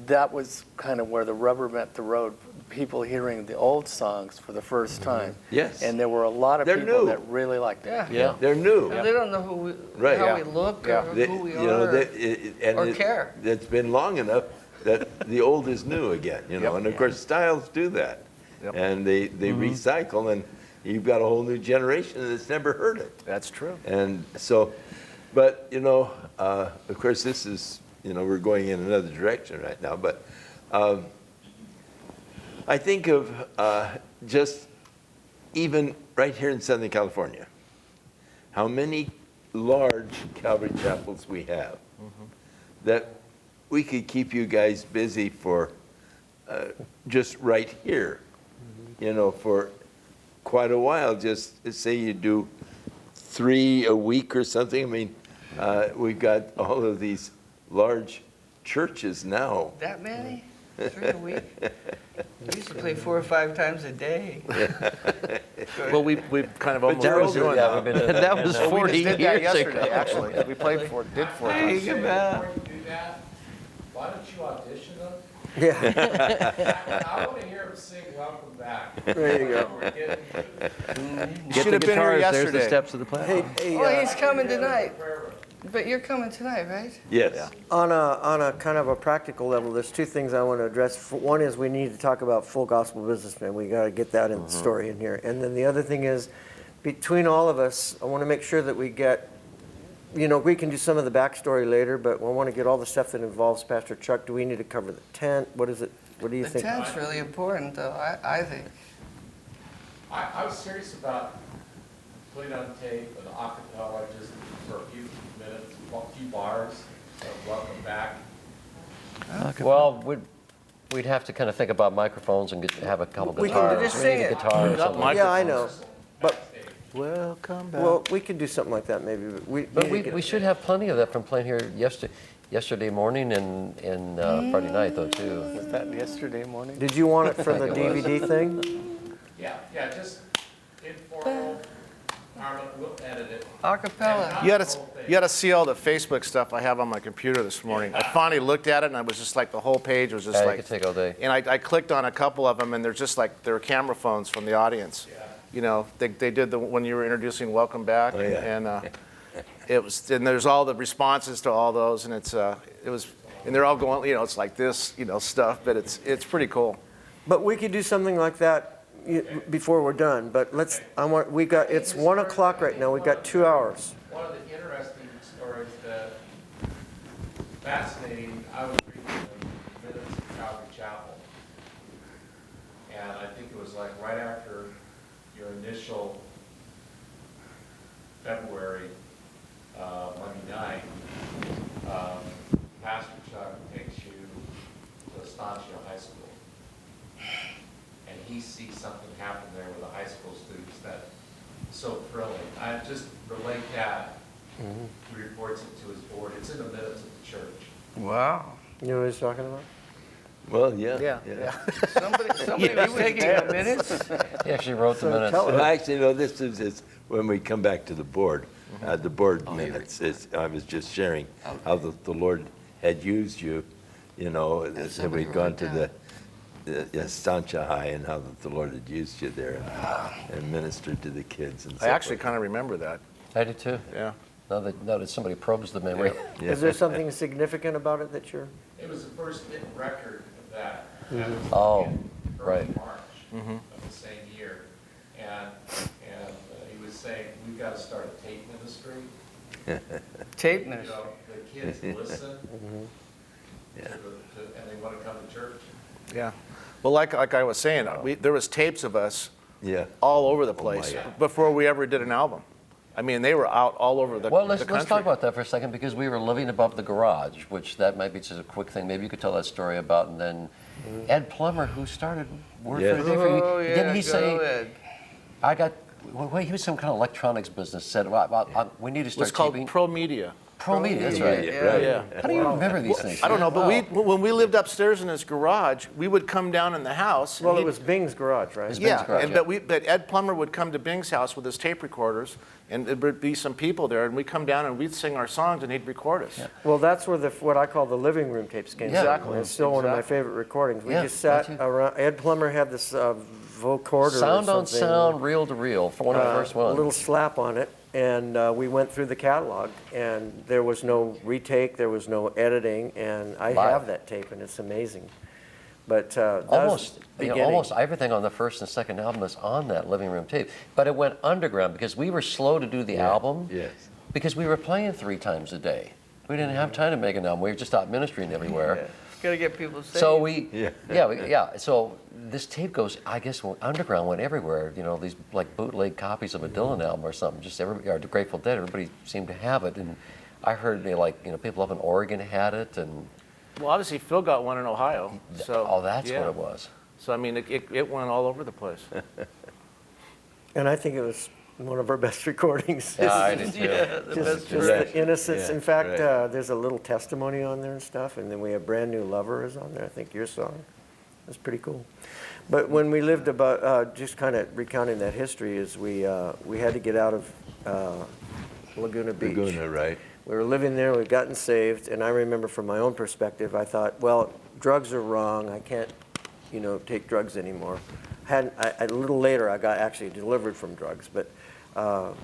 Speaker 1: that was kind of where the rubber met the road. People hearing the old songs for the first time.
Speaker 7: Yes.
Speaker 1: And there were a lot of
Speaker 7: They're
Speaker 1: people
Speaker 7: new.
Speaker 1: that really liked it.
Speaker 8: Yeah.
Speaker 3: Yeah.
Speaker 7: They're new.
Speaker 8: And they don't know who we,
Speaker 7: Right,
Speaker 8: how
Speaker 7: yeah.
Speaker 8: we look
Speaker 5: Yeah.
Speaker 8: or
Speaker 7: They-
Speaker 8: who we
Speaker 7: you know,
Speaker 8: are. or care.
Speaker 7: It's been long enough that the old is new again, you know, and of course styles do that.
Speaker 5: Yep.
Speaker 7: And they recycle, and you've got a whole new generation that's never heard it.
Speaker 5: That's true.
Speaker 7: And so, but, you know, of course this is, you know, we're going in another direction right now, but I think of just even right here in Southern California, how many large Calvary chapels we have that we could keep you guys busy for just right here, you know, for quite a while. Just say you do 3 a week or something. I mean, we've got all of these large churches now.
Speaker 8: That many? 3 a week? We used to play 4 or 5 times a day.
Speaker 5: Well, we've kind of almost
Speaker 7: you're
Speaker 5: been
Speaker 7: older
Speaker 5: doing
Speaker 7: now.
Speaker 5: that.
Speaker 3: We've been
Speaker 4: That was
Speaker 5: We
Speaker 4: 40
Speaker 5: just did that
Speaker 4: years
Speaker 5: yesterday,
Speaker 4: ago.
Speaker 5: actually. We played did 4 times.
Speaker 8: Before
Speaker 6: Before you do that, why don't you audition them?
Speaker 2: Yeah,
Speaker 6: I want to hear them sing Welcome Back.
Speaker 2: there you go.
Speaker 6: We're getting
Speaker 5: You
Speaker 4: Get
Speaker 5: should
Speaker 4: the
Speaker 5: have been here
Speaker 4: guitars, there's the
Speaker 5: yesterday.
Speaker 4: steps of the platform.
Speaker 2: Hey,
Speaker 8: Oh, he's coming tonight.
Speaker 6: forever.
Speaker 8: But you're coming tonight, right?
Speaker 7: Yes.
Speaker 2: on a kind of a practical level, there's 2 things I want to address. One is we need to talk about full gospel businessmen. We got to get that in the story in here. And then the other thing is, between all of us, I want to make sure that we get, you know, we can do some of the backstory later, but I want to get all the stuff that involves Pastor Chuck. Do we need to cover the tent? What is it? What do you
Speaker 8: The
Speaker 2: think?
Speaker 8: tent's really important, though, I think.
Speaker 6: I was serious about putting on tape an acapella just for a few minutes, a few bars of Welcome Back.
Speaker 3: Well, we'd have to kind of think about microphones and have a couple
Speaker 2: We can
Speaker 3: guitars.
Speaker 8: just
Speaker 3: We
Speaker 8: sing
Speaker 3: need a
Speaker 8: it.
Speaker 3: guitar or
Speaker 5: We've got
Speaker 3: something.
Speaker 2: Yeah, I know. But,
Speaker 5: Welcome back.
Speaker 2: well, we could do something like that maybe.
Speaker 3: But we should have plenty of that from playing here yesterday. yesterday morning and Friday night though too.
Speaker 1: Was that yesterday morning?
Speaker 2: Did you want it for the
Speaker 3: I think it was.
Speaker 2: DVD thing?
Speaker 6: Yeah, just informal, we'll edit it.
Speaker 8: Acapella.
Speaker 5: You had to see all the Facebook stuff I have on my computer this morning. I finally looked at it, and I was just like, the whole page was just
Speaker 3: Yeah,
Speaker 5: like.
Speaker 3: it could take all day.
Speaker 5: And I clicked on a couple of them, and they're just like, they're camera phones from the audience.
Speaker 6: Yeah.
Speaker 5: You know, they did the when you were introducing Welcome Back,
Speaker 7: Oh, yeah.
Speaker 5: and it was, and there's all the responses to all those, and it was, and they're all going, you know, it's like this, you know, stuff, but it's pretty cool.
Speaker 2: But we could do something like that before we're done. But it's 1 o'clock right now. We've got 2 hours.
Speaker 6: One of the interesting stories that fascinating, I was reading the minutes of Calvary Chapel, and I think it was like right after your initial February Monday night, Pastor Chuck takes you to Estancia High School, and he sees something happen there with the high school students that is so thrilling. I just relate that. He reports it to his board. It's in the minutes of the church.
Speaker 8: Wow.
Speaker 2: You know what he's talking about?
Speaker 7: Well, yeah.
Speaker 5: Yeah.
Speaker 8: Somebody was taking the minutes.
Speaker 3: He actually wrote the minutes.
Speaker 2: tell
Speaker 7: Well, actually, no, this is when we come back to the board, the board minutes. I was just sharing how the Lord had used you, you know, that we'd gone to the Estancia High and how the Lord had used you there and ministered to the kids and so
Speaker 5: I actually
Speaker 7: forth.
Speaker 5: kind of remember that.
Speaker 3: I did too.
Speaker 5: Yeah.
Speaker 3: Now that somebody probes the memory.
Speaker 7: Yeah.
Speaker 2: Is there something significant about it that you're?
Speaker 6: It was the first hit record of that. That was
Speaker 3: Oh,
Speaker 6: in
Speaker 3: right.
Speaker 6: early March of the same year. And he was saying, we've got to start a tape ministry.
Speaker 8: Tape
Speaker 6: You
Speaker 8: ministry.
Speaker 6: know, the kids listen,
Speaker 7: Yeah.
Speaker 6: and they want to come to church.
Speaker 5: Yeah. Well, like I was saying, there was tapes of us
Speaker 7: Yeah.
Speaker 5: all over the
Speaker 7: my
Speaker 5: place
Speaker 7: God.
Speaker 5: before we ever did an album. I mean, they were out all over the
Speaker 3: Well,
Speaker 5: the country.
Speaker 3: let's talk about that for a second because we were living above the garage, which that might be just a quick thing. Maybe you could tell that story about, and then Ed Plummer, who started Word
Speaker 7: Yes.
Speaker 3: for the Day for you.
Speaker 8: Oh, yeah.
Speaker 3: Didn't he
Speaker 8: go
Speaker 3: say,
Speaker 8: ahead.
Speaker 3: I got, well, he was some kind of electronics business, said, well, we need to
Speaker 5: It
Speaker 3: start
Speaker 5: was called
Speaker 3: taping.
Speaker 5: Pro Media.
Speaker 3: Pro Media, that's right.
Speaker 8: Yeah.
Speaker 7: Right.
Speaker 5: Yeah.
Speaker 3: How do you remember these things?
Speaker 5: I don't know, but
Speaker 3: Wow.
Speaker 5: when we lived upstairs in his garage, we would come down in the house. and
Speaker 2: Well, it
Speaker 5: he'd-
Speaker 2: was Bing's garage, right?
Speaker 3: His Bing's
Speaker 5: Yeah,
Speaker 3: garage,
Speaker 5: and, but Ed Plummer would come to Bing's house with his tape recorders, and there would be some people there, and we'd come down and we'd sing our songs, and he'd record us.
Speaker 2: Well, that's where what I call the living room tapes came.
Speaker 3: Yeah.
Speaker 2: from.
Speaker 5: Exactly.
Speaker 2: It's still one of my
Speaker 5: Exactly.
Speaker 2: favorite recordings. We
Speaker 3: Yeah,
Speaker 2: just sat
Speaker 3: me too.
Speaker 2: around. Ed Plummer had this vocoder
Speaker 3: Sound
Speaker 2: or
Speaker 3: on
Speaker 2: something,
Speaker 3: sound, reel to reel, for one of the first
Speaker 2: a
Speaker 3: ones.
Speaker 2: little slap on it, and we went through the catalog, and there was no retake, there was no editing, and I
Speaker 3: Live.
Speaker 2: have that tape, and it's amazing. But that was
Speaker 3: Almost,
Speaker 2: beginning.
Speaker 3: almost everything on the first and second album is on that living room tape. But it went underground because we were slow to do the album
Speaker 7: Yes.
Speaker 3: because we were playing 3 times a day. We didn't have time to make an album. We were just out ministering everywhere.
Speaker 8: Got to get people saved.
Speaker 3: So we,
Speaker 7: Yeah.
Speaker 3: yeah. So this tape goes, I guess, underground, went everywhere. You know, these like bootleg copies of a Dylan album or something. Just everybody, or the Grateful Dead. Everybody seemed to have it, and I heard people up in Oregon had it, and
Speaker 5: Well, obviously, Phil got one in Ohio. So,
Speaker 3: oh, that's
Speaker 5: yeah.
Speaker 3: what it was.
Speaker 5: So, I mean, it went all over the place.
Speaker 2: And I think it was one of our best recordings.
Speaker 3: Yeah, I did too.
Speaker 8: Yeah, the best
Speaker 2: Just
Speaker 8: version.
Speaker 2: the innocence.
Speaker 7: Yeah,
Speaker 2: In fact,
Speaker 7: right.
Speaker 2: there's a little testimony on there and stuff, and then we have Brand New Lover is on there. I think your song. That's pretty cool. But when we lived about, just kind of recounting that history, is we had to get out of Laguna Beach.
Speaker 7: Laguna, right?
Speaker 2: We were living there, we'd gotten saved, and I remember from my own perspective, I thought, well, drugs are wrong. I can't, take drugs anymore. A little later, I got actually delivered from drugs, but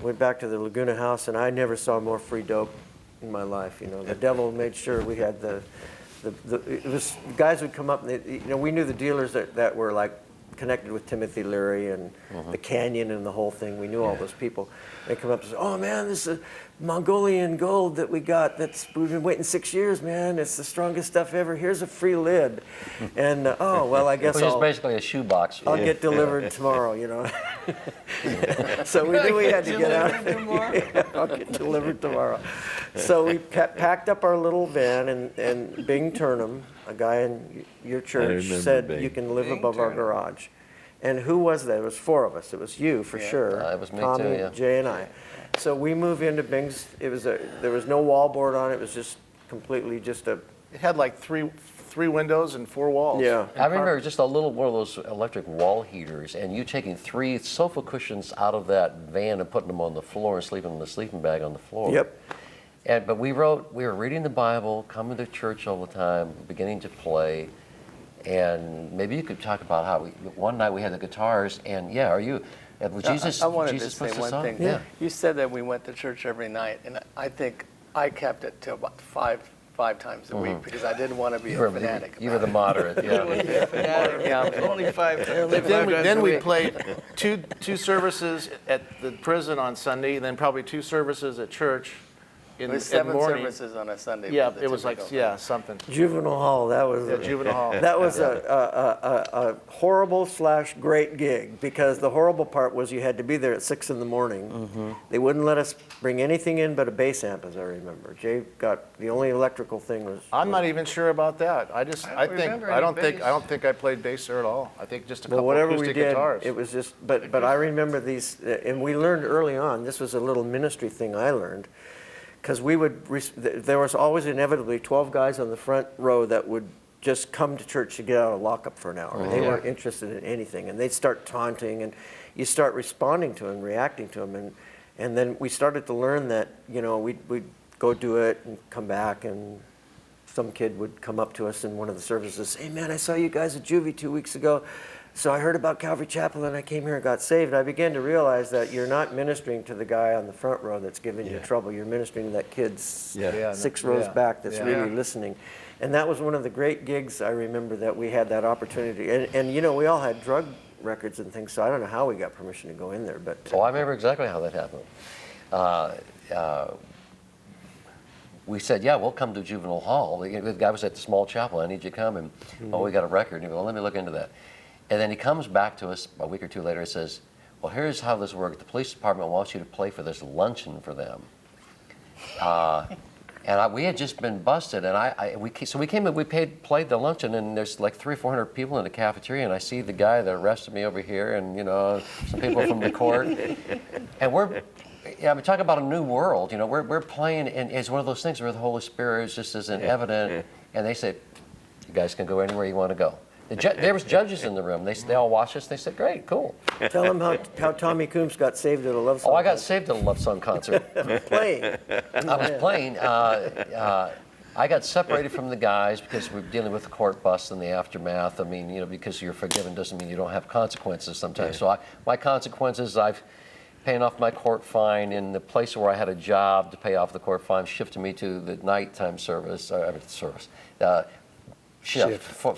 Speaker 2: went back to the Laguna house, and I never saw more free dope in my life. The devil made sure we had it was guys would come up, and we knew the dealers that were like connected with Timothy Leary and the Canyon and the whole thing. We knew all those people. They come up and say, "Oh man, this is Mongolian gold that we got. We've been waiting 6 years, man. It's the strongest stuff ever. Here's a free lid." And oh well, I guess
Speaker 3: Which is
Speaker 2: I'll
Speaker 3: basically a shoebox.
Speaker 2: I'll get delivered tomorrow. So we knew we had to get out. Yeah, I'll get delivered tomorrow. So we packed up our little van, and Bing Turnham, a guy in your church,
Speaker 7: remember
Speaker 2: said,
Speaker 7: Bing.
Speaker 2: "You can live
Speaker 8: Bing
Speaker 2: above our
Speaker 8: Turnham.
Speaker 2: garage." And who was that? It was 4 of us. It was you for sure.
Speaker 3: It was me
Speaker 2: Tommy,
Speaker 3: too, yeah.
Speaker 2: Jay, and I. So we move into Bing's. There was no wallboard on it. It was just completely just a,
Speaker 5: It had like three windows and 4 walls.
Speaker 2: Yeah.
Speaker 3: I remember just a little one of those electric wall heaters, and you taking 3 sofa cushions out of that van and putting them on the floor and sleeping in the sleeping bag on the floor.
Speaker 2: Yep.
Speaker 3: But we were reading the Bible, coming to church all the time, beginning to play, and maybe you could talk about how one night we had the guitars, and Jesus.
Speaker 1: I wanted
Speaker 3: Jesus
Speaker 1: to say
Speaker 3: puts us
Speaker 1: one
Speaker 3: on?
Speaker 1: thing.
Speaker 3: Yeah.
Speaker 1: You said that we went to church every night, and I think I kept it to about five times a week because I didn't want to be a fanatic.
Speaker 3: You were the moderate. Yeah.
Speaker 8: Only 5 times.
Speaker 5: Then we played two services at the prison on Sunday, and then probably 2 services at church in
Speaker 1: It was
Speaker 5: the
Speaker 1: 7
Speaker 5: morning.
Speaker 1: services on a Sunday.
Speaker 5: Yeah,
Speaker 1: the
Speaker 5: it was like,
Speaker 1: typical.
Speaker 5: yeah, something.
Speaker 2: juvenile hall, that was.
Speaker 5: Yeah, juvenile hall.
Speaker 2: That was a horrible / great gig, because the horrible part was you had to be there at 6 in the morning. They wouldn't let us bring anything in but a bass amp, as I remember. Jay got, the only electrical thing was.
Speaker 5: I'm not even sure about that. I
Speaker 8: don't
Speaker 5: think
Speaker 8: remember
Speaker 5: I
Speaker 8: any
Speaker 5: don't think I played bass there at all. I think just a
Speaker 2: Well,
Speaker 5: couple
Speaker 2: whatever we
Speaker 5: acoustic
Speaker 2: did,
Speaker 5: guitars.
Speaker 2: it was just, but I remember these, and we learned early on, this was a little ministry thing I learned, because there was always inevitably 12 guys on the front row that would just come to church to get out of lockup for an hour. They weren't interested in anything, and they'd start taunting, and you start responding to them, reacting to them, and then we started to learn that, we'd go do it and come back, and some kid would come up to us in one of the services, "Hey man, I saw you guys at Juvie 2 weeks ago. So I heard about Calvary Chapel and I came here and got saved." And I began to realize that you're not ministering to the guy on the front row that's giving you trouble. You're ministering to that kid 6 rows back that's really listening. And that was one of the great gigs I remember that we had that opportunity. And we all had drug records and things, so I don't know how we got permission to go in there. But
Speaker 3: Oh, I remember exactly how that happened. We said, yeah, we'll come to juvenile hall. The guy was at the small chapel. I need you to come. And, oh, we got a record. And he goes, well, let me look into that. And then he comes back to us a week or 2 later and says, well, here's how this works. The police department wants you to play for this luncheon for them. We had just been busted, and we came and we played the luncheon, and there's like 300 or 400 people in the cafeteria, and I see the guy that arrested me over here, and some people from the court, and we're talking about a new world. We're playing, and it's one of those things where the Holy Spirit just isn't evident, and they said, you guys can go anywhere you want to go. There was judges in the room. They all watched us. They said, "Great, cool."
Speaker 2: tell them how Tommy Coombs got saved at a love song.
Speaker 3: Oh, I got saved at a Love Song concert.
Speaker 2: playing.
Speaker 3: I was playing. I got separated from the guys because we're dealing with the court bust and the aftermath. I mean, because you're forgiven doesn't mean you don't have consequences sometimes. So my consequences, I've paying off my court fine in the place where I had a job to pay off the court fine, shifted me to the nighttime shift.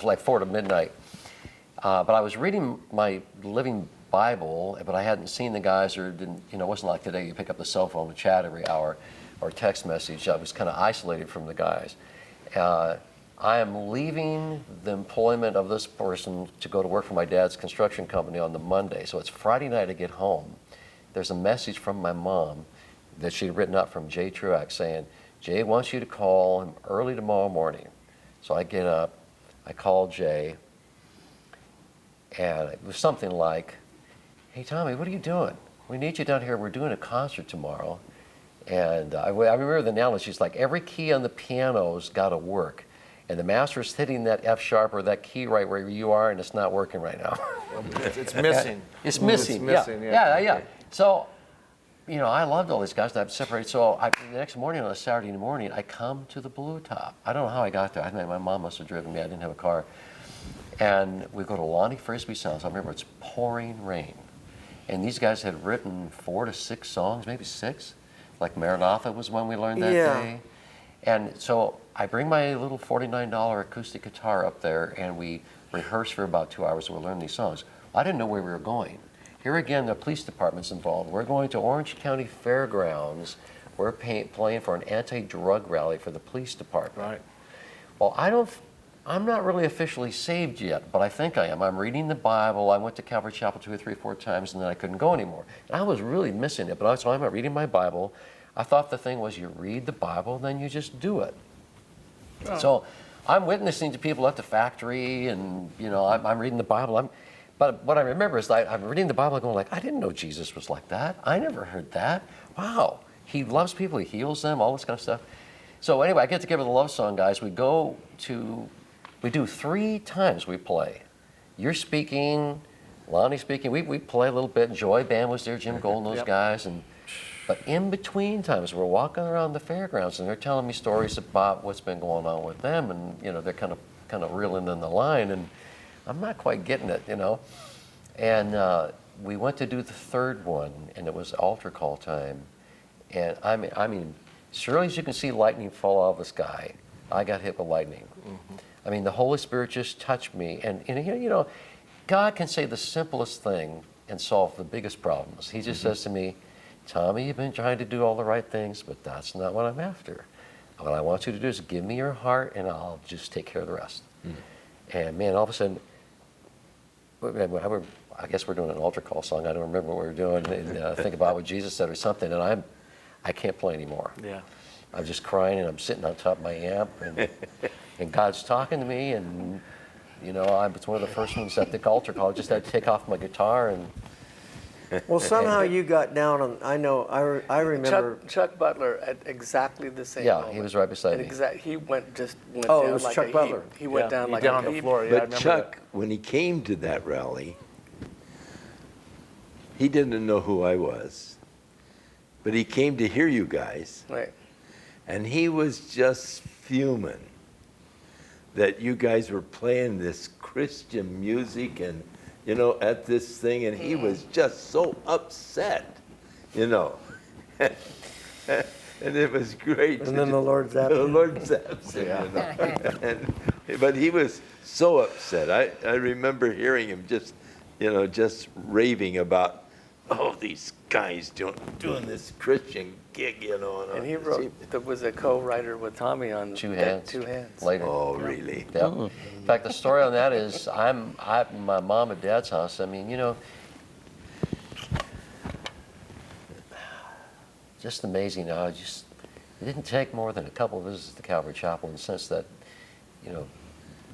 Speaker 3: Like 4 to midnight. But I was reading my Living Bible, but I hadn't seen the guys, or didn't, it wasn't like today you pick up the cell phone and chat every hour or text message. I was kind of isolated from the guys. I am leaving the employment of this person to go to work for my dad's construction company on the Monday. So it's Friday night I get home. There's a message from my mom that she'd written up from Jay Truax saying, Jay wants you to call him early tomorrow morning. So I get up, I call Jay, and it was something like, hey, Tommy, what are you doing? We need you down here. We're doing a concert tomorrow. And I remember the analogy. She's like, every key on the piano's got to work. And the master's hitting that F sharp or that key right where you are, and it's not working right now.
Speaker 5: It's missing.
Speaker 3: It's missing. Yeah. So, I loved all these guys that I've separated. So the next morning, on a Saturday morning, I come to the Blue Top. I don't know how I got there. I think my mom must have driven me. I didn't have a car. And we go to Lonnie Frisbee's house. I remember it's pouring rain. And these guys had written 4 to 6 songs, maybe 6. Like Maranatha was one we learned that day. And so I bring my little $49 acoustic guitar up there, and we rehearse for about 2 hours. We'll learn these songs. I didn't know where we were going. Here again, the police department's involved. We're going to Orange County Fairgrounds. We're playing for an anti-drug rally for the police department.
Speaker 5: Right.
Speaker 3: Well, I'm not really officially saved yet, but I think I am. I'm reading the Bible. I went to Calvary Chapel 2 or 3 or 4 times, and then I couldn't go anymore. And I was really missing it, but I'm reading my Bible. I thought the thing was you read the Bible, then you just do it. Oh. So I'm witnessing to people at the factory, and I'm reading the Bible. But what I remember is I'm reading the Bible going like, I didn't know Jesus was like that. I never heard that. Wow. He loves people. He heals them, all this kind of stuff. So anyway, I get together with the love song guys. We do 3 times we play. You're speaking, Lonnie speaking. We play a little bit. Joy Band was there, Jim Golden, those guys. But in between times, we're walking around the fairgrounds and they're telling me stories about what's been going on with them, and they're kind of reeling in the line, and I'm not quite getting it, And we went to do the 3rd one, and it was altar call time, and I mean, surely as you can see lightning fall out of the sky, I got hit with lightning. Mm-hmm. I mean, the Holy Spirit just touched me, and God can say the simplest thing and solve the biggest problems. He just says to me, Tommy, you've been trying to do all the right things, but that's not what I'm after. What I want you to do is give me your heart, and I'll just take care of the rest. And man, all of a sudden, I guess we're doing an altar call song. I don't remember what we were doing. And, think about what Jesus said or something, and I can't play anymore.
Speaker 5: Yeah.
Speaker 3: I'm just crying, and I'm sitting on top of my amp, and God's talking to me, and it's one of the first ones at the altar call. I just had to take off my guitar and.
Speaker 2: Well, somehow you got down on. I remember.
Speaker 1: Chuck Butler at exactly the same
Speaker 3: Yeah,
Speaker 1: moment.
Speaker 3: he was right beside me.
Speaker 1: He went
Speaker 2: Oh,
Speaker 1: down
Speaker 2: it was
Speaker 1: like
Speaker 2: Chuck
Speaker 1: a
Speaker 2: Butler.
Speaker 1: heap. He went down like
Speaker 5: down
Speaker 1: a
Speaker 5: on the
Speaker 1: heap.
Speaker 5: floor. Yeah, I
Speaker 7: But
Speaker 5: remember
Speaker 7: Chuck, when he came to that rally, he didn't know who I was, but he came to hear you guys,
Speaker 1: Right.
Speaker 7: and he was just fuming that you guys were playing this Christian music and at this thing, and he was just so upset, and it was great.
Speaker 2: And then the Lord zapped
Speaker 7: The
Speaker 2: him.
Speaker 7: Lord zaps him, but he was so upset. I remember hearing him just raving about, these guys doing this Christian gig,
Speaker 1: And he was a co-writer with Tommy on
Speaker 3: Two Hands.
Speaker 1: Two Hands.
Speaker 3: Later.
Speaker 7: Oh, really?
Speaker 3: Yeah. In fact, the story on that is I'm at my mom and dad's house. I mean, just amazing how it didn't take more than a couple of visits to Calvary Chapel in the sense that,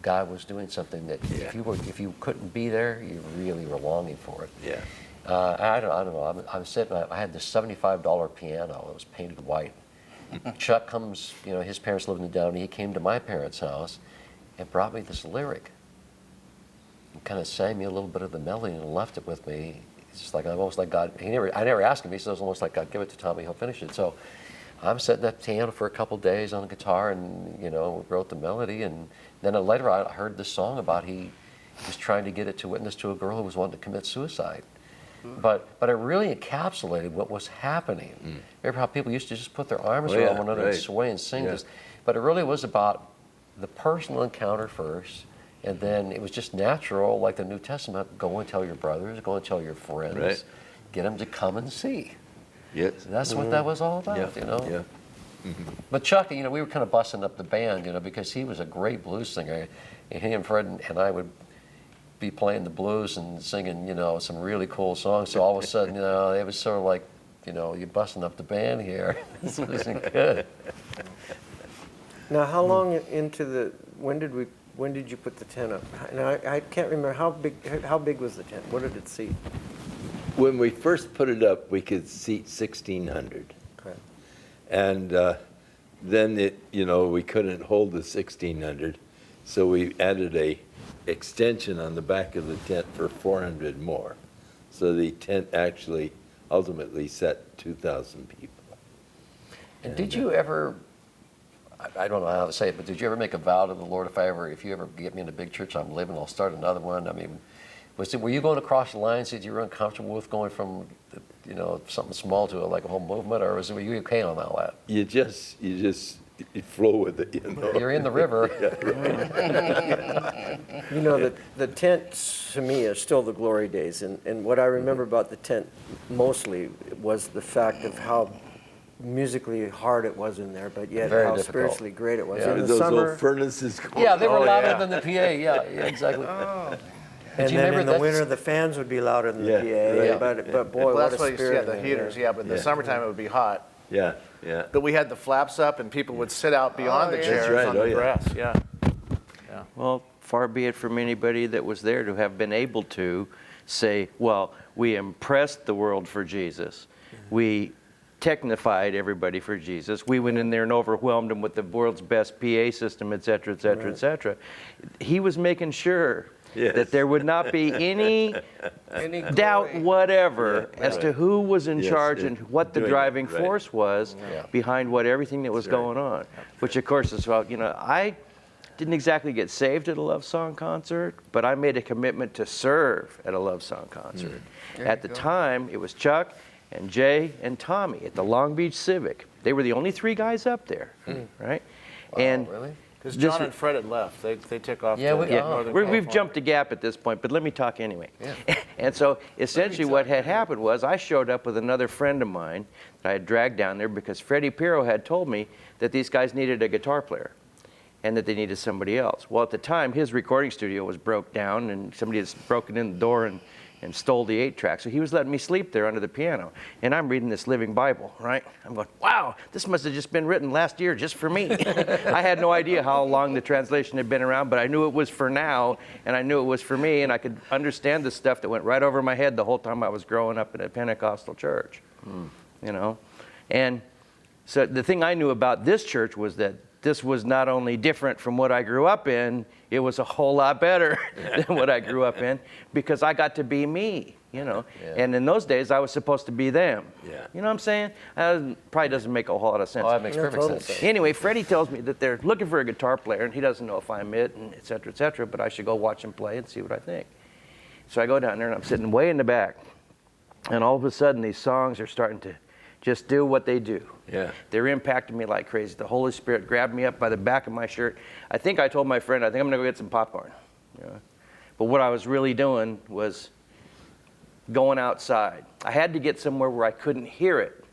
Speaker 3: God was doing something that if you couldn't be there, you really were longing for it.
Speaker 7: Yeah.
Speaker 3: I don't know. I'm sitting. I had this $75 piano. It was painted white. Chuck comes. His parents lived in Downey. He came to my parents' house and brought me this lyric. And kind of sang me a little bit of the melody and left it with me. It's just like almost like God. I never asked him. He said it was almost like God, give it to Tommy. He'll finish it. So I'm sitting at the piano for a couple days on the guitar, and we wrote the melody. And then later I heard this song about he was trying to get it to witness to a girl who was wanting to commit suicide. But it really encapsulated what was happening. Remember how people used to just put their arms around one another and sway and sing this? But it really was about the personal encounter first, and then it was just natural, like the New Testament, go and tell your brothers, go and tell your friends, get them to come and see.
Speaker 7: Yes.
Speaker 3: That's what that was all about,
Speaker 7: Yeah.
Speaker 3: But Chuck, we were kind of busting up the band, because he was a great blues singer. And he and Fred and I would be playing the blues and singing, some really cool songs. So all of a sudden, it was sort of like, you're busting up the band here. This isn't good.
Speaker 2: Now, how long into when did you put the tent up? Now, I can't remember how big was the tent? What did it seat?
Speaker 7: When we first put it up, we could seat 1,600.
Speaker 2: Okay.
Speaker 7: And then we couldn't hold the 1,600, so we added a extension on the back of the tent for 400 more. So the tent actually ultimately set 2,000 people.
Speaker 3: And did you ever, I don't know how to say it, but did you ever make a vow to the Lord, if you ever get me in a big church I'm living, I'll start another one? I mean, were you going across the lines that you were uncomfortable with going from, something small to like a whole movement, or were you okay on all that?
Speaker 7: You just flow with it,
Speaker 3: You're in the river.
Speaker 2: The tent to me is still the glory days, and what I remember about the tent mostly was the fact of how musically hard it was in there, but yet
Speaker 3: Very
Speaker 2: how
Speaker 3: difficult.
Speaker 2: spiritually great it was.
Speaker 3: Yeah.
Speaker 2: In the
Speaker 7: Those
Speaker 2: summer,
Speaker 7: old furnaces going
Speaker 3: Yeah, they were
Speaker 7: on.
Speaker 3: louder than the PA. Yeah, exactly.
Speaker 2: and
Speaker 3: you
Speaker 2: then
Speaker 3: remember
Speaker 2: in the
Speaker 3: that's-
Speaker 2: winter the fans would be louder than
Speaker 7: Yeah,
Speaker 2: the PA.
Speaker 7: right.
Speaker 2: But boy,
Speaker 5: Well,
Speaker 2: what
Speaker 5: that's
Speaker 2: a
Speaker 5: why you see
Speaker 2: spirit!
Speaker 5: the
Speaker 2: in
Speaker 5: heaters,
Speaker 2: there.
Speaker 5: but in the
Speaker 7: Yeah.
Speaker 5: summertime it would be hot.
Speaker 7: Yeah.
Speaker 5: But we had the flaps up, and people would sit out beyond the
Speaker 1: yeah.
Speaker 5: chairs
Speaker 7: That's right.
Speaker 5: on
Speaker 7: Oh,
Speaker 5: the
Speaker 7: yeah.
Speaker 5: grass. Yeah.
Speaker 4: Well, far be it from anybody that was there to have been able to say, well, we impressed the world for Jesus. We technified everybody for Jesus. We went in there and overwhelmed them with the world's best PA system, et cetera, et cetera, et cetera. He was making sure that there would not be any doubt whatever as to who was in charge and what the driving force was behind everything that was going on. Which, of course, is about, I didn't exactly get saved at a love song concert, but I made a commitment to serve at a love song concert. At the time, it was Chuck and Jay and Tommy at the Long Beach Civic. They were the only 3 guys up there, right?
Speaker 3: Wow,
Speaker 4: and
Speaker 3: really?
Speaker 5: Because John and Fred had left. They took off
Speaker 3: Yeah,
Speaker 5: to
Speaker 3: we-
Speaker 5: Northern
Speaker 4: We've
Speaker 5: California.
Speaker 4: jumped a gap at this point, but let me talk anyway. And so essentially what had happened was I showed up with another friend of mine that I had dragged down there because Freddie Pirro had told me that these guys needed a guitar player and that they needed somebody else. Well, at the time, his recording studio was broke down and somebody had broken in the door and stole the 8-track. So he was letting me sleep there under the piano. And I'm reading this Living Bible, right? I'm going, wow, this must have just been written last year just for me. I had no idea how long the translation had been around, but I knew it was for now, and I knew it was for me, and I could understand the stuff that went right over my head the whole time I was growing up in a Pentecostal church, And so the thing I knew about this church was that this was not only different from what I grew up in, it was a whole lot better than what I grew up in because I got to be me, And in those days, I was supposed to be them.
Speaker 7: Yeah.
Speaker 4: You know what I'm saying? Probably doesn't make a whole lot of sense.
Speaker 3: Oh, that makes perfect sense.
Speaker 4: Anyway, Freddie tells me that they're looking for a guitar player, and he doesn't know if I'm it, and et cetera, but I should go watch him play and see what I think. So I go down there, and I'm sitting way in the back, and all of a sudden, these songs are starting to just do what they do.
Speaker 7: Yeah.
Speaker 4: They're impacting me like crazy. The Holy Spirit grabbed me up by the back of my shirt. I think I told my friend, I think I'm going to go get some popcorn. But what I was really doing was going outside. I had to get somewhere where I couldn't hear it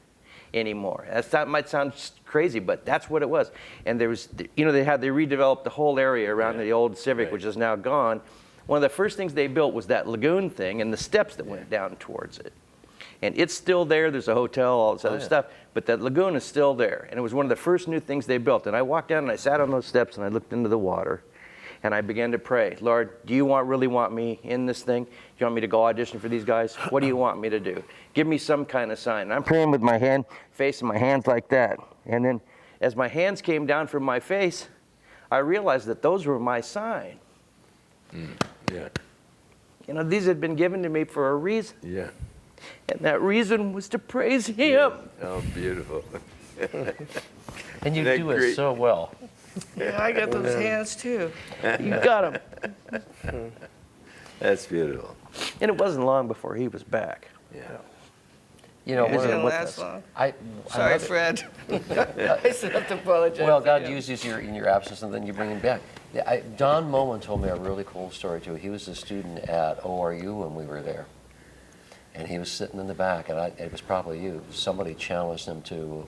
Speaker 4: anymore. That might sound crazy, but that's what it was. And there was, they redeveloped the whole area around the old Civic, which is now gone. One of the first things they built was that lagoon thing and the steps that went down towards it. And it's still there. There's a hotel, all this other stuff. But that lagoon is still there. And it was one of the first new things they built. And I walked down and I sat on those steps and I looked into the water. And I began to pray, Lord, do you really want me in this thing? Do you want me to go audition for these guys? What do you want me to do? Give me some kind of sign. And I'm praying with my hand, facing my hands like that. And then as my hands came down from my face, I realized that those were my sign.
Speaker 7: Yeah.
Speaker 4: These had been given to me for a reason.
Speaker 7: Yeah.
Speaker 4: And that reason was to praise Him.
Speaker 7: Oh, beautiful.
Speaker 3: And you
Speaker 7: Isn't that
Speaker 3: do it
Speaker 7: great?
Speaker 3: so well.
Speaker 8: Yeah, I got those hands too.
Speaker 4: You got Him.
Speaker 7: That's beautiful.
Speaker 4: And it wasn't long before He was back.
Speaker 7: Yeah.
Speaker 8: It
Speaker 3: one of
Speaker 8: didn't
Speaker 3: the-
Speaker 8: last long.
Speaker 3: I
Speaker 8: Sorry,
Speaker 3: love it.
Speaker 8: Fred. I still have to apologize.
Speaker 3: Well,
Speaker 8: to
Speaker 3: God
Speaker 8: him.
Speaker 3: uses you in your absence, and then you bring him back. Yeah, Don Moen told me a really cool story too. He was a student at ORU when we were there, and he was sitting in the back, and it was probably you. Somebody challenged him to,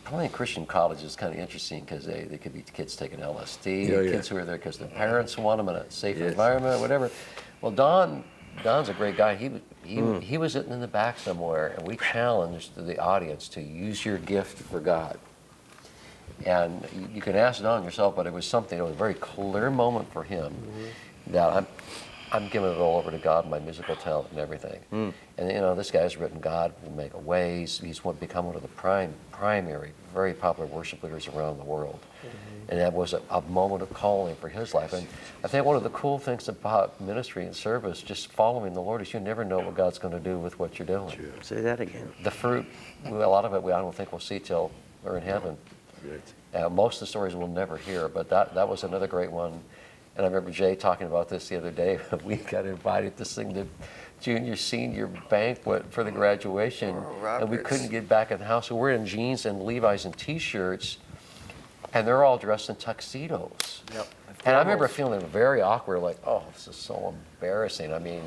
Speaker 3: probably in Christian college is kind of interesting because they could be kids taking LSD, kids who are there because their parents want them in a safe environment, whatever. Well, Don's a great guy. He was sitting in the back somewhere, and we challenged the audience to use your gift for God. And you can ask Don yourself, but it was something. It was a very clear moment for him that I'm giving it all over to God, my musical talent and everything. And this guy's written God will make a way. He's become one of the primary, very popular worship leaders around the world. And that was a moment of calling for his life. And I think one of the cool things about ministry and service, just following the Lord, is you never know what God's going to do with what you're doing.
Speaker 4: Say that again.
Speaker 3: The fruit, a lot of it, I don't think we'll see till we're in heaven. Most of the stories we'll never hear, but that was another great one. And I remember Jay talking about this the other day. We got invited to sing the junior senior banquet for the graduation, and we couldn't get back in the house. So we're in jeans and Levi's and T-shirts, and they're all dressed in tuxedos.
Speaker 5: Yep.
Speaker 3: And I remember feeling very awkward, like, oh, this is so embarrassing. I mean,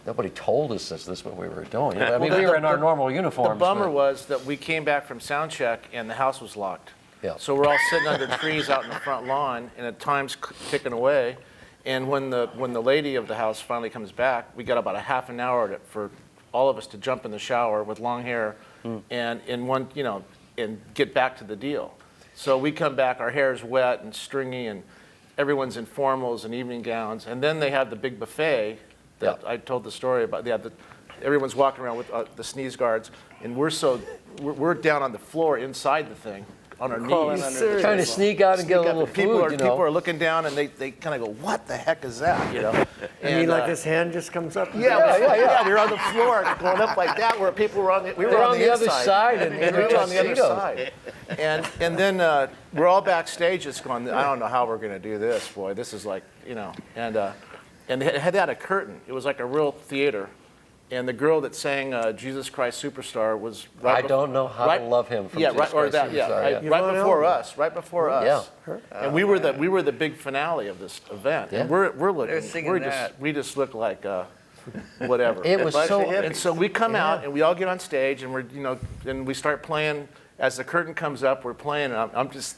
Speaker 3: nobody told us this is what we were doing. We were in our normal uniforms.
Speaker 5: The bummer was that we came back from sound check and the house was locked.
Speaker 3: Yeah.
Speaker 5: So we're all sitting under trees out in the front lawn, and at time's ticking away. And when the lady of the house finally comes back, we got about a half an hour for all of us to jump in the shower with long hair, and and get back to the deal. So we come back, our hair's wet and stringy, and everyone's in formals and evening gowns. And then they have the big buffet that I told the story about. They had everyone's walking around with the sneeze guards, and we're down on the floor inside the thing on our
Speaker 8: Crawling
Speaker 5: knees.
Speaker 8: under the
Speaker 3: Trying to sneak out and get a little
Speaker 5: people
Speaker 3: food,
Speaker 5: are,
Speaker 3: you know.
Speaker 5: People are looking down, and they kind of go, "What the heck is that?" You know.
Speaker 2: I mean, like this hand just comes up.
Speaker 5: Yeah. They're on the floor going up like that, where people were on the. We were on the
Speaker 3: other
Speaker 5: inside.
Speaker 3: side, and
Speaker 5: we were on the other
Speaker 3: tuxedos.
Speaker 5: side. And then we're all backstage, just going, I don't know how we're going to do this, boy. This is like, you know, and it had a curtain. It was like a real theater. And the girl that sang "Jesus Christ Superstar" was
Speaker 3: I don't know how to love him from Jesus Christ Superstar, yeah.
Speaker 5: right before us, right before us.
Speaker 3: Yeah.
Speaker 5: And we were the big finale of this event.
Speaker 3: Yeah.
Speaker 5: And we're looking,
Speaker 8: They're singing that.
Speaker 5: we just look like whatever.
Speaker 3: It was so.
Speaker 5: And so we come out and we all get on stage and we're, you know, and we start playing. As the curtain comes up, we're playing. And I'm just.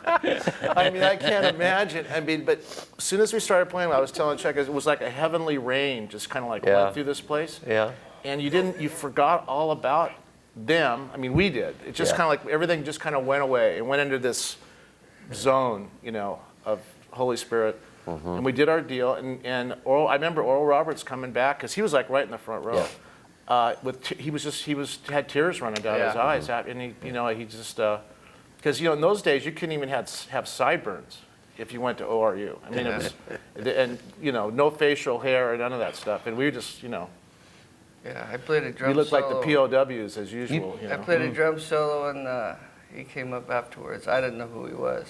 Speaker 5: I mean, I can't imagine. I mean, but as soon as we started playing, I was telling Chuck, it was like a heavenly rain just kind of like went through this place.
Speaker 3: Yeah.
Speaker 5: And you forgot all about them. I mean, we did. It just kind of like everything just kind of went away and went into this zone, you know, of Holy Spirit. Mm-hmm. And we did our deal. And I remember Oral Roberts coming back because he was like right in the front row. Yeah. He had tears running down his eyes, and he just because in those days you couldn't even have sideburns if you went to ORU. I mean, it was, and no facial hair or none of that stuff, and we were just
Speaker 8: Yeah, I played a drum solo.
Speaker 5: we looked like the POWs as usual.
Speaker 8: I played a drum solo, and he came up afterwards. I didn't know who he was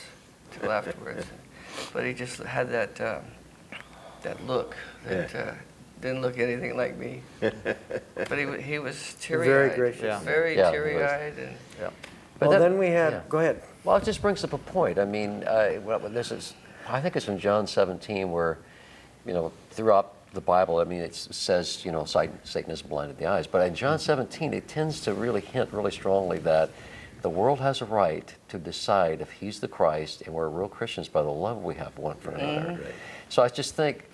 Speaker 8: till afterwards, but he just had that look that. Didn't look anything like me, but he was teary-eyed.
Speaker 2: Very gracious.
Speaker 8: Very teary-eyed. And
Speaker 3: But
Speaker 2: Well, then we had, go ahead.
Speaker 3: Well, it just brings up a point. I mean, I think it's in John 17 where, throughout the Bible, I mean, it says, Satan has blinded the eyes. But in John 17, it tends to really hint really strongly that the world has a right to decide if he's the Christ, and we're real Christians by the love we have one for another. Right. So I just think,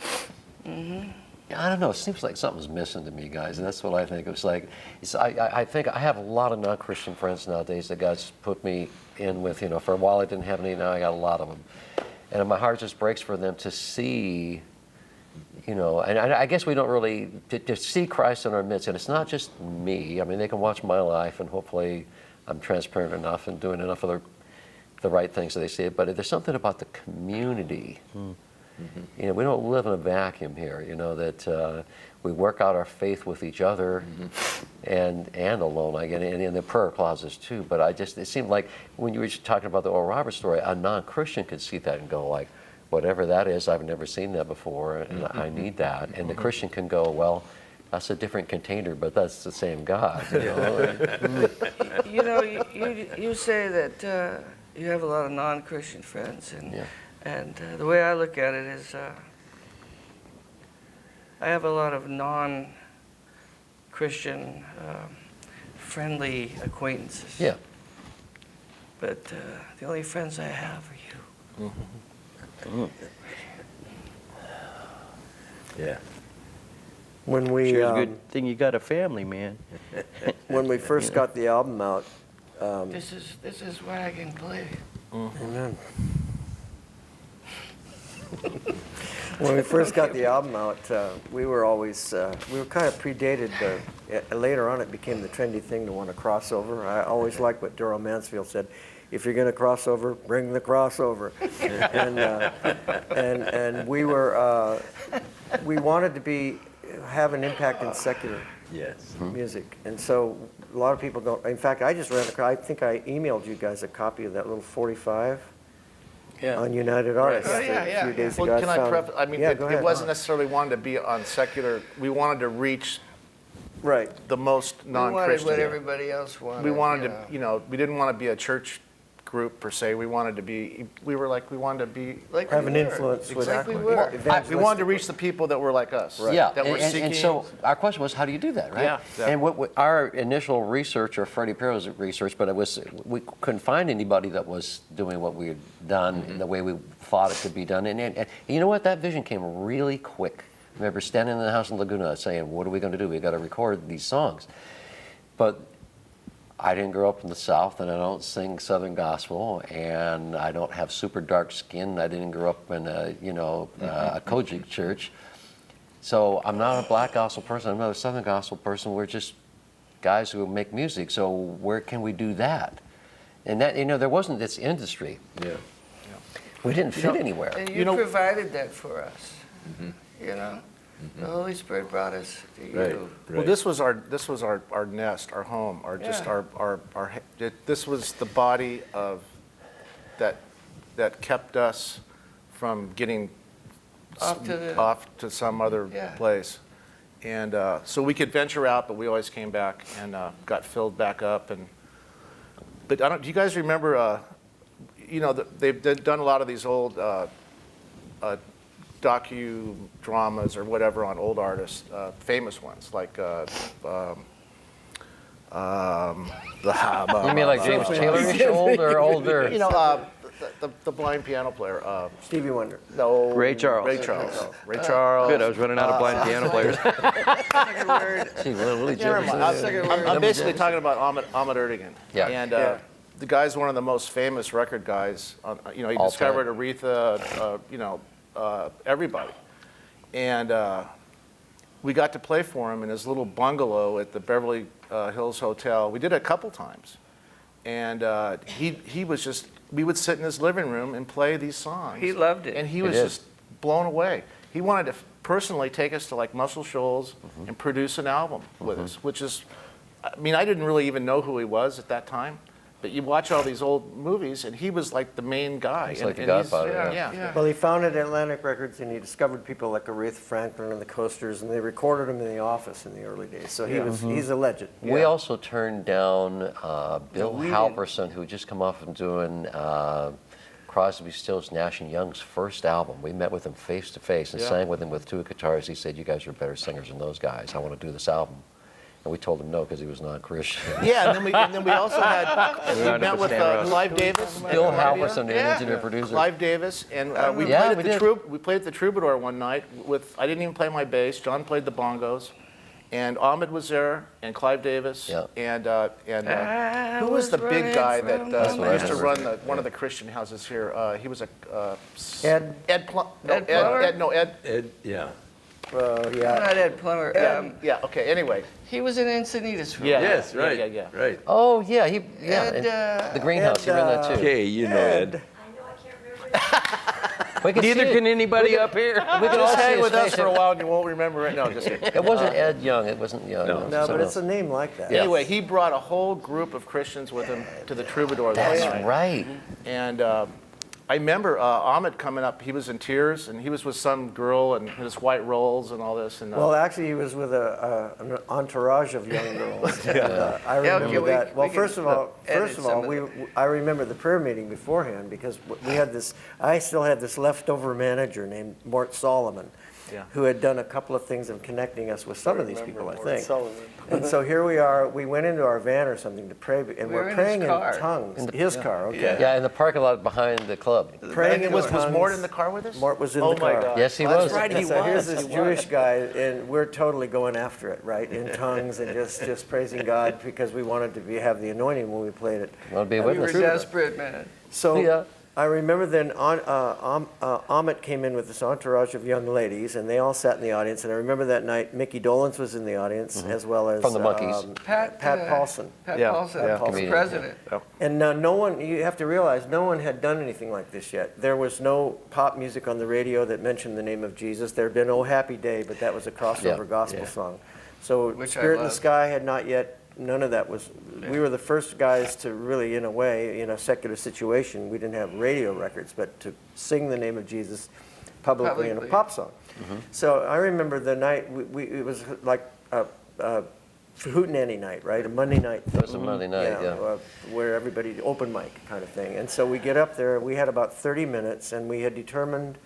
Speaker 3: I don't know, it seems like something's missing to me, guys, and that's what I think. It was like, I think I have a lot of non-Christian friends nowadays that God's put me in with, for a while I didn't have any, now I got a lot of them. And my heart just breaks for them to see, and I guess we don't really, to see Christ in our midst, and it's not just me. I mean, they can watch my life, and hopefully I'm transparent enough and doing enough of the right things so they see it, but there's something about the community. Mm-hmm. We don't live in a vacuum here, that we work out our faith with each other and alone, and in the prayer closets too. But it seemed like when you were talking about the Oral Roberts story, a non-Christian could see that and go like, whatever that is, I've never seen that before, and I need that. And the Christian can go, well, that's a different container, but that's the same God.
Speaker 8: You say that you have a lot of non-Christian friends, and the way I look at it is I have a lot of non-Christian friendly acquaintances.
Speaker 3: Yeah.
Speaker 8: But the only friends I have are you.
Speaker 7: Mm-hmm. Yeah.
Speaker 2: When we
Speaker 4: Sure, it's a good thing you got a family, man.
Speaker 2: when we first got the album out,
Speaker 8: This is why I can play.
Speaker 2: Amen. When we first got the album out, we were always, we were kind of predated. Later on, it became the trendy thing to want to cross over. I always liked what Daryl Mansfield said: if you're going to cross over, bring the crossover. and we were, we wanted to have an impact in secular music. And so a lot of people don't. In fact, I just I think I emailed you guys a copy of that little 45. Unedited artists.
Speaker 8: Oh, yeah,
Speaker 2: a few days ago.
Speaker 5: Well, can I preface? I mean,
Speaker 2: go ahead.
Speaker 5: it wasn't necessarily wanted to be on secular. We wanted to reach
Speaker 2: Right.
Speaker 5: the most
Speaker 8: We wanted
Speaker 5: non-Christian.
Speaker 8: what everybody else wanted.
Speaker 5: We wanted to, we didn't want to be a church group per se. We wanted to be, we wanted to be,
Speaker 8: like
Speaker 2: Have
Speaker 8: we
Speaker 2: an
Speaker 8: were.
Speaker 2: influence with
Speaker 8: Exactly
Speaker 2: that.
Speaker 8: we were.
Speaker 5: we wanted to reach the people that were like us.
Speaker 2: Right.
Speaker 3: Yeah,
Speaker 5: That were seeking.
Speaker 3: and so our question was, how do you do that, right?
Speaker 5: Yeah, exactly.
Speaker 3: And what our initial research, or Freddie Perro's research, but we couldn't find anybody that was doing what we had done in the way we thought it could be done. And you know what? That vision came really quick. I remember standing in the house in Laguna saying, what are we going to do? We've got to record these songs. But I didn't grow up in the South, and I don't sing Southern gospel, and I don't have super dark skin. I didn't grow up in a Kojic church. So I'm not a black gospel person. I'm not a Southern gospel person. We're just guys who make music. So where can we do that? And that, there wasn't this industry.
Speaker 7: Yeah.
Speaker 3: We didn't fit anywhere.
Speaker 8: And you provided that for us. The Holy Spirit brought us to you.
Speaker 7: Right.
Speaker 5: Well, this was our nest, our home, this was the body of that kept us from getting off to some other place, and so we could venture out, but we always came back and got filled back up. But do you guys remember? They've done a lot of these old docu-dramas or whatever on old artists, famous ones like
Speaker 3: You mean like James Taylor-ish old or older?
Speaker 5: The blind piano player.
Speaker 2: Stevie Wonder.
Speaker 5: No.
Speaker 4: Ray Charles.
Speaker 5: Ray Charles. Ray Charles.
Speaker 4: Good, I was running out of blind piano players.
Speaker 8: Second word.
Speaker 3: Gee, Willie
Speaker 5: Never
Speaker 3: Jefferson.
Speaker 5: mind. I'm basically talking about Ahmet Ertegun.
Speaker 3: Yeah.
Speaker 5: And
Speaker 3: Yeah.
Speaker 5: the guy's one of the most famous record guys. He
Speaker 3: All
Speaker 5: discovered
Speaker 3: time.
Speaker 5: Aretha, everybody. And we got to play for him in his little bungalow at the Beverly Hills Hotel. We did it a couple times. And he was just, we would sit in his living room and play these songs.
Speaker 8: He loved it.
Speaker 5: And he was just blown away. He wanted to personally take us to like Muscle Shoals and produce an album with us, which is, I didn't really even know who he was at that time. But you watch all these old movies, and he was like the main guy.
Speaker 3: He's like the Godfather,
Speaker 5: yeah.
Speaker 2: Well, he founded Atlantic Records, and he discovered people like Aretha Franklin and the Coasters, and they recorded him in the office in the early days. So he's a legend.
Speaker 3: We also turned down Bill Halverson, who had just come off from doing Crosby, Stills, Nash & Young's first album. We met with him face to face and sang with him with two guitars. He said, "You guys are better singers than those guys. I want to do this album." And we told him no because he was non-Christian.
Speaker 5: Yeah, and then we also had, we met with Clive Davis.
Speaker 3: Bill Halverson, an engineer producer.
Speaker 5: Clive Davis, and we played at the Troubadour one night with, I didn't even play my bass, John played the bongos, and Ahmed was there, and Clive Davis, and who was the big guy that used to run one of the Christian houses here? He was a...
Speaker 2: Ed
Speaker 5: Plummer?
Speaker 7: Ed, yeah.
Speaker 8: Not Ed Plummer.
Speaker 5: Yeah, okay, anyway.
Speaker 8: He was in Encinitas for
Speaker 5: Yeah.
Speaker 7: Yes, right.
Speaker 5: Yeah.
Speaker 7: Right.
Speaker 3: Oh, yeah.
Speaker 8: Ed,
Speaker 3: and the Greenhouse, he ran that too.
Speaker 7: Okay, you know Ed.
Speaker 3: We could
Speaker 4: Neither
Speaker 3: see
Speaker 4: can anybody up here.
Speaker 3: We could all
Speaker 5: Just
Speaker 3: see
Speaker 5: hang
Speaker 3: his
Speaker 5: with us
Speaker 3: face.
Speaker 5: for a while and you won't remember it. No, just kidding.
Speaker 3: It wasn't Ed Young. It wasn't Young.
Speaker 2: No, but it's a name like that.
Speaker 5: Anyway, he brought a whole group of Christians with him to the Troubadour that
Speaker 3: That's
Speaker 5: night.
Speaker 3: right.
Speaker 5: And I remember Ahmed coming up. He was in tears, and he was with some girl and his white rolls and all this. And
Speaker 2: Well, actually, he was with an entourage of young girls. I remember
Speaker 8: okay,
Speaker 2: that. Well,
Speaker 8: we
Speaker 2: first
Speaker 8: can
Speaker 2: of all,
Speaker 8: edit some of
Speaker 2: I remember the prayer meeting beforehand because we had this. I still had this leftover manager named Mort Solomon, who had done a couple of things of connecting us with some of these people, I think. And so here we are. We went into our van or something to pray, and we're
Speaker 8: in
Speaker 2: praying
Speaker 8: his
Speaker 2: in
Speaker 8: car.
Speaker 2: tongues. His car, okay.
Speaker 3: Yeah, in the parking lot behind the club.
Speaker 2: Praying in
Speaker 5: was
Speaker 2: tongues.
Speaker 5: Mort in the car with us?
Speaker 2: Mort was in
Speaker 5: Oh
Speaker 2: the
Speaker 5: my
Speaker 2: car.
Speaker 5: God.
Speaker 3: Yes, he
Speaker 5: That's
Speaker 3: was.
Speaker 5: right,
Speaker 2: And
Speaker 5: he
Speaker 2: so here's
Speaker 5: was.
Speaker 2: this Jewish guy, and we're totally going after it, right? In tongues and just praising God because we wanted to have the anointing when we played it.
Speaker 3: Want to be a
Speaker 8: We were
Speaker 3: witness?
Speaker 8: desperate, man.
Speaker 2: So
Speaker 3: Yeah.
Speaker 2: I remember then Amit came in with this entourage of young ladies, and they all sat in the audience. And I remember that night Mickey Dolenz was in the audience, as well as
Speaker 3: From the Monkees.
Speaker 2: Pat Paulson.
Speaker 8: Pat
Speaker 5: Yeah,
Speaker 8: Paulson,
Speaker 5: yeah.
Speaker 8: the
Speaker 3: Comedian.
Speaker 8: president.
Speaker 2: And no one, you have to realize, no one had done anything like this yet. There was no pop music on the radio that mentioned the name of Jesus. There had been "Oh Happy Day," but that was a crossover gospel song. So
Speaker 8: Which I
Speaker 2: Spirit in the
Speaker 8: love.
Speaker 2: Sky had not yet, none of that was, we were the first guys to really, in a way, in a secular situation, we didn't have radio records, but to sing the name of Jesus publicly in a
Speaker 8: Publicly.
Speaker 2: pop song. So I remember the night, it was like a hootenanny night, right? A Monday night thing.
Speaker 3: It was a Monday night, yeah.
Speaker 2: Where everybody, open mic kind of thing. And so we get up there, we had about 30 minutes, and we had determined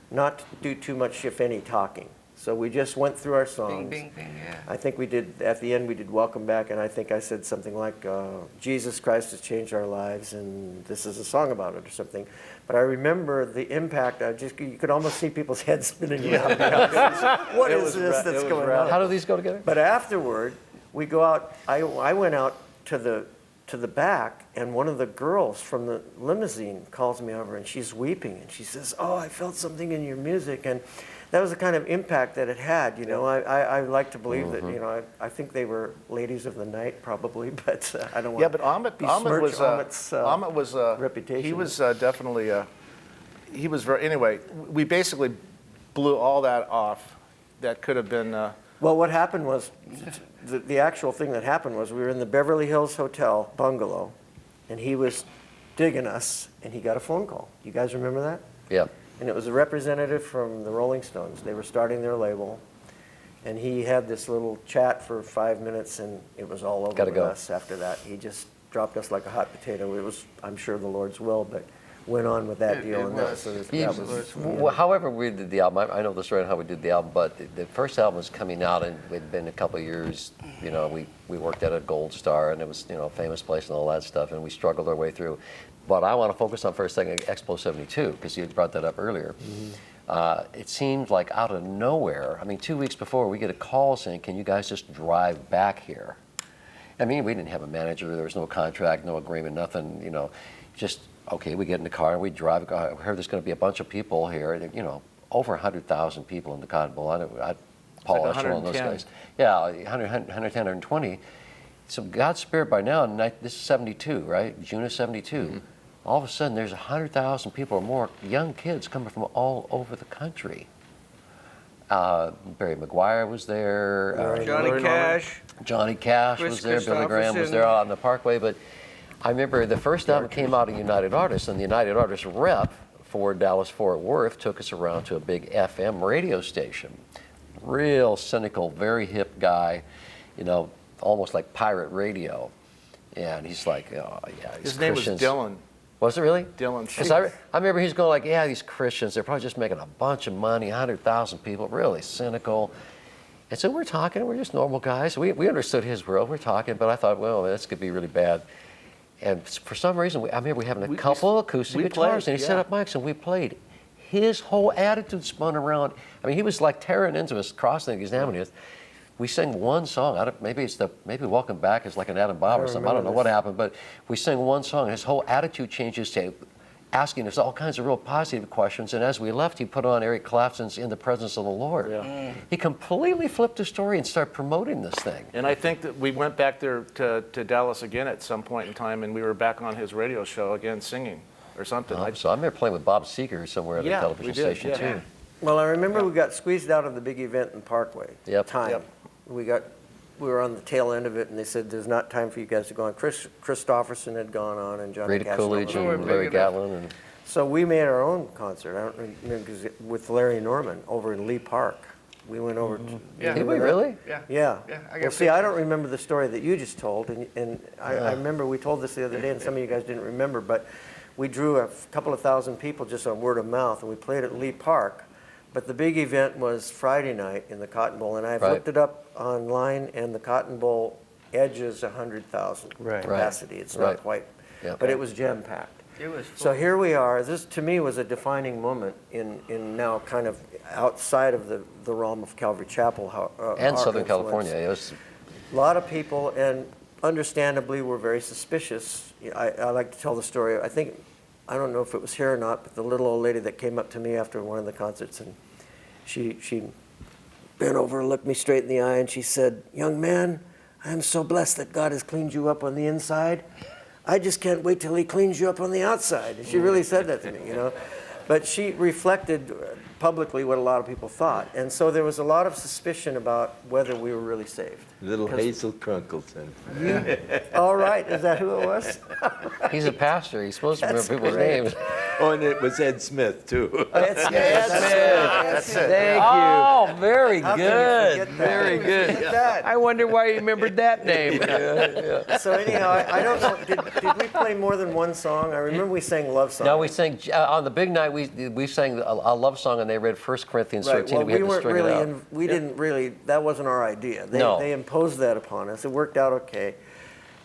Speaker 2: not to do too much, if any, talking. So we just went through our songs.
Speaker 8: Bing, bing, bing, yeah.
Speaker 2: I think we did, at the end, we did Welcome Back, and I think I said something like, Jesus Christ has changed our lives, and this is a song about it or something. But I remember the impact, you could almost see people's heads spinning around. What is this that's going on?
Speaker 3: How do these go together?
Speaker 2: But afterward, we go out, I went out to to the back, and one of the girls from the limousine calls me over, and she's weeping, and she says, "Oh, I felt something in your music," and that was the kind of impact that it had. You know, I like to believe that. You know, I think they were ladies of the night, probably, but I don't want.
Speaker 5: Yeah, but Ahmet was
Speaker 2: reputation.
Speaker 5: He was definitely he was very. Anyway, we basically blew all that off. That could have been.
Speaker 2: Well, what happened was, the actual thing that happened was we were in the Beverly Hills Hotel bungalow, and he was digging us, and he got a phone call. You guys remember that?
Speaker 3: Yeah.
Speaker 2: And it was a representative from the Rolling Stones. They were starting their label, and he had this little chat for 5 minutes, and it was all over with us after that. He just dropped us like a hot potato. It was, I'm sure, the Lord's will, but went on with that deal. And that, so that was,
Speaker 3: Well, however we did the album, I know the story on how we did the album, but the first album was coming out, and it had been a couple of years. You know, we worked at a Gold Star, and it was, you know, a famous place and all that stuff, and we struggled our way through. But I want to focus on for a second Expo 72, because you brought that up earlier. It seemed like out of nowhere, I mean, 2 weeks before, we get a call saying, "Can you guys just drive back here?" I mean, we didn't have a manager, there was no contract, no agreement, nothing, you know, just, okay, we get in the car and we drive. I heard there's going to be a bunch of people here, you know, over 100,000 people in the Cotton Bowl. Paul
Speaker 5: like
Speaker 3: Echelon, those
Speaker 5: 110.
Speaker 3: guys. Yeah, 110, 120. So God's Spirit by now, this is 72, right? June of 72. All of a sudden, there's 100,000 people or more, young kids coming from all over the country. Barry McGuire was there.
Speaker 8: Johnny Cash.
Speaker 3: Johnny Cash
Speaker 8: Chris
Speaker 3: was there. Billy Graham was there out on the Parkway. But I remember the first album came out of United Artists, and the United Artists rep for Dallas-Fort Worth took us around to a big FM radio station. Real cynical, very hip guy, you know, almost like pirate radio. And he's like, oh, yeah, these
Speaker 5: His name was
Speaker 3: Christians.
Speaker 5: Dylan.
Speaker 3: Was it really?
Speaker 5: Dylan.
Speaker 3: 'Cause I remember he's going like, yeah, these Christians, they're probably just making a bunch of money, 100,000 people, really cynical. And so we're talking, we're just normal guys. We understood his world, we're talking, but I thought, well, this could be really bad. And for some reason, I remember we having a couple acoustic guitars, and he set up mics, and we played. His whole attitude spun around. I mean, he was like tearing into us, crossing the examining us. We sang one song. Maybe Welcome Back is like an Adam Bob or something. I don't know what happened, but we sang one song, and his whole attitude changes to asking us all kinds of real positive questions. And as we left, he put on Eric Clapton's "In the Presence of the Lord." Yeah. He completely flipped the story and started promoting this thing.
Speaker 5: And I think that we went back there to Dallas again at some point in time, and we were back on his radio show again singing or something.
Speaker 3: So I remember playing with Bob Seger somewhere at a television station too.
Speaker 2: Well, I remember we got squeezed out of the big event in Parkway. Time. We were on the tail end of it, and they said there's not time for you guys to go on. Chris Christopherson had gone on, and Johnny
Speaker 3: Grady
Speaker 2: Cash.
Speaker 3: Coolidge and Larry Gatlin. And
Speaker 2: so we made our own concert. I don't remember, with Larry Norman over in Lee Park. We went over to.
Speaker 3: Did we really?
Speaker 2: Yeah. Well, see, I don't remember the story that you just told, and I remember we told this the other day, and some of you guys didn't remember, but we drew a couple of thousand people just on word of mouth, and we played at Lee Park. But the big event was Friday night in the Cotton Bowl, and I've looked it up online, and the Cotton Bowl edges 100,000 capacity. It's not quite, but it was jam-packed.
Speaker 8: It was full.
Speaker 2: So here we are. This, to me, was a defining moment in now kind of outside of the realm of Calvary Chapel.
Speaker 3: And Southern California. It was
Speaker 2: a lot of people, and understandably, were very suspicious. I like to tell the story. I don't know if it was here or not, but the little old lady that came up to me after one of the concerts, and she bent over and looked me straight in the eye, and she said, "Young man, I am so blessed that God has cleaned you up on the inside. I just can't wait till he cleans you up on the outside." And she really said that to me, you know. But she reflected publicly what a lot of people thought. And so there was a lot of suspicion about whether we were really saved.
Speaker 7: Little Hazel Crunkleton.
Speaker 2: All right, is that who it was?
Speaker 3: He's a pastor. He's supposed to remember people's names.
Speaker 7: Oh, and it was Ed Smith, too.
Speaker 2: That's it.
Speaker 4: Thank you.
Speaker 3: Oh, very
Speaker 2: How can you
Speaker 3: good.
Speaker 2: forget that?
Speaker 3: Very good.
Speaker 2: Forget that?
Speaker 4: I wonder why you remembered that name.
Speaker 2: So anyhow, I don't know, did we play more than one song? I remember we sang love songs.
Speaker 3: No, we sang, on the big night, we sang a love song, and they read 1 Corinthians 13,
Speaker 2: Well,
Speaker 3: and we had to string it out.
Speaker 2: we didn't really, that wasn't our idea. They
Speaker 3: No.
Speaker 2: imposed that upon us. It worked out okay.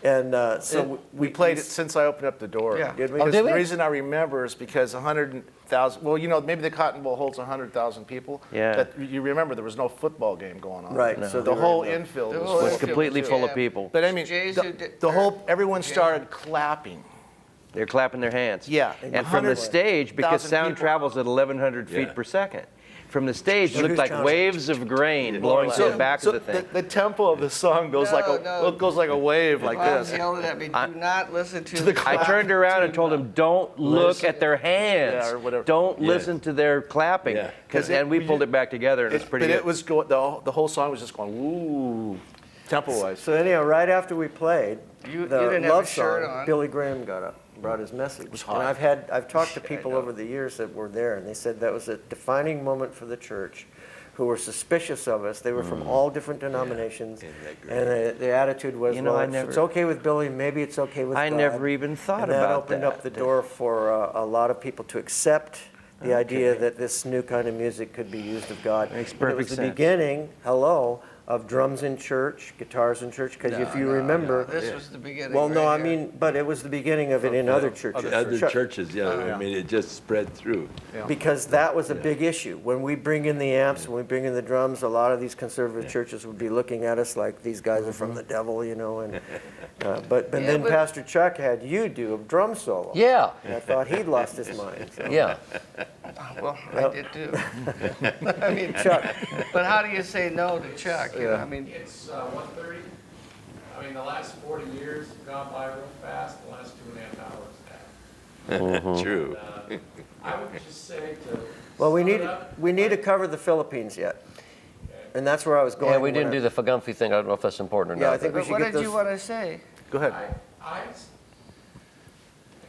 Speaker 2: And so
Speaker 5: we played it since I opened up the door.
Speaker 8: Yeah.
Speaker 2: Did we?
Speaker 5: Because
Speaker 3: did we?
Speaker 5: the reason I remember is because 100,000, well, you know, maybe the Cotton Bowl holds 100,000 people.
Speaker 4: Yeah.
Speaker 5: But you remember there was no football game going on.
Speaker 2: Right,
Speaker 5: No.
Speaker 2: so
Speaker 5: The
Speaker 2: they were
Speaker 5: whole
Speaker 2: in the-
Speaker 5: infield
Speaker 8: The
Speaker 5: was
Speaker 8: whole
Speaker 5: full.
Speaker 4: It's
Speaker 8: infield
Speaker 4: completely
Speaker 8: was
Speaker 4: full of
Speaker 8: jammed.
Speaker 4: people.
Speaker 5: But I mean,
Speaker 8: Jesu
Speaker 5: the whole, everyone started clapping.
Speaker 4: They're clapping their hands.
Speaker 5: Yeah.
Speaker 4: And from the stage, because
Speaker 5: 100,000
Speaker 4: sound
Speaker 5: people.
Speaker 4: travels at 1,100 feet
Speaker 7: Yeah.
Speaker 4: per second, from the stage, it
Speaker 2: So
Speaker 4: looked
Speaker 2: who's
Speaker 4: like
Speaker 2: counting?
Speaker 4: waves of grain blowing to the back of the thing.
Speaker 5: The tempo of the song goes like a wave like
Speaker 8: Mom's
Speaker 5: this.
Speaker 8: yelling at me, do not listen to the
Speaker 4: I turned around and told him, don't look at their hands.
Speaker 5: Yeah, or whatever.
Speaker 4: Don't listen to their clapping.
Speaker 7: Yeah.
Speaker 4: And we pulled it back together, and it's pretty
Speaker 5: But
Speaker 4: good.
Speaker 5: it was the whole song was just going ooh, tempo-wise.
Speaker 2: So anyhow, right after we played,
Speaker 8: You
Speaker 2: the
Speaker 8: didn't have a
Speaker 2: love
Speaker 8: shirt
Speaker 2: song,
Speaker 8: on.
Speaker 2: Billy Graham got up, brought his message.
Speaker 5: was hot.
Speaker 2: And I've talked to people over the years that were there, and they said that was a defining moment for the church, who were suspicious of us. They were from all different denominations,
Speaker 7: Isn't that great?
Speaker 2: and the attitude was,
Speaker 4: You know,
Speaker 2: well,
Speaker 4: I
Speaker 2: if
Speaker 4: never-
Speaker 2: it's okay with Billy, maybe it's okay with
Speaker 4: I
Speaker 2: God.
Speaker 4: never even thought
Speaker 2: and that
Speaker 4: about
Speaker 2: opened
Speaker 4: that.
Speaker 2: up the door for a lot of people to accept the idea that this new kind of music could be used of God.
Speaker 4: Makes
Speaker 2: And it was
Speaker 4: perfect
Speaker 2: the
Speaker 4: sense.
Speaker 2: beginning, of drums in church, guitars in church, because if you remember,
Speaker 8: This was the beginning.
Speaker 2: well, no,
Speaker 8: right
Speaker 2: I
Speaker 8: here.
Speaker 2: mean, but it was the beginning of it in other churches.
Speaker 7: Other
Speaker 2: Chuck,
Speaker 7: churches, yeah. I mean, it just spread through.
Speaker 2: because that was a big issue. When we bring in the amps, when we bring in the drums, a lot of these conservative churches would be looking at us like these guys are from the devil, you know. And but then
Speaker 8: but-
Speaker 2: Pastor Chuck had you do a drum solo.
Speaker 3: Yeah,
Speaker 2: And I thought he'd lost his mind. So.
Speaker 3: yeah.
Speaker 8: Well, I did too. I mean,
Speaker 2: Chuck,
Speaker 8: but how do you say no to Chuck? You know, I mean,
Speaker 6: It's 1:30. I mean, the last 40 years have gone by real fast. The last 2.5 hours have.
Speaker 7: True.
Speaker 6: I would just say to
Speaker 2: well, we
Speaker 6: sum
Speaker 2: need
Speaker 6: it up,
Speaker 2: to cover the Philippines yet, and that's where I was going.
Speaker 3: Yeah, we
Speaker 2: when
Speaker 3: didn't
Speaker 2: I-
Speaker 3: do the Fagumphy thing. I don't know if that's important or
Speaker 2: Yeah,
Speaker 3: not.
Speaker 2: I think we
Speaker 8: but
Speaker 2: should
Speaker 8: what
Speaker 2: get
Speaker 8: did you
Speaker 2: those.
Speaker 8: want to say?
Speaker 5: Go ahead.
Speaker 6: I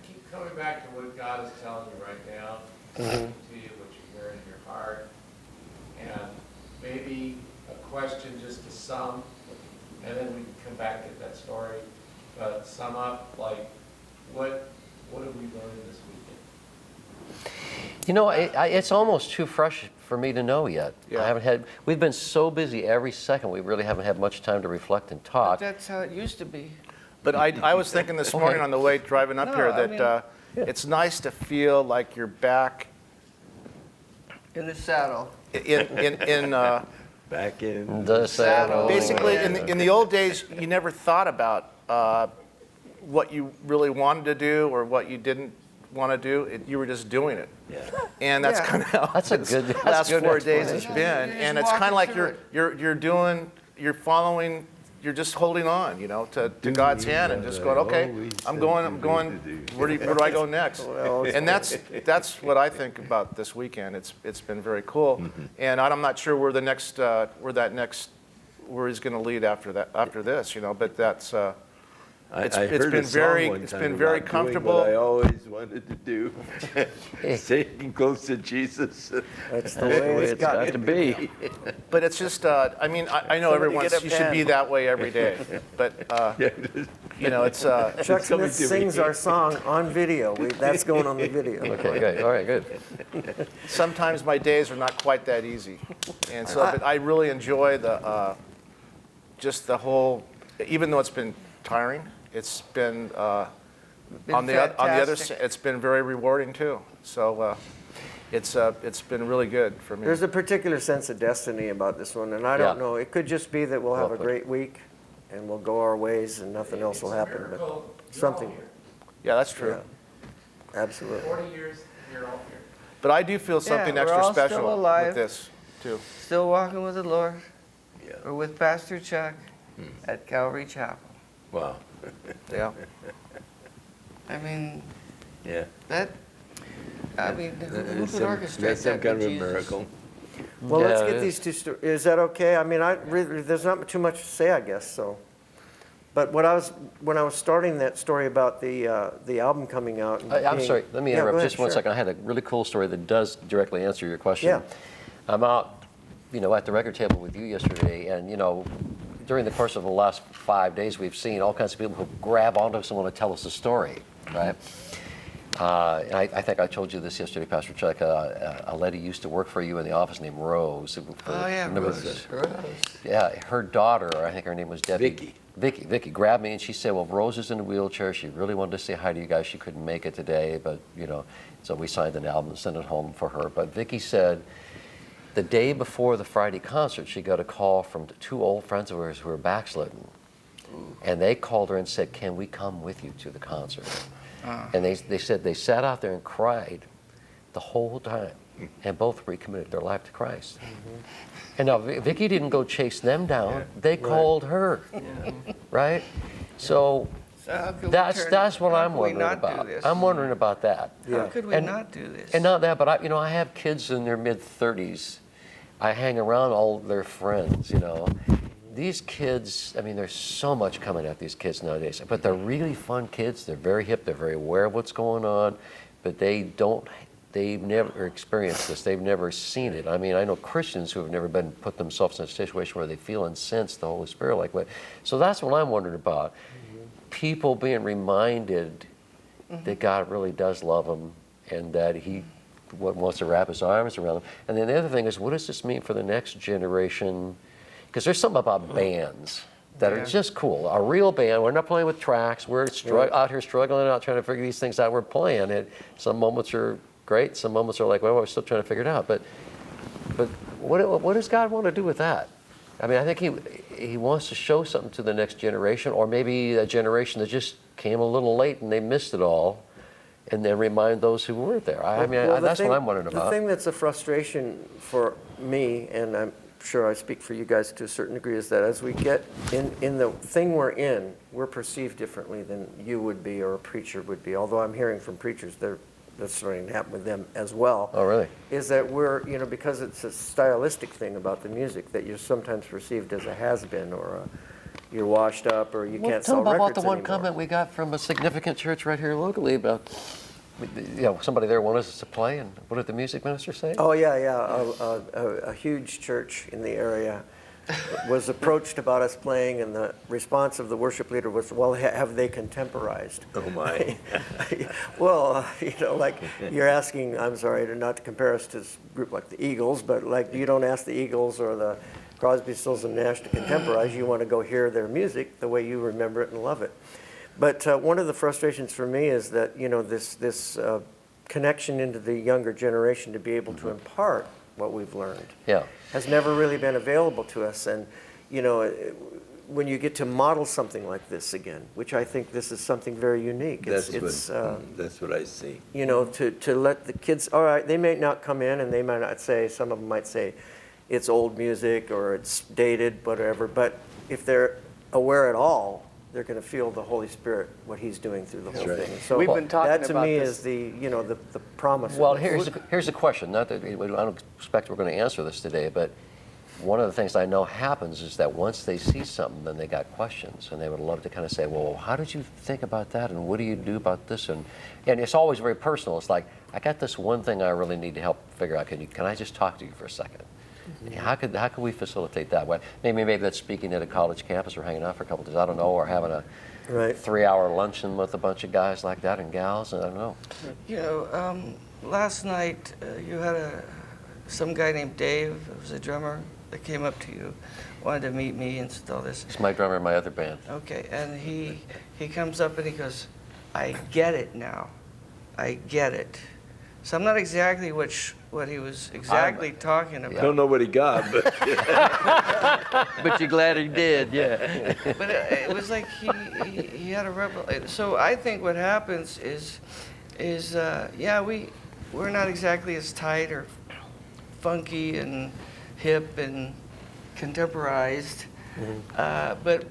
Speaker 6: keep coming back to what God is telling you right now,
Speaker 2: Mm-hmm.
Speaker 6: speaking to you, what you're hearing in your heart, and maybe a question just to sum, and then we can come back to that story. But sum up, like, what have we learned this weekend?
Speaker 3: You know, it's almost too fresh for me to know yet.
Speaker 5: Yeah.
Speaker 3: I haven't had. We've been so busy every second. We really haven't had much time to reflect and talk.
Speaker 8: That's how it used to be.
Speaker 5: But I was thinking this morning on the way driving up
Speaker 8: No,
Speaker 5: here
Speaker 8: I
Speaker 5: that it's nice to feel like you're back
Speaker 8: In the saddle.
Speaker 5: in
Speaker 7: Back in.
Speaker 3: The saddle.
Speaker 5: basically in the old days you never thought about what you really wanted to do or what you didn't want to do. You were just doing it.
Speaker 7: Yeah.
Speaker 5: And that's
Speaker 8: Yeah.
Speaker 5: kind of how
Speaker 3: That's a
Speaker 5: this
Speaker 3: good- that's
Speaker 5: last
Speaker 3: good
Speaker 5: 4 days has
Speaker 3: explanation.
Speaker 5: been.
Speaker 8: You're
Speaker 5: And
Speaker 8: just
Speaker 5: it's kind of like
Speaker 8: walking
Speaker 5: you're following, you're just holding on, you know, to God's hand and just going, okay, I'm going. Where do I go next? And that's what I think about this weekend. It's been very cool, and I'm not sure where he's going to lead after this, you know. But that's.
Speaker 7: I
Speaker 5: It's
Speaker 7: heard
Speaker 5: been
Speaker 7: a song
Speaker 5: very-
Speaker 7: one
Speaker 5: it's
Speaker 7: time
Speaker 5: been very
Speaker 7: about doing
Speaker 5: comfortable.
Speaker 7: What I always wanted to do, staying close to Jesus.
Speaker 2: That's the way it's got to be.
Speaker 5: But it's just, I mean, I know
Speaker 2: Somebody
Speaker 5: everyone,
Speaker 2: get a
Speaker 5: you should be
Speaker 2: pen.
Speaker 5: that way every day. But, you know, it's,
Speaker 2: Chuck
Speaker 7: coming
Speaker 2: Smith
Speaker 7: to me.
Speaker 2: sings our song on video. That's going on the video.
Speaker 3: Okay, good. All right, good.
Speaker 5: sometimes my days are not quite that easy. And so, but I really enjoy just the whole, even though it's been tiring, it's been, on the other
Speaker 8: fantastic.
Speaker 5: side, it's been very rewarding too. So it's been really good for me.
Speaker 2: There's a particular sense of destiny about this one, and I don't
Speaker 3: Yeah.
Speaker 2: know. It could just be that we'll have a
Speaker 3: Well put.
Speaker 2: great week, and we'll go our ways, and nothing else will happen. But
Speaker 6: Miracle, you're
Speaker 2: something,
Speaker 6: all here.
Speaker 5: Yeah, that's true.
Speaker 2: yeah, absolutely.
Speaker 6: 40 years, you're all here.
Speaker 5: But I do feel something
Speaker 8: we're
Speaker 5: extra
Speaker 8: all still
Speaker 5: special
Speaker 8: alive.
Speaker 5: with this too.
Speaker 8: Still walking with the Lord.
Speaker 7: Yeah.
Speaker 8: Or with Pastor Chuck at Calvary Chapel.
Speaker 7: Wow.
Speaker 5: Yeah.
Speaker 8: I mean,
Speaker 7: Yeah.
Speaker 8: I mean, who
Speaker 7: That's
Speaker 8: could
Speaker 7: some,
Speaker 8: orchestrate
Speaker 7: that's some
Speaker 8: that
Speaker 7: kind
Speaker 8: but
Speaker 7: of a
Speaker 8: Jesus?
Speaker 7: miracle.
Speaker 2: Well, let's
Speaker 3: Yeah, it
Speaker 2: get
Speaker 3: is.
Speaker 2: these two stories. Is that okay? I mean, there's not too much to say, I guess. So, but when I was starting that story about the album coming out. And
Speaker 3: I'm
Speaker 2: being-
Speaker 3: sorry, let me
Speaker 2: Yeah, go
Speaker 3: interrupt
Speaker 2: ahead,
Speaker 3: just one
Speaker 2: sure.
Speaker 3: second. I had a really cool story that does directly answer your question.
Speaker 2: Yeah.
Speaker 3: I'm out, at the record table with you yesterday, and, during the course of the last 5 days, we've seen all kinds of people who grab onto someone to tell us a story, right? And I think I told you this yesterday, Pastor Chuck. A lady used to work for you in the office named Rose.
Speaker 8: Oh, yeah,
Speaker 3: Remember
Speaker 8: Rose.
Speaker 3: this? Yeah, her daughter, I think her name was Debbie.
Speaker 7: Vicky.
Speaker 3: Vicky grabbed me and she said, well, Rose is in a wheelchair. She really wanted to say hi to you guys. She couldn't make it today, but so we signed an album and sent it home for her. But Vicky said the day before the Friday concert, she got a call from 2 old friends of hers who were backslidden. And they called her and said, can we come with you to the concert? And they said they sat out there and cried the whole time and both recommitted their life to Christ. And now Vicky didn't go chase them down. They called her, right? So that's what I'm wondering about. I'm wondering about that.
Speaker 8: How could we not do this?
Speaker 3: And not that, but I have kids in their mid-30s. I hang around all their friends, These kids, there's so much coming at these kids nowadays, but they're really fun kids. They're very hip. They're very aware of what's going on, but they've never experienced this. They've never seen it. I know Christians who have never put themselves in a situation where they feel and sense the Holy Spirit like that. So that's what I'm wondering about. People being reminded that God really does love them and that He wants to wrap His arms around them. And then the other thing is, what does this mean for the next generation? Because there's something about bands that are just cool. A real band, we're not playing with tracks. We're out here struggling out, trying to figure these things out. We're playing it. Some moments are great. Some moments are like, well, we're still trying to figure it out. But what does God want to do with that? I think He wants to show something to the next generation, or maybe a generation that just came a little late and they missed it all, and then remind those who weren't there. That's what I'm wondering about.
Speaker 2: The thing that's a frustration for me, and I'm sure I speak for you guys to a certain degree, is that as we get in the thing we're in, we're perceived differently than you would be or a preacher would be. Although I'm hearing from preachers, that's starting to happen with them as well.
Speaker 3: Oh, really?
Speaker 2: Is that we're, because it's a stylistic thing about the music, that you're sometimes perceived as a has-been or you're washed up or you can't sell records
Speaker 3: about the one
Speaker 2: anymore.
Speaker 3: comment we got from a significant church right here locally about somebody there wanted us to play, and what did the music minister say?
Speaker 2: Oh, yeah. A huge church in the area was approached about us playing, and the response of the worship leader was, well, have they contemporized?
Speaker 7: Oh, my.
Speaker 2: Well, like you're asking, I'm sorry not to compare us to a group like the Eagles, but like you don't ask the Eagles or the Crosby, Stills and Nash to contemporize. You want to go hear their music the way you remember it and love it. But one of the frustrations for me is that, this connection into the younger generation to be able to impart what we've learned has never really been available to us. And, when you get to model something like this again, which I think this is something very unique.
Speaker 7: That's what I see.
Speaker 2: To let the kids, all right, they may not come in and they might not say, some of them might say it's old music or it's dated, whatever. But if they're aware at all, they're going to feel the Holy Spirit, what He's doing through the whole thing. So
Speaker 1: we've been talking
Speaker 2: that to
Speaker 1: about
Speaker 2: me
Speaker 1: this.
Speaker 2: is the promise.
Speaker 3: Well, here's the question. Not that I don't expect we're going to answer this today, but one of the things I know happens is that once they see something, then they got questions, and they would love to kind of say, well, how did you think about that, and what do you do about this? And it's always very personal. It's like, I got this one thing I really need to help figure out. Can I just talk to you for a second? How could we facilitate that? Maybe that's speaking at a college campus or hanging out for a couple of days. I don't know, or having a 3-hour luncheon with a bunch of guys like that and gals. I don't know.
Speaker 8: Last night you had some guy named Dave, who was a drummer, that came up to you, wanted to meet me and all this.
Speaker 3: He's my drummer in my other band.
Speaker 8: Okay, and he comes up and he goes, I get it now. I get it. So I'm not exactly what he was exactly talking about.
Speaker 7: I don't know what he got, but
Speaker 4: But you're glad he did, yeah.
Speaker 8: But it was like he had a revelation. So I think what happens is we're not exactly as tight or funky and hip and contemporized, but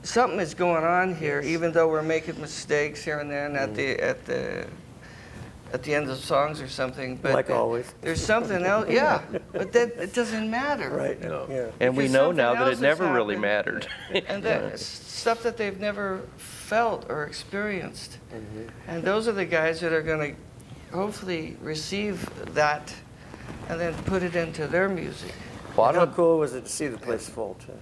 Speaker 8: something is going on here. Even though we're making mistakes here and then at the end of the songs or something, but
Speaker 2: like always.
Speaker 8: there's something else. Yeah, but that it doesn't matter.
Speaker 2: Right.
Speaker 7: No.
Speaker 2: Yeah.
Speaker 4: And we
Speaker 8: Because
Speaker 4: know
Speaker 8: something
Speaker 4: now that
Speaker 8: else
Speaker 4: it
Speaker 8: has
Speaker 4: never really
Speaker 8: happened.
Speaker 4: mattered.
Speaker 8: And that stuff that they've never felt or experienced. And those are the guys that are going to hopefully receive that and then put it into their music.
Speaker 3: Well,
Speaker 2: How cool was it to see the place full, too?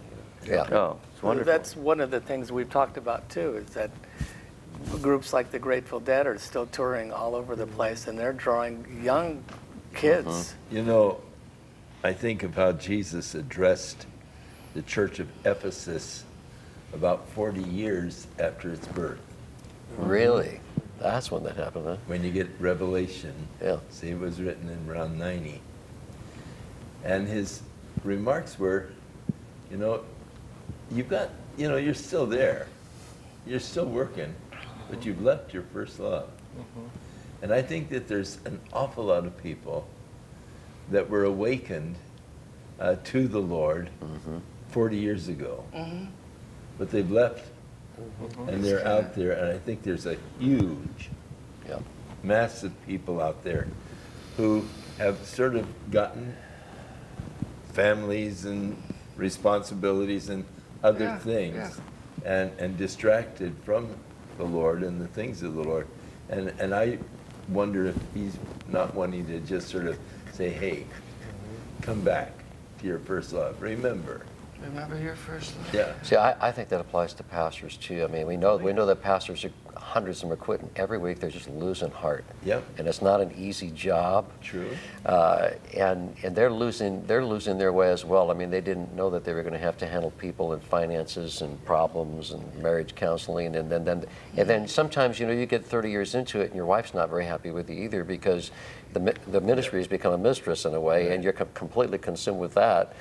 Speaker 3: Yeah.
Speaker 4: Oh, it's wonderful.
Speaker 1: That's one of the things we've talked about too, is that groups like the Grateful Dead are still touring all over the place, and they're drawing young kids.
Speaker 7: I think of how Jesus addressed the church of Ephesus about 40 years after its birth.
Speaker 3: Really? That's when that happened, huh?
Speaker 7: When you get Revelation,
Speaker 3: Yeah.
Speaker 7: see, it was written in around 90. And his remarks were, you've got, you're still there. You're still working, but you've left your first love. And I think that there's an awful lot of people that were awakened to the Lord 40 years ago. But they've left, and they're out there, and I think there's a huge, massive people out there who have sort of gotten families and responsibilities and other things and distracted from the Lord and the things of the Lord. And I wonder if he's not wanting to just sort of say, hey, come back to your first love. Remember
Speaker 8: your first love.
Speaker 7: Yeah.
Speaker 3: See, I think that applies to pastors too. I mean, we know that pastors, hundreds of them are quitting every week. They're just losing heart.
Speaker 7: Yep.
Speaker 3: And it's not an easy job.
Speaker 7: True.
Speaker 3: And they're losing their way as well. I mean, they didn't know that they were going to have to handle people and finances and problems and marriage counseling, and then sometimes you get 30 years into it and your wife's not very happy with you either, because the ministry has become a mistress in a way, and you're completely consumed with that.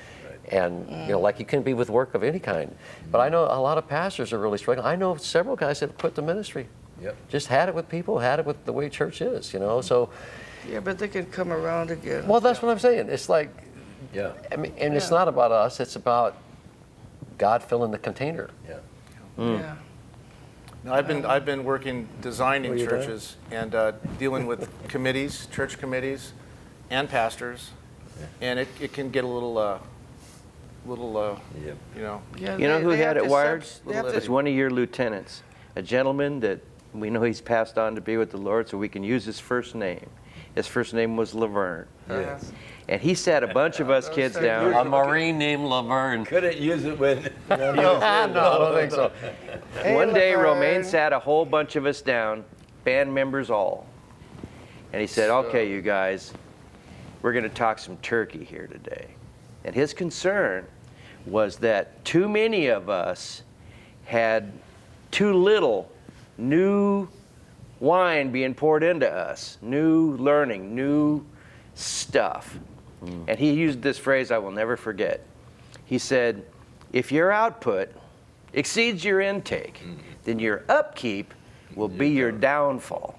Speaker 3: And like you can be with work of any kind. But I know a lot of pastors are really struggling. I know several guys that quit the ministry.
Speaker 7: Yep.
Speaker 3: Just had it with people, had it with the way church is, So
Speaker 8: Yeah, but they can come around again.
Speaker 3: well, that's what I'm saying. It's like, I mean, and it's not about us. It's about God filling the container.
Speaker 8: Yeah.
Speaker 5: Now, I've been working designing
Speaker 2: What are you doing?
Speaker 5: churches and dealing with committees, church committees, and pastors, and it can get a little
Speaker 7: Yep.
Speaker 8: Yeah,
Speaker 4: You know who
Speaker 8: they
Speaker 4: had
Speaker 8: have
Speaker 4: it
Speaker 8: to
Speaker 4: wired?
Speaker 8: they have to-
Speaker 4: It's one of your lieutenants, a gentleman that we know he's passed on to be with the Lord, so we can use his first name. His first name was Laverne.
Speaker 7: Yes.
Speaker 4: And he sat a bunch of us kids down.
Speaker 3: A Marine named Laverne.
Speaker 7: Couldn't use it when.
Speaker 3: No, I don't think so.
Speaker 4: One day,
Speaker 8: Laverne.
Speaker 4: Romaine sat a whole bunch of us down, band members all. And he said, okay, you guys, we're going to talk some turkey here today. And his concern was that too many of us had too little new wine being poured into us, new learning, new stuff. And he used this phrase I will never forget. He said, if your output exceeds your intake, then your upkeep will be your downfall.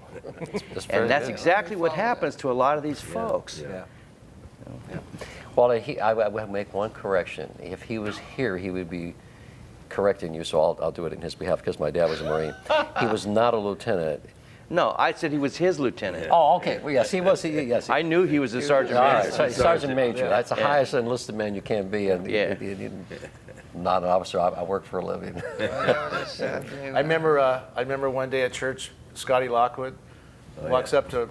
Speaker 4: And that's exactly what happens to a lot of these folks.
Speaker 3: Well, I would make one correction. If he was here, he would be correcting you, so I'll do it in his behalf, because my dad was a Marine. He was not a lieutenant.
Speaker 4: No, I said he was his lieutenant.
Speaker 3: Oh, okay. Well, yes, he was. Yes.
Speaker 4: I knew he was a sergeant
Speaker 3: All
Speaker 4: major.
Speaker 3: right, Sergeant Major. That's the highest enlisted man you can be, and
Speaker 4: Yeah.
Speaker 3: not an officer. I work for a living.
Speaker 5: I remember one day at church, Scotty Lockwood walks up to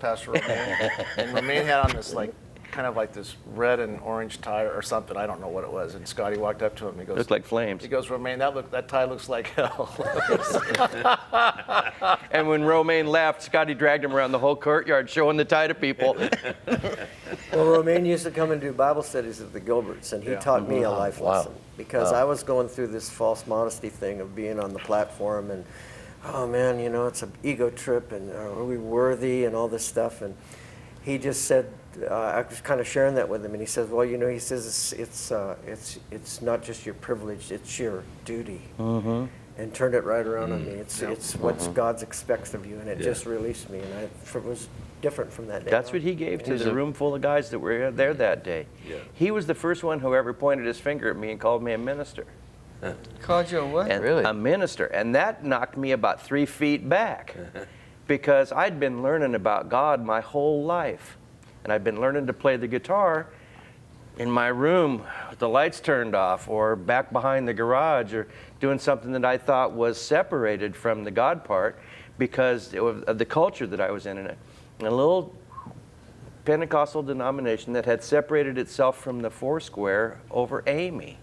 Speaker 5: Pastor Romaine, and Romaine had on this kind of like this red and orange tie or something. I don't know what it was. And Scotty walked up to him. He goes,
Speaker 4: Looked like flames.
Speaker 5: He goes, Romaine, that tie looks like hell.
Speaker 4: And when Romaine left, Scotty dragged him around the whole courtyard showing the tie to people.
Speaker 2: Well, Romaine used to come and do Bible studies at the Gilberts, and he taught me a life lesson, because I was going through this false modesty thing of being on the platform, and oh man, it's an ego trip, and are we worthy, and all this stuff. And he just said, I was kind of sharing that with him, and he says, well, he says it's not just your privilege, it's your duty. And turned it right around on me. It's what God expects of you, and it just released me, and it was different from that day.
Speaker 4: That's what he gave to the room full of guys that were there that day.
Speaker 7: Yeah.
Speaker 4: He was the first one who ever pointed his finger at me and called me a minister.
Speaker 8: Called you a what?
Speaker 4: And
Speaker 3: Really?
Speaker 4: a minister. And that knocked me about 3 feet back, because I'd been learning about God my whole life. And I'd been learning to play the guitar in my room with the lights turned off, or back behind the garage, or doing something that I thought was separated from the God part because of the culture that I was in. A little Pentecostal denomination that had separated itself from the Foursquare over Amy.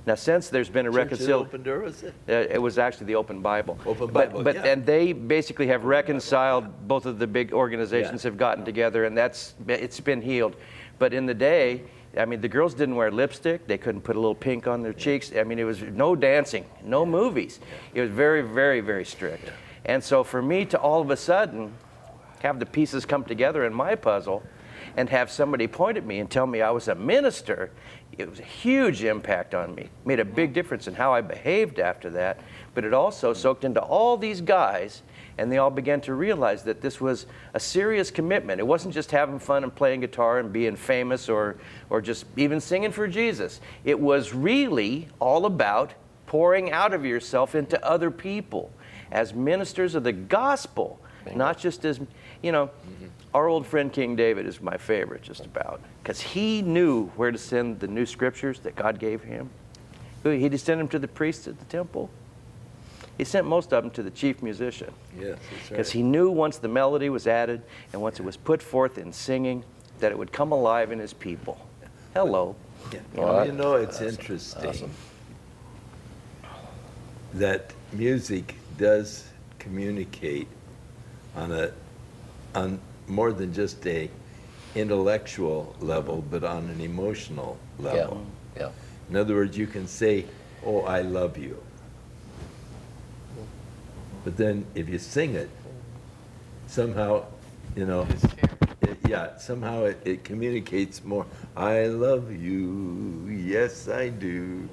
Speaker 4: Now, since there's been a reconciliation,
Speaker 7: Open Door, was it?
Speaker 4: it was actually the Open Bible.
Speaker 7: Open Bible,
Speaker 4: but
Speaker 7: yeah.
Speaker 4: And they basically have reconciled. Both of the big organizations have gotten together, and it's been healed. But in the day, I mean, the girls didn't wear lipstick. They couldn't put a little pink on their cheeks. I mean, it was no dancing, no movies. It was very, very, very strict. And so for me to all of a sudden have the pieces come together in my puzzle and have somebody point at me and tell me I was a minister, it was a huge impact on me. Made a big difference in how I behaved after that. But it also soaked into all these guys, and they all began to realize that this was a serious commitment. It wasn't just having fun and playing guitar and being famous or just even singing for Jesus. It was really all about pouring out of yourself into other people as ministers of the gospel, not just as, you know, our old friend King David is my favorite just about, because he knew where to send the new scriptures that God gave him. He just sent them to the priests at the temple. He sent most of them to the chief musician.
Speaker 7: Yes, that's right.
Speaker 4: Because he knew once the melody was added and once it was put forth in singing, that it would come alive in his people. Hello.
Speaker 7: Yeah.
Speaker 3: Well,
Speaker 7: You know, it's interesting that music does communicate on more than just a intellectual level, but on an emotional level.
Speaker 3: Yeah.
Speaker 7: In other words, you can say, "Oh, I love you," but then if you sing it, somehow, you know, somehow it communicates more. I love you, yes I do.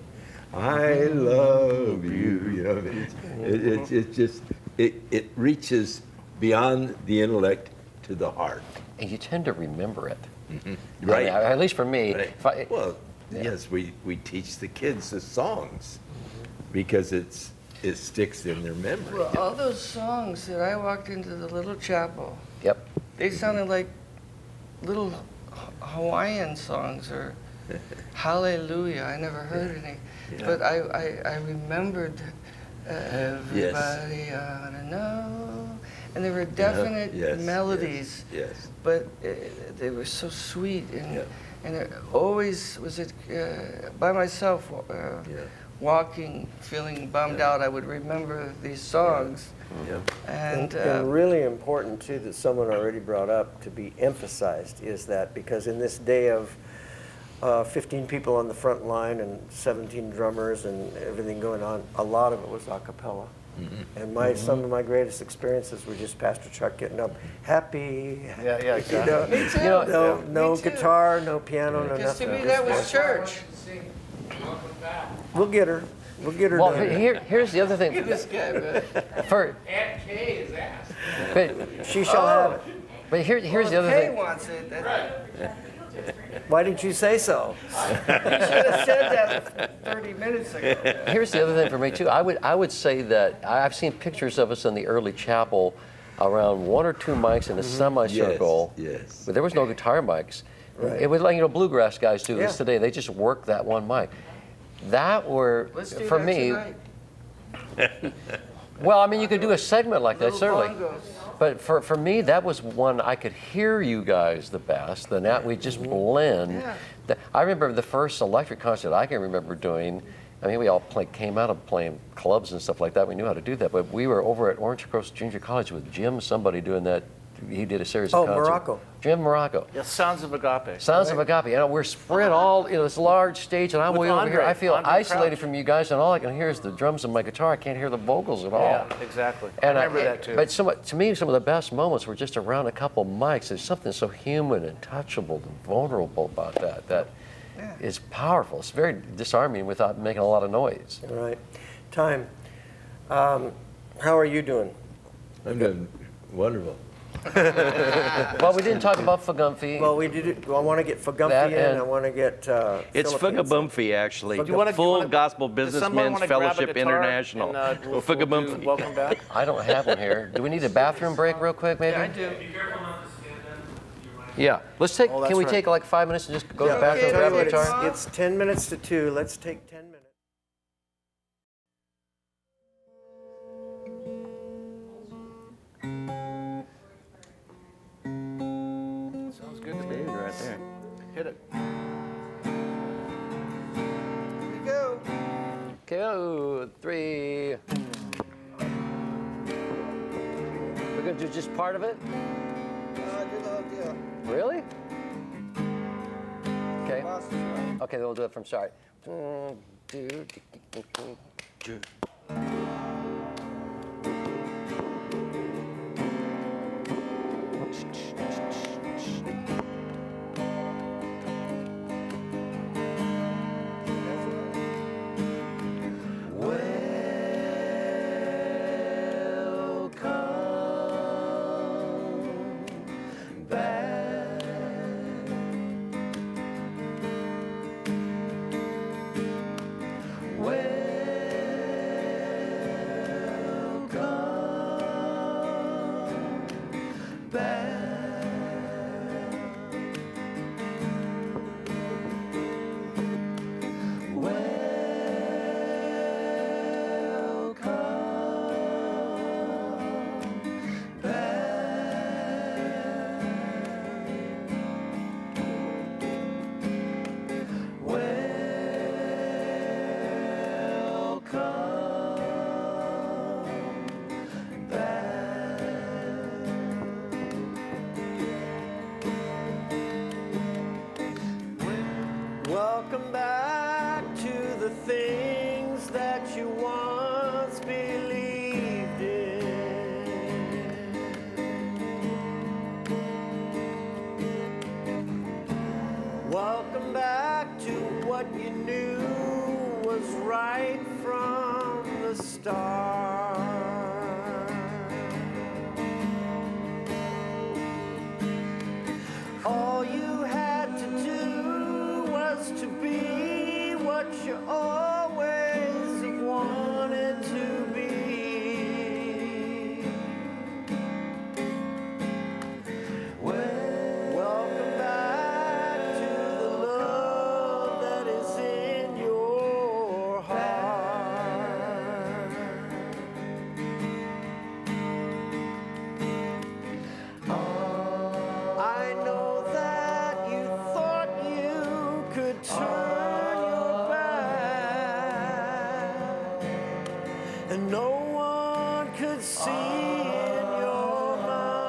Speaker 7: I love you. You know, it's just it reaches beyond the intellect to the heart.
Speaker 3: And you tend to remember it.
Speaker 7: Right.
Speaker 3: I mean, at least for me.
Speaker 7: Right. Well, yes, we teach the kids the songs because it sticks in their memory.
Speaker 8: Well, all those songs that I walked into the little chapel,
Speaker 3: Yep.
Speaker 8: they sounded like little Hawaiian songs or Hallelujah. I never heard any, but I remembered everybody ought to know, and there were definite
Speaker 7: Yes,
Speaker 8: melodies,
Speaker 7: Yes.
Speaker 8: but they were so sweet, and it always was it by myself. Walking, feeling bummed out, I would remember these songs.
Speaker 7: Yeah.
Speaker 8: And
Speaker 2: And really important, too, that someone already brought up to be emphasized is that because in this day of 15 people on the front line and 17 drummers and everything going on, a lot of it was a cappella. And some of my greatest experiences were just Pastor Chuck getting up, happy.
Speaker 5: Yeah, exactly.
Speaker 2: You know,
Speaker 8: me too.
Speaker 3: You know,
Speaker 2: no
Speaker 8: Me too.
Speaker 2: guitar, no piano, no
Speaker 8: because to
Speaker 2: nothing.
Speaker 8: me that was church.
Speaker 2: We'll get her. We'll get her
Speaker 3: Well,
Speaker 2: done.
Speaker 3: here's the other thing.
Speaker 8: This guy, man.
Speaker 3: For,
Speaker 6: Aunt Kay is asked.
Speaker 3: but
Speaker 2: She shall have it.
Speaker 3: here's the other
Speaker 8: Kay
Speaker 3: thing.
Speaker 8: wants it.
Speaker 2: Why didn't you say so?
Speaker 8: You should have said that 30 minutes ago.
Speaker 3: Here's the other thing for me too. I would say that I've seen pictures of us in the early chapel around one or two mics in a semicircle.
Speaker 7: Yes.
Speaker 3: But there was no guitar mics.
Speaker 2: Right.
Speaker 3: It was like, you know, bluegrass guys do this
Speaker 2: Yeah.
Speaker 3: today. They just work that one mic. That were,
Speaker 8: Let's do
Speaker 3: for
Speaker 8: that
Speaker 3: me,
Speaker 8: tonight.
Speaker 3: well, I mean, you could do a segment like that,
Speaker 8: Little
Speaker 3: certainly.
Speaker 8: bongos.
Speaker 3: But for me, that was one I could hear you guys the best. The that we just blend.
Speaker 8: Yeah.
Speaker 3: I remember the first electric concert I can remember doing. I mean, we all came out of playing clubs and stuff like that. We knew how to do that. But we were over at Orange Coast Junior College with Jim, somebody doing that. He did a series of concerts.
Speaker 2: Morocco.
Speaker 3: Jim Morocco.
Speaker 5: Yeah, Sounds of Agape.
Speaker 3: Sounds of Agape. You know, we're spread all in this large stage, and I'm
Speaker 5: With
Speaker 3: way over here.
Speaker 5: Andre-
Speaker 3: I feel
Speaker 5: Andre
Speaker 3: isolated
Speaker 5: Crouch.
Speaker 3: from you guys, and all I can hear is the drums and my guitar. I can't hear the vocals at all.
Speaker 5: Yeah, exactly. I
Speaker 3: And
Speaker 5: remember that too.
Speaker 3: But to me, some of the best moments were just around a couple mics. There's something so human and touchable and vulnerable about that is powerful. It's very disarming without making a lot of noise.
Speaker 2: All right. Time. How are you doing?
Speaker 7: I'm doing wonderful.
Speaker 3: Well, we didn't talk about Fagumphy.
Speaker 2: Well, we did it. I want to get
Speaker 3: That
Speaker 2: Fagumphy in.
Speaker 3: and-
Speaker 2: I want to get
Speaker 4: It's
Speaker 2: Philippines.
Speaker 4: Fugabumphy, actually.
Speaker 2: Do you wanna-
Speaker 4: Full
Speaker 5: do you wanna-
Speaker 4: Gospel
Speaker 5: Does someone
Speaker 4: Businessmen's
Speaker 5: wanna grab a
Speaker 4: Fellowship
Speaker 5: guitar
Speaker 4: International.
Speaker 5: and, we'll do
Speaker 4: Fugabumphy.
Speaker 5: Welcome back.
Speaker 3: I don't have one here. Do we need a bathroom break real quick, maybe?
Speaker 8: Yeah, I do.
Speaker 3: Yeah. Let's take.
Speaker 5: Oh, that's
Speaker 3: Can we
Speaker 5: right.
Speaker 3: take like 5 minutes and just go to the
Speaker 2: Yeah,
Speaker 3: bathroom,
Speaker 8: okay,
Speaker 3: grab
Speaker 2: Tell
Speaker 3: a
Speaker 2: you
Speaker 3: guitar?
Speaker 2: what, it's 10 minutes to 2. Let's take 10 minutes.
Speaker 5: Sounds good to me.
Speaker 4: Dude, right there.
Speaker 5: Hit it.
Speaker 8: Here we go.
Speaker 3: Okay, 3. We're gonna do just part of it?
Speaker 8: Do the whole deal.
Speaker 3: Really? Okay.
Speaker 2: Boss is right.
Speaker 3: Okay, then we'll do it from start.
Speaker 2: Welcome back to the things that you once believed in. Welcome back to what you knew was right from the start. All you had to do was to be what you always wanted to be. Welcome back to the love that is in your heart. I know that you thought you could turn your back, and no one could see in your mind.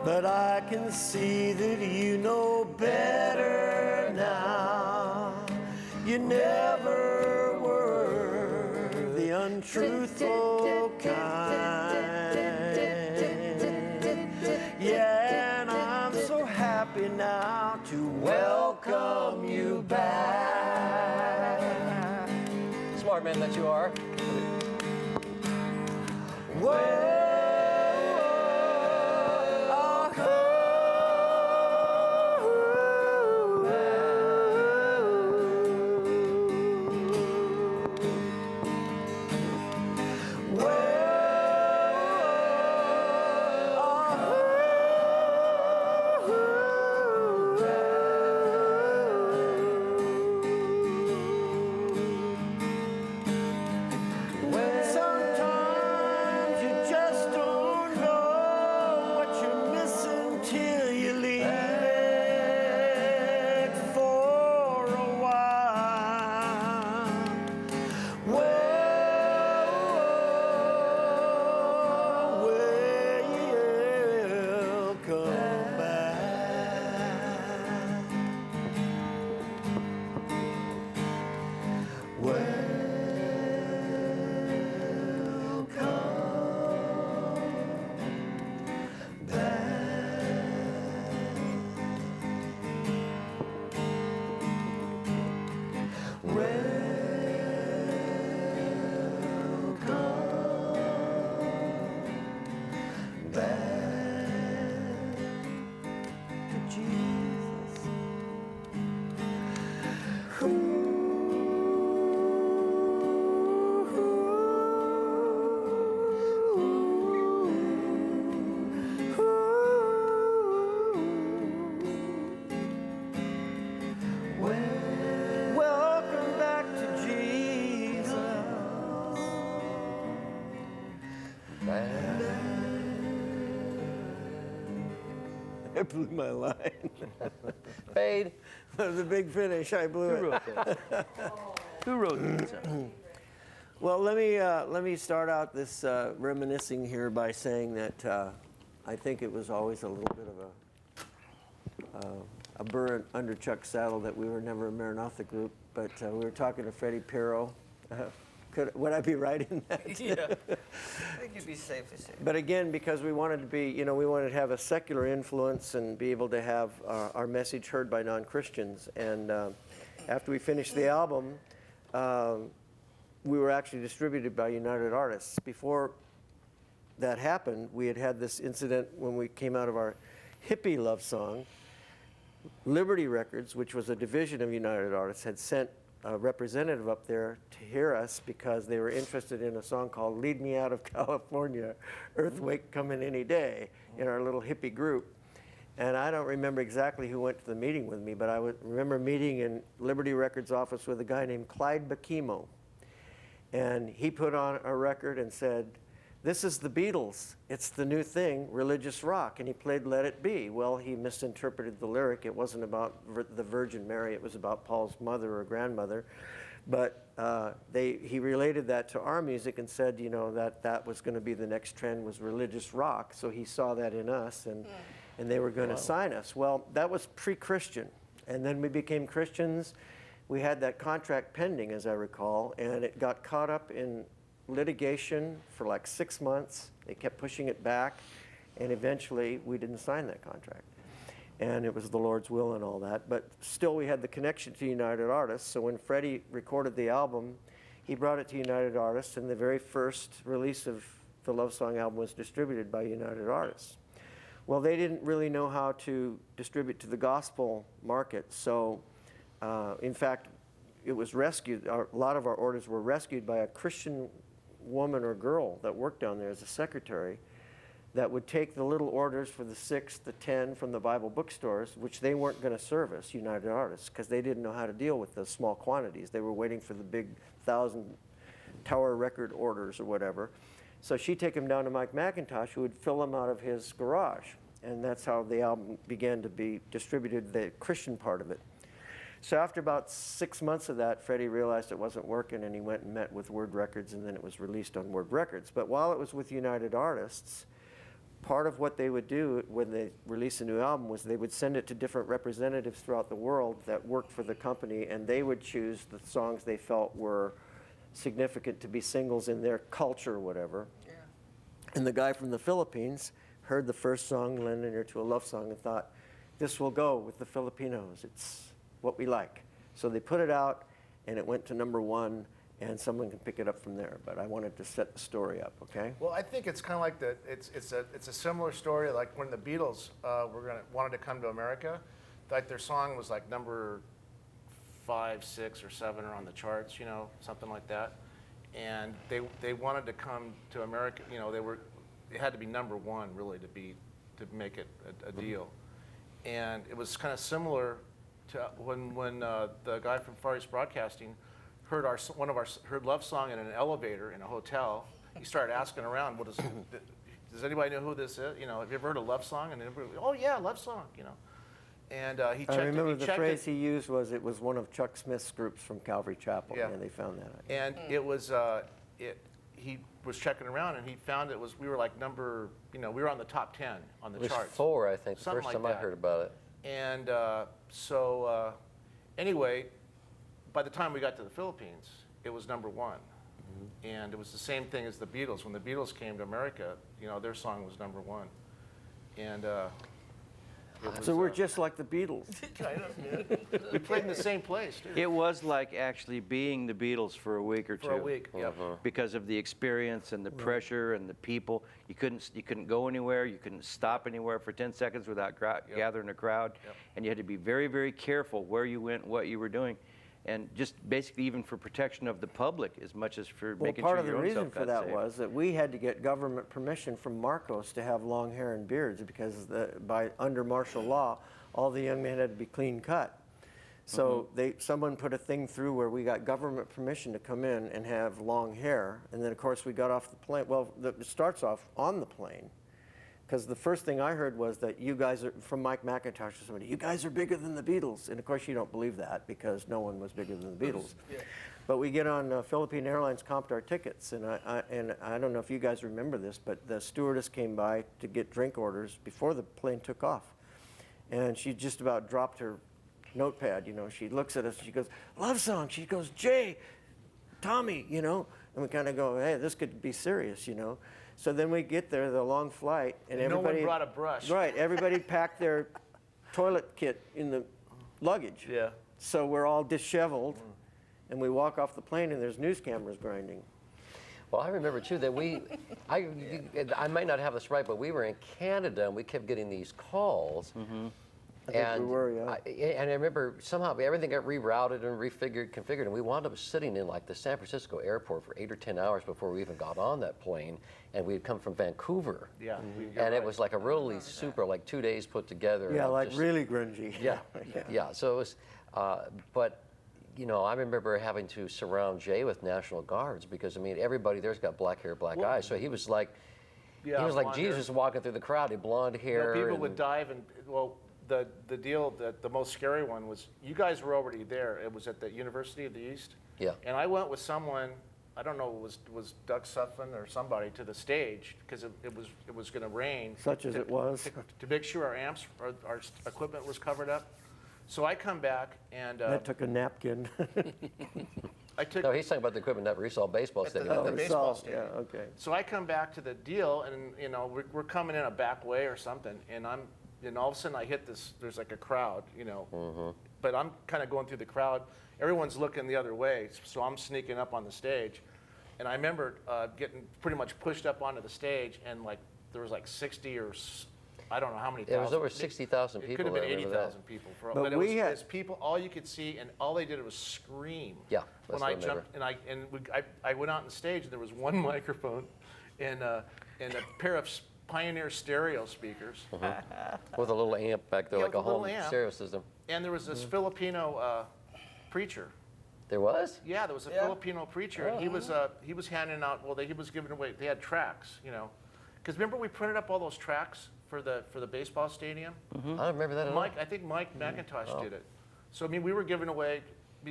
Speaker 2: But I can see that you know better now. You never were the untruthful kind. Yeah, and I'm so happy now to welcome you back.
Speaker 3: Smart man that you are.
Speaker 2: Sometimes you just don't know what you're missing till you leave it for a while. Welcome back. Welcome back to Jesus. I blew my line.
Speaker 3: Fade.
Speaker 2: That was a big finish. I blew
Speaker 4: Who
Speaker 2: it.
Speaker 4: wrote that? Who wrote that song?
Speaker 2: Well, let me start out this reminiscing here by saying that I think it was always a little bit of a burr under Chuck's saddle that we were never a Maranatha group, but we were talking to Freddie Pirro. Would I be right in that?
Speaker 8: Yeah. I think you'd be safe to say.
Speaker 2: But again, because we wanted to be, we wanted to have a secular influence and be able to have our message heard by non-Christians. And after we finished the album, we were actually distributed by United Artists. Before that happened, we had this incident when we came out of our hippie love song. Liberty Records, which was a division of United Artists, had sent a representative up there to hear us because they were interested in a song called Lead Me Out of California, Earthquake Coming Any Day, in our little hippie group. And I don't remember exactly who went to the meeting with me, but I remember meeting in Liberty Records office with a guy named Clyde Bakimo. And he put on a record and said, "This is the Beatles. It's the new thing, religious rock." And he played Let It Be. Well, he misinterpreted the lyric. It wasn't about the Virgin Mary. It was about Paul's mother or grandmother. But he related that to our music and said, that was going to be the next trend, was religious rock. So he saw that in us, and they were going to sign us. Well, that was pre-Christian. And then we became Christians. We had that contract pending, as I recall, and it got caught up in litigation for like 6 months. They kept pushing it back, and eventually we didn't sign that contract. And it was the Lord's will and all that. But still, we had the connection to United Artists. So when Freddie recorded the album, he brought it to United Artists, and the very first release of the Love Song album was distributed by United Artists. Well, they didn't really know how to distribute to the gospel market. So, in fact, it was rescued. A lot of our orders were rescued by a Christian woman or girl that worked down there as a secretary that would take the little orders for the 6, the 10 from the Bible bookstores, which they weren't going to service, United Artists, because they didn't know how to deal with those small quantities. They were waiting for the big 1,000 Tower record orders or whatever. So she'd take them down to Mike McIntosh, who would fill them out of his garage. And that's how the album began to be distributed, the Christian part of it. So after about 6 months of that, Freddie realized it wasn't working, and he went and met with Word Records, and then it was released on Word Records. But while it was with United Artists, part of what they would do when they released a new album was they would send it to different representatives throughout the world that worked for the company, and they would choose the songs they felt were significant to be singles in their culture or whatever. Yeah. And the guy from the Philippines heard the first song, Lending Her to a Love Song, and thought, this will go with the Filipinos. It's what we like. So they put it out, and it went to -- 1, and someone can pick it up from there. But I wanted to set the story up, okay?
Speaker 5: Well, I think it's kind of like it's a similar story like when the Beatles wanted to come to America. Like their song was like number 5, 6, or 7 or on the charts, something like that. And they wanted to come to America. It had to be number 1 really to make it a deal. And it was kind of similar to when the guy from Far East Broadcasting heard heard Love Song in an elevator in a hotel. He started asking around, does anybody know who this is? Have you ever heard of Love Song? And everybody, oh yeah, Love Song, And he checked.
Speaker 2: I remember the phrase
Speaker 5: it.
Speaker 2: he used was, it was one of Chuck Smith's groups from Calvary Chapel, and they found that.
Speaker 5: And it was he was checking around, and he found we were like number, we were on the top 10 on the
Speaker 3: It was
Speaker 5: charts.
Speaker 3: 4, I think, the
Speaker 5: Something
Speaker 3: first
Speaker 5: like
Speaker 3: time I
Speaker 5: that.
Speaker 3: heard about it.
Speaker 5: And anyway, by the time we got to the Philippines, it was number 1. Mm-hmm. And it was the same thing as the Beatles. When the Beatles came to America, their song was number 1. And
Speaker 2: So we're just like the Beatles.
Speaker 5: kind of, yeah. We played in the same place, too.
Speaker 4: It was like actually being the Beatles for a week or two.
Speaker 5: For a week, yep.
Speaker 4: Because of the experience and the pressure and the people. You couldn't go anywhere. You couldn't stop anywhere for 10 seconds without gathering a crowd.
Speaker 5: Yep.
Speaker 4: And you had to be very, very careful where you went, what you were doing. And just basically even for protection of the public as much as for making sure
Speaker 2: part of the
Speaker 4: your own
Speaker 2: reason
Speaker 4: self
Speaker 2: for
Speaker 4: got
Speaker 2: that
Speaker 4: safe.
Speaker 2: was that we had to get government permission from Marcos to have long hair and beards, because under martial law, all the young men had to be clean cut. So someone put a thing through where we got government permission to come in and have long hair, and then of course we got off the plane. Well, it starts off on the plane, because the first thing I heard was that you guys are, from Mike McIntosh or somebody, you guys are bigger than the Beatles. And of course you don't believe that, because no one was bigger than the Beatles. Yeah. But we get on, Philippine Airlines comped our tickets, and I don't know if you guys remember this, but the stewardess came by to get drink orders before the plane took off. and she just about dropped her notepad. You know, she looks at us. She goes, "Love song." She goes, "Jay, Tommy," you know, and we kind of go, "Hey, this could be serious," you know. So then we get there, the long flight, and
Speaker 5: no
Speaker 2: everybody
Speaker 5: one brought a brush.
Speaker 2: Right, everybody packed their toilet kit in the luggage.
Speaker 5: Yeah.
Speaker 2: So we're all disheveled, and we walk off the plane, and there's news cameras grinding.
Speaker 3: Well, I remember too that I might not have this right, but we were in Canada and we kept getting these calls.
Speaker 2: I think we were, yeah.
Speaker 3: And I remember somehow everything got rerouted and configured, and we wound up sitting in like the San Francisco airport for 8 or 10 hours before we even got on that plane, and we had come from Vancouver.
Speaker 5: Yeah.
Speaker 3: And it was like a really super, like 2 days put together.
Speaker 2: Yeah,
Speaker 3: and
Speaker 2: like
Speaker 3: just,
Speaker 2: really grungy.
Speaker 3: Yeah, yeah. So it was, but you know, I remember having to surround Jay with National Guards because I mean everybody there's got black hair, black eyes. So he was like,
Speaker 5: Yeah,
Speaker 3: he was like
Speaker 5: blonde
Speaker 3: Jesus
Speaker 5: hair.
Speaker 3: walking through the crowd. He had blonde hair.
Speaker 5: People
Speaker 3: and-
Speaker 5: would dive, and well, the deal that the most scary one was you guys were already there. It was at the University of the East.
Speaker 3: Yeah.
Speaker 5: And I went with someone, I don't know, was Doug Sutphen or somebody to the stage because it was going to rain.
Speaker 2: Such as it was.
Speaker 5: To make sure our amps, our equipment was covered up. So I come back and
Speaker 2: I took a napkin.
Speaker 5: I took.
Speaker 3: No, he's talking about the equipment that we saw baseball stadium.
Speaker 5: the
Speaker 3: I think.
Speaker 5: baseball
Speaker 2: Salt,
Speaker 5: stadium.
Speaker 2: yeah, okay.
Speaker 5: So I come back to the deal, and you know we're coming in a back way or something, and all of a sudden I hit this. There's like a crowd, you know, but I'm kind of going through the crowd. Everyone's looking the other way, so I'm sneaking up on the stage, and I remember getting pretty much pushed up onto the stage, and like there was like 60 or I don't know how many.
Speaker 3: It was
Speaker 5: thousand.
Speaker 3: over 60,000
Speaker 5: It
Speaker 3: people.
Speaker 5: could have been
Speaker 3: I remember that.
Speaker 5: 80,000 people.
Speaker 2: But
Speaker 5: it was
Speaker 2: we had-
Speaker 5: as people, all you could see, and all they did was scream.
Speaker 3: Yeah,
Speaker 5: When
Speaker 3: that's
Speaker 5: I
Speaker 3: what I remember.
Speaker 5: jumped, I went out on stage, and there was one microphone, and a pair of Pioneer stereo speakers,
Speaker 3: With a little amp back there,
Speaker 5: Yeah,
Speaker 3: like
Speaker 5: with
Speaker 3: a
Speaker 5: a little
Speaker 3: home
Speaker 5: amp.
Speaker 3: stereo system.
Speaker 5: and there was this Filipino preacher.
Speaker 3: There was?
Speaker 5: Yeah, there was a Filipino preacher, and he was handing out. Well, he was giving away. They had tracts, you know, because remember we printed up all those tracts for the baseball stadium.
Speaker 3: I don't remember that at all.
Speaker 5: I think Mike McIntosh did it. So I mean, we were giving away.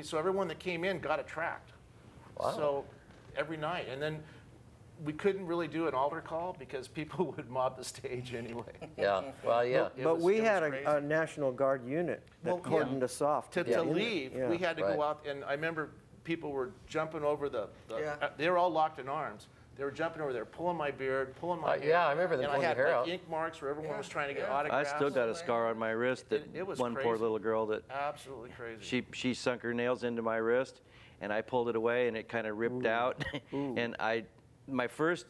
Speaker 5: So everyone that came in got a tract.
Speaker 3: Wow.
Speaker 5: So every night, and then we couldn't really do an altar call because people would mob the stage anyway.
Speaker 3: Yeah, well, yeah.
Speaker 2: But we had
Speaker 5: crazy.
Speaker 2: a National Guard unit that
Speaker 5: Well, yeah.
Speaker 2: cordoned us off.
Speaker 5: To
Speaker 2: get in there.
Speaker 5: leave,
Speaker 2: Yeah.
Speaker 5: we had to
Speaker 3: Right.
Speaker 5: go out, and I remember people were jumping over
Speaker 8: Yeah.
Speaker 5: they were all locked in arms. They were jumping over there, pulling my beard, pulling my hair.
Speaker 3: yeah, I remember them
Speaker 5: and
Speaker 3: pulling
Speaker 5: I had
Speaker 3: your hair
Speaker 5: like
Speaker 3: out.
Speaker 5: ink marks where everyone was trying to get
Speaker 8: Yeah.
Speaker 4: I
Speaker 5: autographs.
Speaker 4: still got a scar on my wrist that
Speaker 5: It was
Speaker 4: one poor
Speaker 5: crazy.
Speaker 4: little girl that
Speaker 5: Absolutely crazy.
Speaker 4: she sunk her nails into my wrist, and I pulled it away, and it kind of ripped out. And my first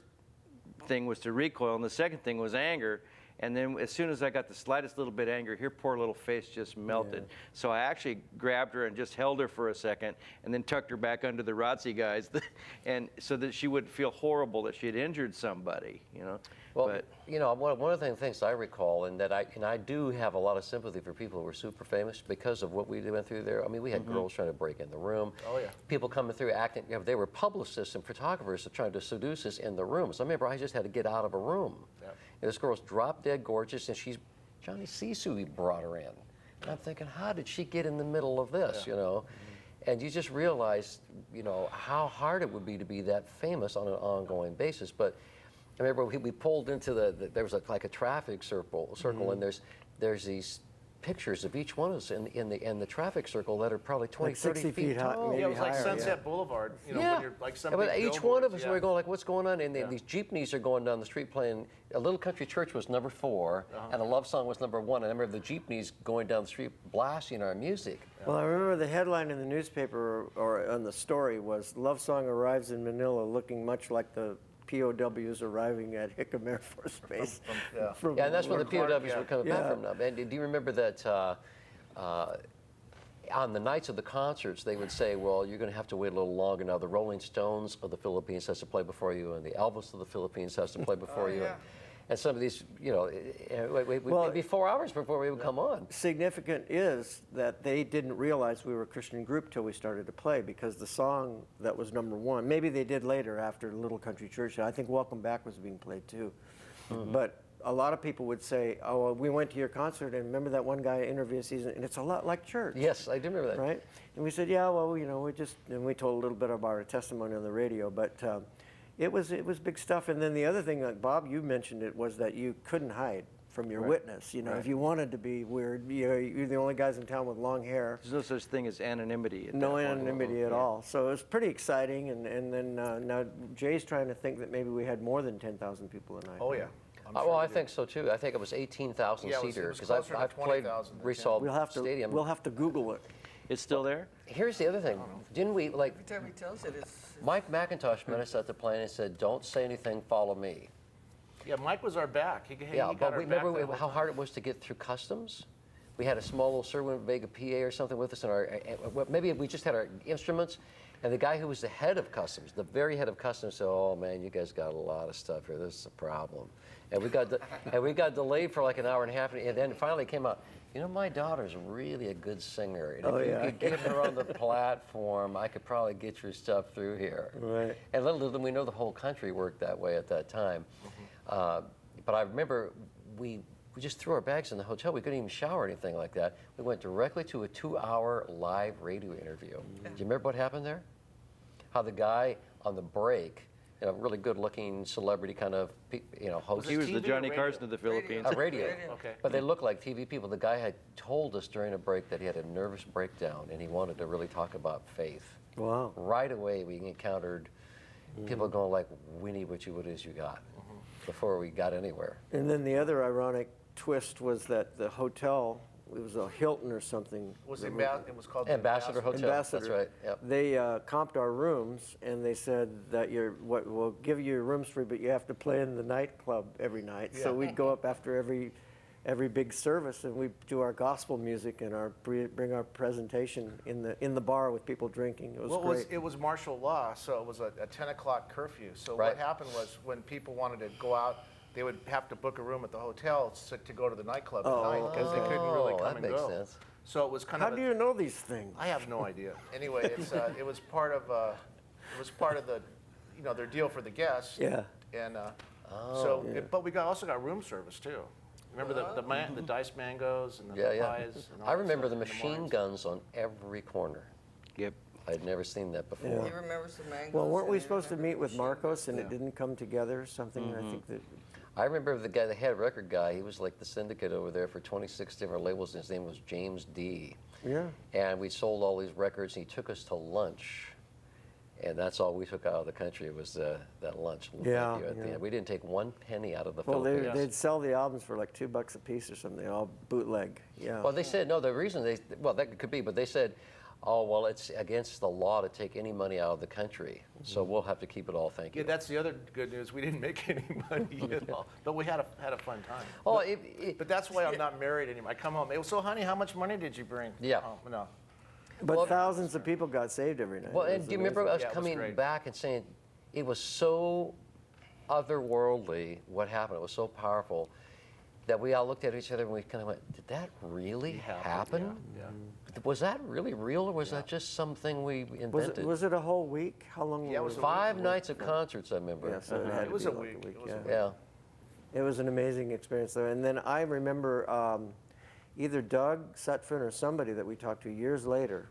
Speaker 4: thing was to recoil, and the second thing was anger. And then as soon as I got the slightest little bit of anger, her poor little face just melted. So I actually grabbed her and just held her for a second, and then tucked her back under the ROTC guys, and so that she wouldn't feel horrible that she had injured somebody, you know.
Speaker 3: Well,
Speaker 4: But
Speaker 3: you know, one of the things I recall, and I do have a lot of sympathy for people who were super famous because of what we went through there. I mean, we had girls trying to break in the room.
Speaker 5: Oh, yeah.
Speaker 3: People coming through acting. You know, they were publicists and photographers trying to seduce us in the room. So I remember I just had to get out of a room.
Speaker 5: Yeah.
Speaker 3: And this girl's drop dead gorgeous, and she's Johnny Sisu brought her in. And I'm thinking, how did she get in the middle of this? You know. And you just realize, you know, how hard it would be to be that famous on an ongoing basis. But I remember we pulled into there was like a traffic circle, and there's these pictures of each one of us in the traffic circle that are probably 20,
Speaker 2: Like
Speaker 3: 30
Speaker 2: 60 feet high,
Speaker 3: tall.
Speaker 2: maybe
Speaker 5: Yeah, it was like
Speaker 2: higher,
Speaker 5: Sunset
Speaker 2: yeah.
Speaker 5: Boulevard, you know,
Speaker 3: Yeah.
Speaker 5: when you're like some
Speaker 3: Yeah, but
Speaker 5: big
Speaker 3: each one of
Speaker 5: billboards,
Speaker 3: us
Speaker 5: yeah.
Speaker 3: were going like, what's going on? And these jeepneys are going down the street playing. A Little Country Church was number 4, and A Love Song was number 1. And I remember the jeepneys going down the street blasting our music.
Speaker 2: Well, I remember the headline in the newspaper or on the story was "Love Song arrives in Manila looking much like the POWs arriving at Hickam Air Force Base." From
Speaker 3: Yeah, and that's where the
Speaker 5: Clark,
Speaker 3: POWs
Speaker 5: yeah.
Speaker 3: were coming back
Speaker 2: Yeah.
Speaker 3: from now. And do you remember that on the nights of the concerts, they would say, well, you're going to have to wait a little longer now. The Rolling Stones of the Philippines has to play before you, and the Elvis of the Philippines has to play before you.
Speaker 8: yeah.
Speaker 3: And some of these, you know,
Speaker 2: Well,
Speaker 3: maybe 4 hours before we would come on.
Speaker 2: Significant is that they didn't realize we were a Christian group till we started to play, because the song that was number 1, maybe they did later after Little Country Church. I think Welcome Back was being played too. But a lot of people would say, "Oh, well, we went to your concert, and remember that one guy interviewed us, and it's a lot like church."
Speaker 3: Yes, I do remember that.
Speaker 2: Right? And we said, "Yeah, well, you know, and we told a little bit about our testimony on the radio, but it was big stuff." And then the other thing, like Bob, you mentioned it, was that you couldn't hide from your witness. You know, if you wanted to be weird, you're the only guys in town with long hair.
Speaker 4: There's no such thing as anonymity. At
Speaker 2: No
Speaker 4: that point.
Speaker 2: anonymity at all. So it was pretty exciting. And then now Jay's trying to think that maybe we had more than 10,000 people a night.
Speaker 5: Oh, yeah.
Speaker 3: Well, I think so too. I think it was 18,000
Speaker 5: Yeah, it was
Speaker 3: seater
Speaker 5: closer to
Speaker 3: I've played
Speaker 5: 20,000 than
Speaker 3: Resalt
Speaker 2: We'll have to Google it.
Speaker 4: It's still there?
Speaker 3: Here's the other thing. Didn't we, like,
Speaker 8: Every time he tells it, it's
Speaker 3: Mike McIntosh met us at the plane and said, don't say anything, follow me.
Speaker 5: Yeah, Mike was our back. He
Speaker 3: Yeah,
Speaker 5: got
Speaker 3: but
Speaker 5: our
Speaker 3: we
Speaker 5: back
Speaker 3: remember
Speaker 5: the whole
Speaker 3: how
Speaker 5: time.
Speaker 3: hard it was to get through customs? We had a small little Sherwin Vega PA or something with us, and maybe we just had our instruments, and the guy who was the head of customs, the very head of customs, said, "Oh man, you guys got a lot of stuff here. This is a problem." And we got delayed for like an hour and a half, and then finally it came out. You know, my daughter's really a good singer, and if you could get her on the platform, I could probably get your stuff through here.
Speaker 2: Right.
Speaker 3: And little did we know the whole country worked that way at that time. But I remember we just threw our bags in the hotel. We couldn't even shower or anything like that. We went directly to a 2-hour live radio interview. Do you remember what happened there? How the guy on the break, you know, really good-looking celebrity kind of, host.
Speaker 4: He was the
Speaker 5: TV or
Speaker 4: Johnny
Speaker 5: radio?
Speaker 4: Carson of the Philippines.
Speaker 3: Radio.
Speaker 5: Okay.
Speaker 3: But they looked like TV people. The guy had told us during a break that he had a nervous breakdown and he wanted to really talk about faith.
Speaker 2: Wow.
Speaker 3: Right away, we encountered people going like, "We need what it is you got," before we got anywhere.
Speaker 2: And then the other ironic twist was that the hotel, it was a Hilton or something.
Speaker 5: It was called the
Speaker 3: Ambassador Hotel.
Speaker 2: Ambassador.
Speaker 3: That's right. Yep.
Speaker 2: They comped our rooms, and they said that we'll give you your rooms free, but you have to play in the nightclub every night. So we'd go up after every big service, and we'd do our gospel music and bring our presentation in the bar with people drinking. It was great.
Speaker 5: It was martial law, so it was a 10 o'clock curfew. So
Speaker 3: Right.
Speaker 5: what happened was when people wanted to go out, they would have to book a room at the hotel to go to the nightclub at night because they couldn't really come
Speaker 3: that
Speaker 5: and
Speaker 3: makes
Speaker 5: go.
Speaker 3: sense.
Speaker 5: So it was kind
Speaker 2: How
Speaker 5: of.
Speaker 2: do you know these things?
Speaker 5: I have no idea. Anyway, it was part of the, their deal for the guests.
Speaker 2: Yeah.
Speaker 5: And but we also got room service too. Remember the diced mangoes and the pies. And all
Speaker 3: I
Speaker 5: that
Speaker 3: remember
Speaker 5: stuff
Speaker 3: the
Speaker 5: in
Speaker 3: machine
Speaker 5: mornings?
Speaker 3: guns on every corner.
Speaker 4: Yep.
Speaker 3: I'd never seen that before.
Speaker 2: Yeah.
Speaker 8: He remembers the mangoes.
Speaker 2: Well, weren't we
Speaker 8: and he
Speaker 2: supposed to meet
Speaker 8: remembers
Speaker 2: with
Speaker 8: the
Speaker 2: Marcos, and
Speaker 5: Yeah.
Speaker 2: it didn't come together or something? I think that.
Speaker 3: I remember the head record guy, he was like the syndicate over there for 26 different labels, and his name was James D.
Speaker 2: Yeah.
Speaker 3: And we sold all these records, and he took us to lunch. And that's all we took out of the country was that lunch. Thank
Speaker 2: Yeah,
Speaker 3: you at the
Speaker 2: yeah.
Speaker 3: end. We didn't take 1 penny out of the
Speaker 2: Well,
Speaker 3: Philippines.
Speaker 2: they'd sell the albums for like $2 a piece or something, all bootleg. Yeah.
Speaker 3: Well, they said, no, the reason that could be, but they said, oh, well, it's against the law to take any money out of the country. So we'll have to keep it all, thank you.
Speaker 5: Yeah, that's the other good news. We didn't make any money at all, but we had a fun time.
Speaker 3: Oh,
Speaker 5: But that's why I'm not married anymore. I come home. So, honey, how much money did you bring?
Speaker 3: Yeah.
Speaker 5: home? No.
Speaker 2: But
Speaker 3: well,
Speaker 2: thousands of people got saved every night.
Speaker 3: Well,
Speaker 2: It
Speaker 3: and
Speaker 2: was
Speaker 3: do you remember
Speaker 2: amazing.
Speaker 3: us
Speaker 5: Yeah, it was
Speaker 3: coming
Speaker 5: great.
Speaker 3: back and saying it was so otherworldly what happened? It was so powerful that we all looked at each other and we kind of went, did that really happen?
Speaker 5: Yeah.
Speaker 3: Was that really real, or was that just something we invented?
Speaker 2: Was it a whole week? How long?
Speaker 5: Yeah, it was a
Speaker 3: 5 nights of concerts, I remember.
Speaker 2: Yeah, so it had
Speaker 5: It
Speaker 2: to
Speaker 5: was
Speaker 2: be
Speaker 5: a
Speaker 2: like
Speaker 5: week. It was
Speaker 2: yeah.
Speaker 5: a week.
Speaker 3: Yeah.
Speaker 2: It was an amazing experience there. And then I remember either Doug Sutphin or somebody that we talked to years later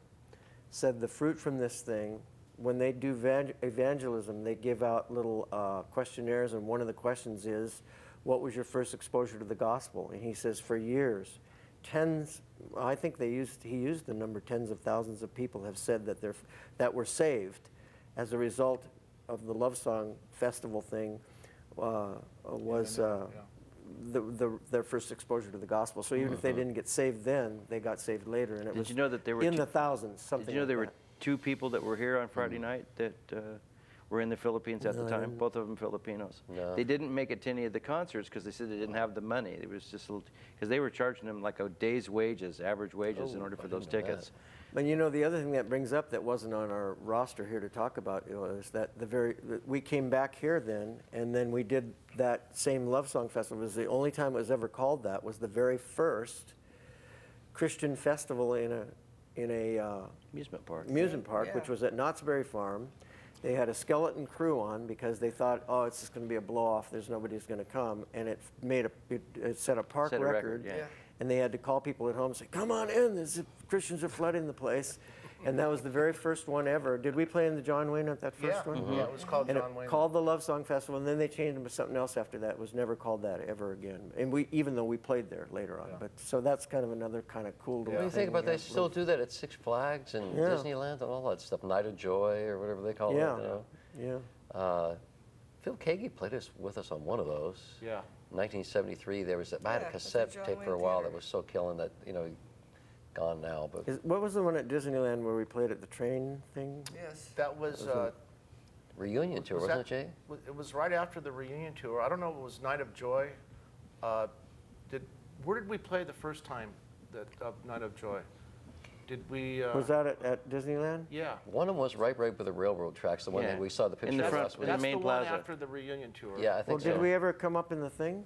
Speaker 2: said the fruit from this thing, when they do evangelism, they give out little questionnaires, and one of the questions is, what was your first exposure to the gospel? And he says for years, I think he used the number tens of thousands of people have said that were saved as a result of the Love Song Festival thing was their first exposure to the gospel. So even if they didn't get saved then, they got saved later, and it was
Speaker 4: you know that there were
Speaker 2: in the thousands. Something.
Speaker 4: Did you know
Speaker 2: like
Speaker 4: there were
Speaker 2: that.
Speaker 4: 2 people that were here on Friday night that were in the Philippines at the time? Both of them Filipinos.
Speaker 3: No.
Speaker 4: They didn't make it to any of the concerts because they said they didn't have the money. It was just because they were charging them like a day's wages, average wages, in order for those tickets.
Speaker 2: But you know, the other thing that brings up that wasn't on our roster here to talk about is that we came back here then, and then we did that same Love Song Festival. It was the only time it was ever called that. Was the very first Christian festival in a
Speaker 4: Amusement park.
Speaker 2: amusement park,
Speaker 8: Yeah.
Speaker 2: which was at Knott's Berry Farm. They had a skeleton crew on because they thought, oh, it's just going to be a blow-off. There's nobody's going to come, and it set a park
Speaker 4: Set a
Speaker 2: record.
Speaker 4: record, yeah.
Speaker 2: And they had to call people at home and say, come on in, Christians are flooding the place. And that was the very first one ever. Did we play in the John Wayne at that first one?
Speaker 5: Yeah, it was called
Speaker 2: And
Speaker 5: John Wayne.
Speaker 2: called the Love Song Festival, and then they changed it to something else after that. It was never called that ever again. And we, even though we played there later on. But so that's kind of another kind of cool.
Speaker 3: What do you think about they still do that at Six Flags and
Speaker 2: Yeah.
Speaker 3: Disneyland and all that stuff? Night of Joy or whatever they call
Speaker 2: Yeah.
Speaker 3: it. You know?
Speaker 2: Yeah.
Speaker 3: Phil Kagi played with us on one of those.
Speaker 5: Yeah.
Speaker 3: 1973. There was I had
Speaker 8: Yeah,
Speaker 3: a cassette
Speaker 8: at the John
Speaker 3: tape for a
Speaker 8: Wayne
Speaker 3: while
Speaker 8: Theater.
Speaker 3: that was so killing that gone now. But
Speaker 2: What was the one at Disneyland where we played at the train thing?
Speaker 8: Yes.
Speaker 5: That was,
Speaker 3: reunion tour,
Speaker 5: was
Speaker 3: wasn't
Speaker 5: that-
Speaker 3: it, Jay?
Speaker 5: It was right after the reunion tour. I don't know if it was Night of Joy. Where did we play the first time, Night of Joy? Did we?
Speaker 2: Was that at Disneyland?
Speaker 5: Yeah.
Speaker 3: One of them was right by the railroad tracks. The one
Speaker 4: Yeah.
Speaker 3: that we saw the picture
Speaker 4: the
Speaker 3: of
Speaker 4: front,
Speaker 3: last week.
Speaker 4: in the
Speaker 5: That's
Speaker 4: main
Speaker 5: the one
Speaker 4: plaza.
Speaker 5: after the reunion tour.
Speaker 3: Yeah, I
Speaker 2: Well,
Speaker 3: think so.
Speaker 2: did we ever come up in the thing?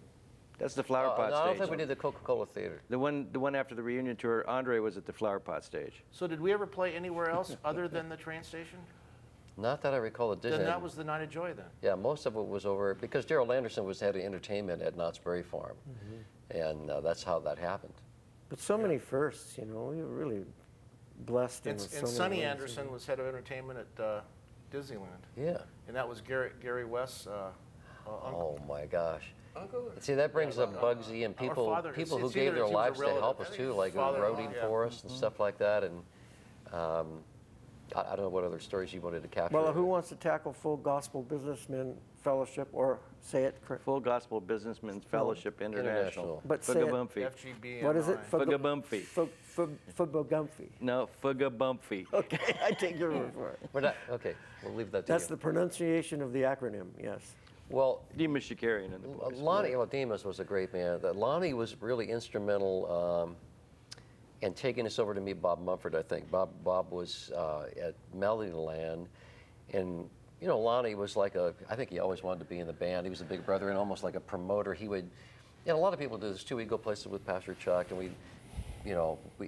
Speaker 4: That's the Flower Pot
Speaker 3: No, I don't
Speaker 4: stage.
Speaker 3: think we did the Coca-Cola Theater.
Speaker 4: The one after the reunion tour, Andre was at the Flower Pot stage.
Speaker 5: So did we ever play anywhere else other than the train station?
Speaker 3: Not that I recall at Disney.
Speaker 5: Then that was the Night of Joy then.
Speaker 3: Yeah, most of it was over because Gerald Anderson was head of entertainment at Knott's Berry Farm, and that's how that happened.
Speaker 2: But so many firsts, you know, we were really blessed in
Speaker 5: And,
Speaker 2: so
Speaker 5: and
Speaker 2: many
Speaker 5: Sonny
Speaker 2: ways.
Speaker 5: Anderson was head of entertainment at Disneyland.
Speaker 3: Yeah.
Speaker 5: And that was Gary West's uncle.
Speaker 3: Oh my gosh.
Speaker 8: Uncle?
Speaker 3: See, that brings up Bugsy and
Speaker 5: Our
Speaker 3: people
Speaker 5: father-
Speaker 3: people
Speaker 5: it's
Speaker 3: who gave
Speaker 5: either
Speaker 3: their
Speaker 5: he was a
Speaker 3: lives to
Speaker 5: relative-
Speaker 3: help
Speaker 5: I
Speaker 3: us
Speaker 5: think
Speaker 3: too,
Speaker 5: his
Speaker 3: like
Speaker 5: father-in-law,
Speaker 3: roading
Speaker 5: yeah.
Speaker 3: for us and stuff like that. And I don't know what other stories you wanted to capture.
Speaker 2: Well, who wants to tackle Full Gospel Businessmen Fellowship, or say it correct?
Speaker 4: Full Gospel Businessmen's Fellowship International.
Speaker 2: But say it-
Speaker 4: Fugabumphy.
Speaker 5: FGB.
Speaker 2: What is it?
Speaker 4: Fugabumphy.
Speaker 2: Fugabumphy.
Speaker 4: No, Fugabumphy.
Speaker 2: Okay, I take your word for it.
Speaker 3: We're not, okay, we'll leave that to
Speaker 2: That's
Speaker 3: you.
Speaker 2: the pronunciation of the acronym, yes.
Speaker 3: Well,
Speaker 4: Demas Shakarian and the boys.
Speaker 3: Lonnie, well, Demas was a great man. Lonnie was really instrumental in taking us over to meet Bob Mumford, I think. Bob was at Melodyland, and Lonnie was like I think he always wanted to be in the band. He was a big brother and almost like a promoter. He would, a lot of people do this too. We'd go places with Pastor Chuck, and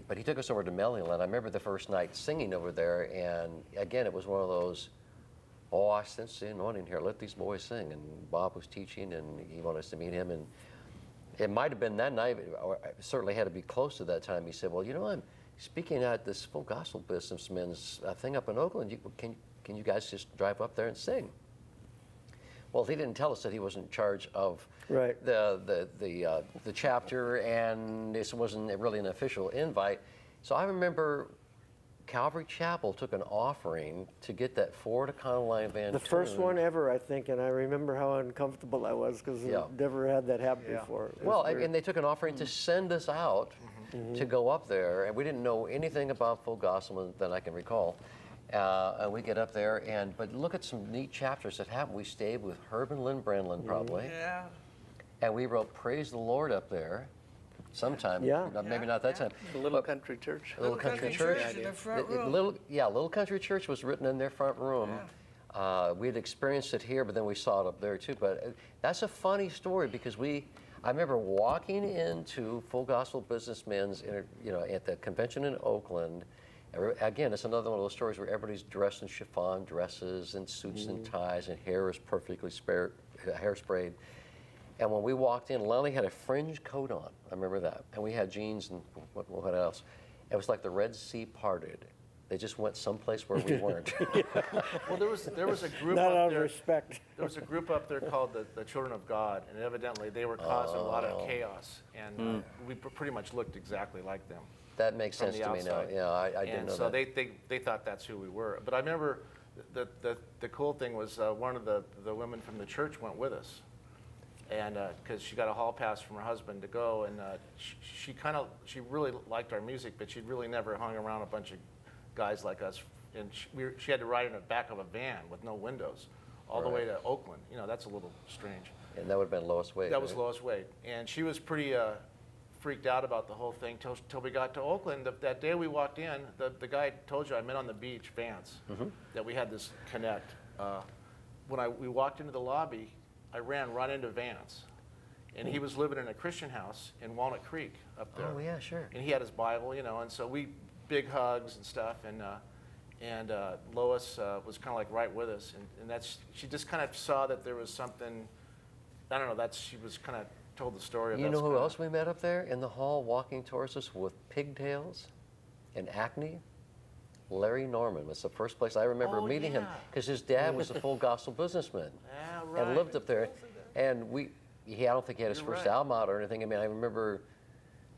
Speaker 3: but he took us over to Melodyland. I remember the first night singing over there, and again, it was one of those, oh, I sense the anointing here. Let these boys sing. And Bob was teaching, and he wanted us to meet him. And it might have been that night, or it certainly had to be close to that time. He said, well, I'm speaking at this Full Gospel Businessmen's thing up in Oakland. Can you guys just drive up there and sing? Well, he didn't tell us that he was in charge of
Speaker 2: Right.
Speaker 3: the chapter, and this wasn't really an official invite. So I remember Calvary Chapel took an offering to get that Ford Econoline van
Speaker 2: The first
Speaker 3: tuned.
Speaker 2: one ever, I think, and I remember how uncomfortable I was because
Speaker 3: Yeah.
Speaker 2: I've never had that happen before. It was
Speaker 3: Well,
Speaker 2: weird.
Speaker 3: and they took an offering to send us out to go up there, and we didn't know anything about Full Gospel that I can recall. And we get up there, but look at some neat chapters that happened. We stayed with Herb and Lynn Brenlin, probably,
Speaker 8: Yeah.
Speaker 3: and we wrote "Praise the Lord" up there. Sometime,
Speaker 2: Yeah.
Speaker 3: Maybe not that time.
Speaker 1: The Little Country Church.
Speaker 3: Little Country
Speaker 8: Church
Speaker 3: Church.
Speaker 8: in the front
Speaker 3: The-
Speaker 8: room.
Speaker 3: Little Country Church was written in their front room. We had experienced it here, but then we saw it up there too. But that's a funny story because I remember walking into Full Gospel Businessmen's, at the convention in Oakland. Again, it's another one of those stories where everybody's dressed in chiffon dresses and suits and ties, and hair is perfectly hairsprayed. And when we walked in, Lonnie had a fringe coat on. I remember that. And we had jeans and what else. It was like the Red Sea parted. They just went someplace where we weren't.
Speaker 5: Well, there was a group
Speaker 2: Not out
Speaker 5: up
Speaker 2: of
Speaker 5: there.
Speaker 2: respect.
Speaker 5: There was a group up there called the Children of God, and evidently they were causing a lot of chaos, and we pretty much looked exactly like them.
Speaker 3: That makes
Speaker 5: From
Speaker 3: sense
Speaker 5: the
Speaker 3: to me now.
Speaker 5: outside.
Speaker 3: Yeah, I didn't
Speaker 5: And
Speaker 3: know
Speaker 5: so
Speaker 3: that.
Speaker 5: they thought that's who we were. But I remember the cool thing was one of the women from the church went with us, and because she got a hall pass from her husband to go, and she really liked our music, but she'd really never hung around a bunch of guys like us, and she had to ride in the back of a van with no windows all the way to Oakland. That's a little strange.
Speaker 3: And that would have been Lois Wade.
Speaker 5: That was
Speaker 3: right?
Speaker 5: Lois Wade, and she was pretty freaked out about the whole thing till we got to Oakland. That day we walked in, the guy I told you I met on the beach, Vance, that we had this connect. When we walked into the lobby, I ran right into Vance, and he was living in a Christian house in Walnut Creek up there.
Speaker 3: Oh, yeah, sure.
Speaker 5: And he had his Bible, and so we big hugs and stuff, and Lois was kind of like right with us, and she just kind of saw that there was something. I don't know. She was kind of told the story of.
Speaker 3: You know who else we met up there in the hall walking towards us with pigtails and acne? Larry Norman was the first place I remember meeting him, because his dad was a full gospel businessman and lived up there. And I don't think he had his first album out or anything. I mean, I remember,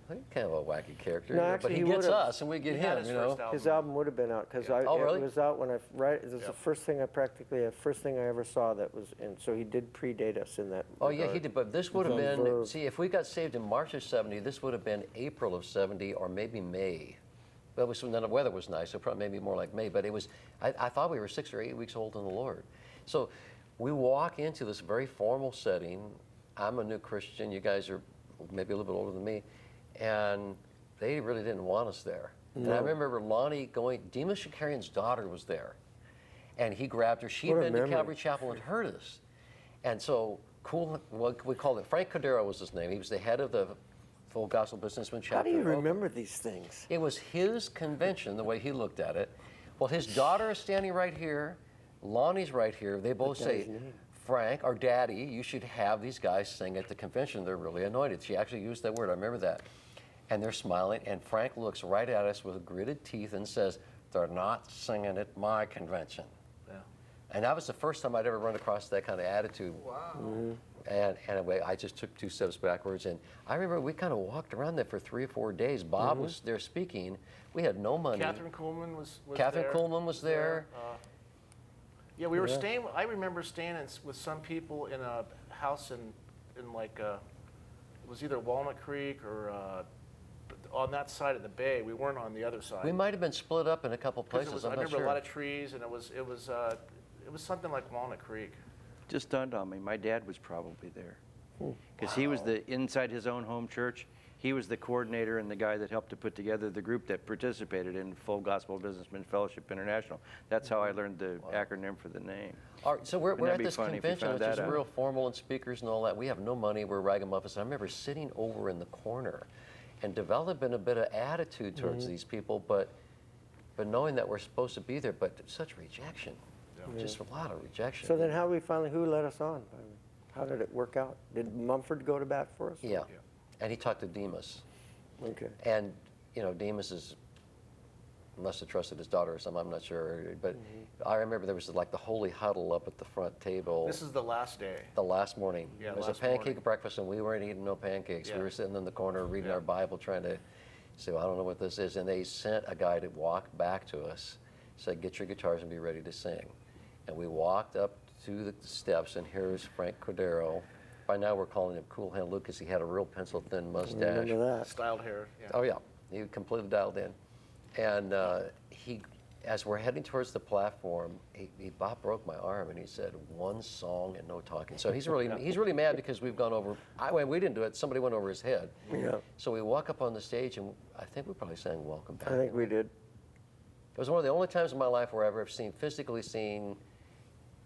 Speaker 3: he's kind of a wacky character,
Speaker 2: No,
Speaker 3: but
Speaker 2: actually,
Speaker 3: he
Speaker 2: he
Speaker 3: gets
Speaker 2: would've.
Speaker 3: us and we get him, you know.
Speaker 2: His album would have been out because
Speaker 3: Oh, really?
Speaker 2: it was out when it was the first thing I ever saw that was, and so he did predate us in that.
Speaker 3: Oh, yeah, he
Speaker 2: regard.
Speaker 3: did, but this would have
Speaker 2: It's on
Speaker 3: been,
Speaker 2: Verve.
Speaker 3: see, if we got saved in March of 70, this would have been April of 70 or maybe May. But it was when the weather was nice, so probably maybe more like May, but it was, I thought we were 6 or 8 weeks old in the Lord. So we walk into this very formal setting. I'm a new Christian, you guys are maybe a little bit older than me, and they really didn't want us there. And I remember Lonnie going, Demas Shakarian's daughter was there, and he grabbed her. She'd
Speaker 2: What a
Speaker 3: been to
Speaker 2: memory.
Speaker 3: Calvary Chapel and heard us. And so, what we called it, Frank Cordero was his name. He was the head of the Full Gospel Businessman chapter.
Speaker 2: How do you
Speaker 3: in Oakland.
Speaker 2: remember these things?
Speaker 3: It was his convention, the way he looked at it. Well, his daughter is standing right here. Lonnie's right here. They both say, Frank, or Daddy, you should have these guys sing at the convention. They're really anointed. She actually used that word. I remember that. And they're smiling, and Frank looks right at us with gritted teeth and says, they're not singing at my convention.
Speaker 5: Yeah.
Speaker 3: And that was the first time I'd ever run across that kind of attitude.
Speaker 8: Wow.
Speaker 3: And anyway, I just took 2 steps backwards, and I remember we kind of walked around there for 3 or 4 days. Bob was there speaking. We had no money.
Speaker 5: Catherine Kuhlman was
Speaker 3: Catherine
Speaker 5: there.
Speaker 3: Kuhlman was there.
Speaker 5: Yeah, we were staying. I remember staying with some people in a house in like it was either Walnut Creek or on that side of the bay. We weren't on the other side.
Speaker 3: We might have been split up in a couple
Speaker 5: 'Cause
Speaker 3: places.
Speaker 5: I
Speaker 3: I'm not
Speaker 5: remember
Speaker 3: sure.
Speaker 5: a lot of trees, and it was something like Walnut Creek.
Speaker 4: Just dawned on me, my dad was probably there. Because he was inside his own home church, he was the coordinator and the guy that helped to put together the group that participated in Full Gospel Businessman Fellowship International. That's how I learned the acronym for the name.
Speaker 3: All right, so we're
Speaker 4: Wouldn't that
Speaker 3: at
Speaker 4: be
Speaker 3: this
Speaker 4: funny if you
Speaker 3: convention,
Speaker 4: found
Speaker 3: which is
Speaker 4: that out?
Speaker 3: real formal and speakers and all that. We have no money. We're ragamuffins. I remember sitting over in the corner and developing a bit of attitude towards these people, but knowing that we're supposed to be there, but such rejection. Just a lot of rejection.
Speaker 2: So then who let us on? How did it work out? Did Mumford go to bat for us?
Speaker 3: Yeah. And he talked to Demas.
Speaker 2: Okay.
Speaker 3: And, you know, Demas must have trusted his daughter or something, I'm not sure. But I remember there was like the holy huddle up at the front table.
Speaker 5: This is the last day.
Speaker 3: The last morning.
Speaker 5: Yeah,
Speaker 3: It was a
Speaker 5: last
Speaker 3: pancake
Speaker 5: morning.
Speaker 3: breakfast, and we weren't eating no pancakes.
Speaker 5: Yeah.
Speaker 3: We were sitting in the corner reading
Speaker 5: Yeah.
Speaker 3: our Bible, trying to say, well, I don't know what this is. And they sent a guy to walk back to us, said, get your guitars and be ready to sing. And we walked up to the steps, and here's Frank Cordero. By now we're calling him Cool Hand Luke because he had a real pencil-thin mustache.
Speaker 2: Remember that?
Speaker 5: Styled hair. Yeah.
Speaker 3: Oh, yeah. He completely dialed in. And as we're heading towards the platform, Bob broke my arm, and he said, one song and no talking. So he's really mad because we've gone over. We didn't do it. Somebody went over his head.
Speaker 2: Yeah.
Speaker 3: So we walk up on the stage, and I think we probably sang Welcome Back.
Speaker 2: I think we did.
Speaker 3: It was one of the only times in my life where I've ever physically seen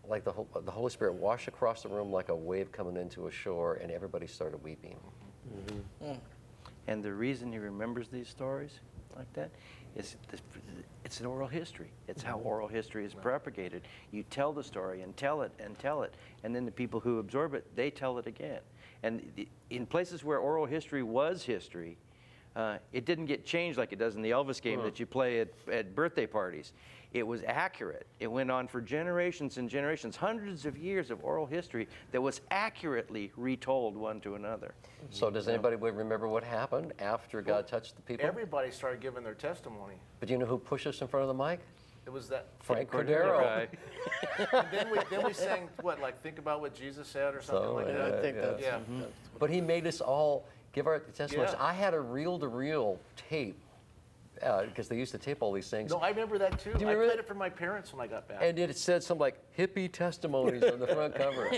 Speaker 3: like the Holy Spirit wash across the room like a wave coming into a shore, and everybody started weeping.
Speaker 4: And the reason he remembers these stories like that is it's an oral history. It's how oral history is propagated. You tell the story and tell it and tell it, and then the people who absorb it, they tell it again. And in places where oral history was history, it didn't get changed like it does in the Elvis game that you play at birthday parties. It was accurate. It went on for generations and generations, hundreds of years of oral history that was accurately retold one to another.
Speaker 3: So does anybody remember what happened after God touched the people?
Speaker 5: Everybody started giving their testimony.
Speaker 3: But you know who pushed us in front of the mic?
Speaker 5: It was that.
Speaker 3: Frank Cordero.
Speaker 5: And then we sang what, like think about what Jesus said or something like that.
Speaker 1: I think that's
Speaker 5: Yeah.
Speaker 3: But he made us all give our testimonies.
Speaker 5: Yeah.
Speaker 3: I had a reel-to-reel tape because they used to tape all these things.
Speaker 5: No, I remember that too.
Speaker 3: Do you
Speaker 5: I
Speaker 3: remember
Speaker 5: played
Speaker 3: that?
Speaker 5: it for my parents when I got back.
Speaker 3: And it said something like hippie testimonies on the front cover.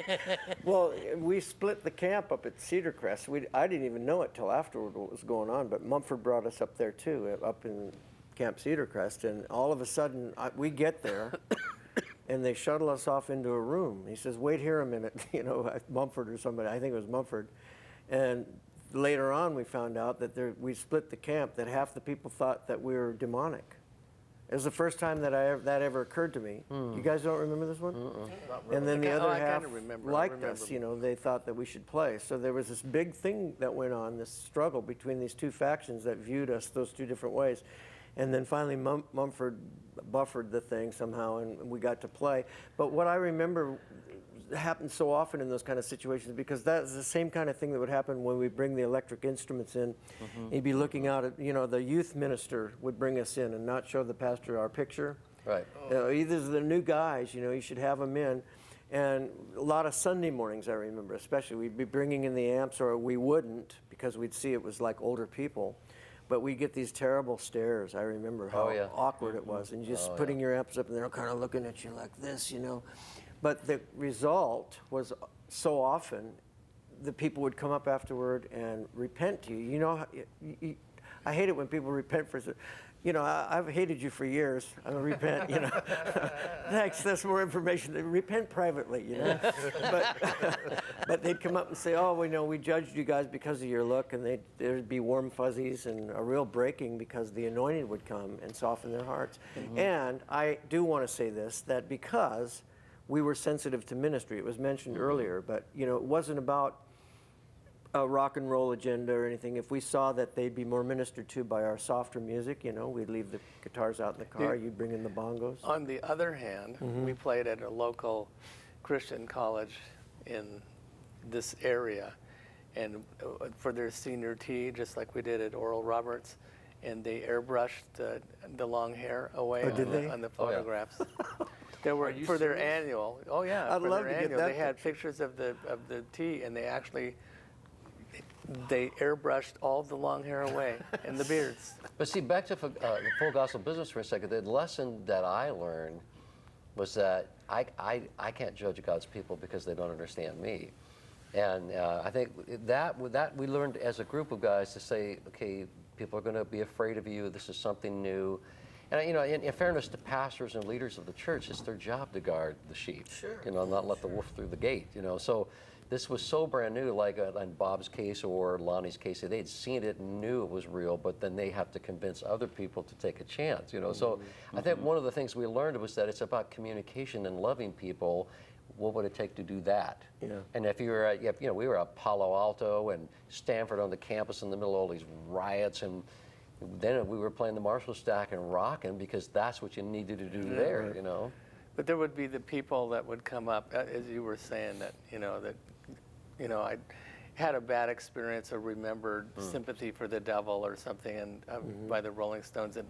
Speaker 2: Well, we split the camp up at Cedar Crest. I didn't even know it till afterward what was going on, but Mumford brought us up there too, up in Camp Cedar Crest, and all of a sudden we get there, and they shuttle us off into a room. He says, "Wait here a minute," you know, Mumford or somebody. I think it was Mumford, and later on we found out that we split the camp. That half the people thought that we were demonic. It was the first time that that ever occurred to me. You guys don't remember this one? And then the other
Speaker 1: I
Speaker 2: half
Speaker 1: kinda remember. I
Speaker 2: liked
Speaker 1: remember.
Speaker 2: us. You know, they thought that we should play. So there was this big thing that went on, this struggle between these two factions that viewed us those two different ways. And then finally Mumford buffered the thing somehow, and we got to play. But what I remember happened so often in those kind of situations, because that's the same kind of thing that would happen when we bring the electric instruments in. He'd be looking out at, the youth minister would bring us in and not show the pastor our picture.
Speaker 3: Right.
Speaker 2: Either the new guys, you should have them in. And a lot of Sunday mornings, I remember, especially, we'd be bringing in the amps, or we wouldn't, because we'd see it was like older people. But we'd get these terrible stares. I remember how awkward it was. And just putting your amps up, and they're kind of looking at you like this, But the result was so often the people would come up afterward and repent to you. I hate it when people repent for, I've hated you for years. I'm going to repent, Thanks, that's more information. Repent privately, But they'd come up and say, oh, we judged you guys because of your look, and there'd be warm fuzzies and a real breaking, because the anointing would come and soften their hearts. And I do want to say this, that because we were sensitive to ministry, it was mentioned earlier, but it wasn't about a rock and roll agenda or anything. If we saw that they'd be more ministered to by our softer music, we'd leave the guitars out in the car, you'd bring in the bongos.
Speaker 1: On the other hand, we played at a local Christian college in this area, and for their senior tea, just like we did at Oral Roberts, and they airbrushed the long hair away on the photographs. They were for their annual. Oh yeah,
Speaker 2: I'd
Speaker 1: for
Speaker 2: love
Speaker 1: their
Speaker 2: to get
Speaker 1: annual.
Speaker 2: that
Speaker 1: They had pictures of the tea, and they airbrushed all the long hair away and the beards.
Speaker 3: But see, back to the full gospel business for a second. The lesson that I learned was that I can't judge God's people because they don't understand me. And I think that we learned as a group of guys to say, okay, people are going to be afraid of you. This is something new. And in fairness to pastors and leaders of the church, it's their job to guard the sheep.
Speaker 8: Sure.
Speaker 3: Not let the wolf through the gate. So this was so brand new, like in Bob's case or Lonnie's case, they'd seen it and knew it was real, but then they have to convince other people to take a chance. So I think one of the things we learned was that it's about communication and loving people. What would it take to do that?
Speaker 2: Yeah.
Speaker 3: And if you were at, we were at Palo Alto and Stanford on the campus in the middle of all these riots, and then we were playing the Marshall Stack and rocking because that's what you needed to do there,
Speaker 2: right.
Speaker 1: But there would be the people that would come up, as you were saying, that I had a bad experience or remembered Sympathy for the Devil or something, and by the Rolling Stones, and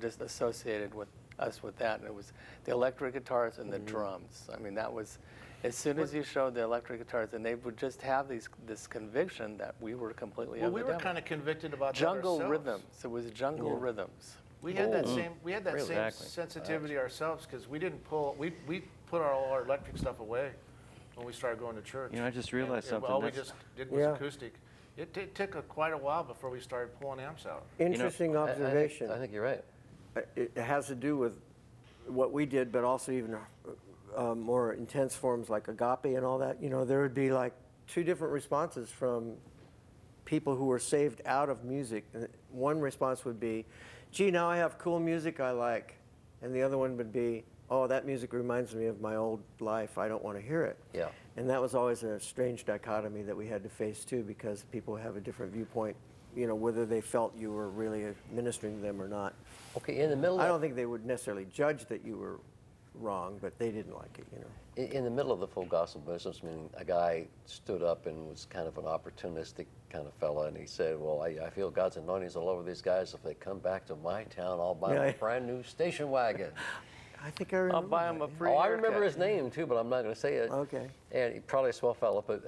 Speaker 1: just associated with us with that, and it was the electric guitars and the drums. I mean, that was, as soon as you showed the electric guitars, and they would just have this conviction that we were completely
Speaker 5: Well,
Speaker 1: of the
Speaker 5: we were
Speaker 1: devil.
Speaker 5: kind of convicted about
Speaker 1: Jungle
Speaker 5: that ourselves.
Speaker 1: rhythms. It was jungle rhythms.
Speaker 5: We had that same
Speaker 4: Exactly.
Speaker 5: sensitivity ourselves, because we didn't we put all our electric stuff away when we started going to church.
Speaker 4: I just realized something.
Speaker 5: All we
Speaker 4: That's-
Speaker 5: just did was acoustic. It took quite a while before we started pulling amps out.
Speaker 2: Interesting observation.
Speaker 3: I think you're right.
Speaker 2: It has to do with what we did, but also even more intense forms like agape and all that. There would be like two different responses from people who were saved out of music. One response would be, gee, now I have cool music I like. And the other one would be, oh, that music reminds me of my old life. I don't want to hear it.
Speaker 3: Yeah.
Speaker 2: And that was always a strange dichotomy that we had to face too, because people have a different viewpoint, whether they felt you were really ministering to them or not.
Speaker 3: Okay, in the middle
Speaker 2: I don't think they would necessarily judge that you were wrong, but they didn't like it,
Speaker 3: In the middle of the full gospel business meeting, a guy stood up and was kind of an opportunistic kind of fella, and he said, well, I feel God's anointing's all over these guys. If they come back to my town, I'll buy them a brand new station wagon.
Speaker 2: I think I remember.
Speaker 1: I'll buy them a free
Speaker 3: I remember
Speaker 1: haircut.
Speaker 3: his name too, but I'm not going to say it.
Speaker 2: Okay.
Speaker 3: And he probably a swell fella, but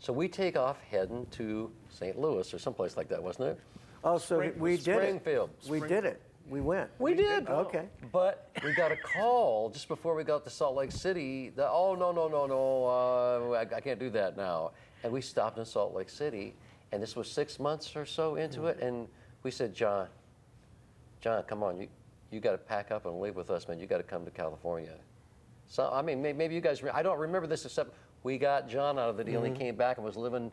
Speaker 3: so we take off heading to St. Louis or someplace like that, wasn't it?
Speaker 2: Oh, so we did it.
Speaker 3: Springfield.
Speaker 2: We did it. We went.
Speaker 3: We did.
Speaker 2: Okay.
Speaker 3: But we got a call just before we got to Salt Lake City that, oh, no, I can't do that now. And we stopped in Salt Lake City, and this was 6 months or so into it, and we said, John, come on, you got to pack up and leave with us, man. You got to come to California. So, I mean, maybe you guys, I don't remember this except we got John out of the deal, and he came back and was living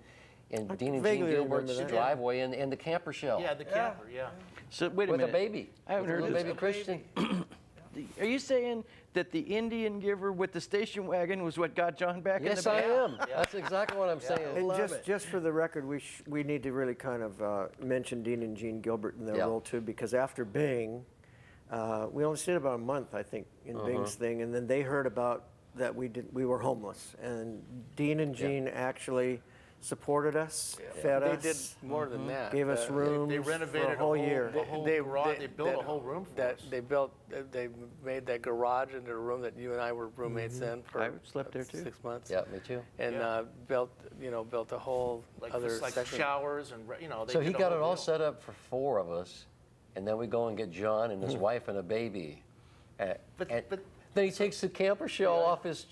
Speaker 3: in Dean and Jean
Speaker 2: vaguely remember
Speaker 3: Gilbert's
Speaker 2: that.
Speaker 3: driveway in the camper shell.
Speaker 5: Yeah, the camper, yeah.
Speaker 4: So wait a
Speaker 3: With
Speaker 4: minute.
Speaker 3: a baby.
Speaker 4: I haven't
Speaker 3: With a
Speaker 4: heard
Speaker 3: little
Speaker 4: this.
Speaker 3: baby Christian.
Speaker 4: Are you saying that the Indian giver with the station wagon was what got John back in
Speaker 3: Yes,
Speaker 4: the
Speaker 3: I
Speaker 4: band?
Speaker 3: am. That's exactly what I'm saying.
Speaker 2: And just for the record, we need to really kind of mention Dean and Jean Gilbert in their
Speaker 3: Yeah.
Speaker 2: role too, because after Bing, we only stayed about a month, I think, in Bing's thing, and then they heard about that we were homeless, and Dean and Jean actually supported us, fed
Speaker 1: They
Speaker 2: us,
Speaker 1: did more than that.
Speaker 2: gave us rooms
Speaker 5: They renovated
Speaker 2: for a whole year.
Speaker 5: the whole garage. They built a whole room for us.
Speaker 1: They made that garage into a room that you and I were roommates in for
Speaker 4: I slept there, too.
Speaker 1: 6 months.
Speaker 3: Yeah, me too.
Speaker 1: And built a whole
Speaker 5: Like,
Speaker 1: other
Speaker 5: just like
Speaker 1: section.
Speaker 5: showers and they
Speaker 3: So
Speaker 5: did
Speaker 3: he
Speaker 5: a
Speaker 3: got
Speaker 5: whole
Speaker 3: it all
Speaker 5: deal.
Speaker 3: set up for 4 of us, and then we go and get John and his wife and a baby.
Speaker 5: But-
Speaker 3: Then he takes the camper shell off it.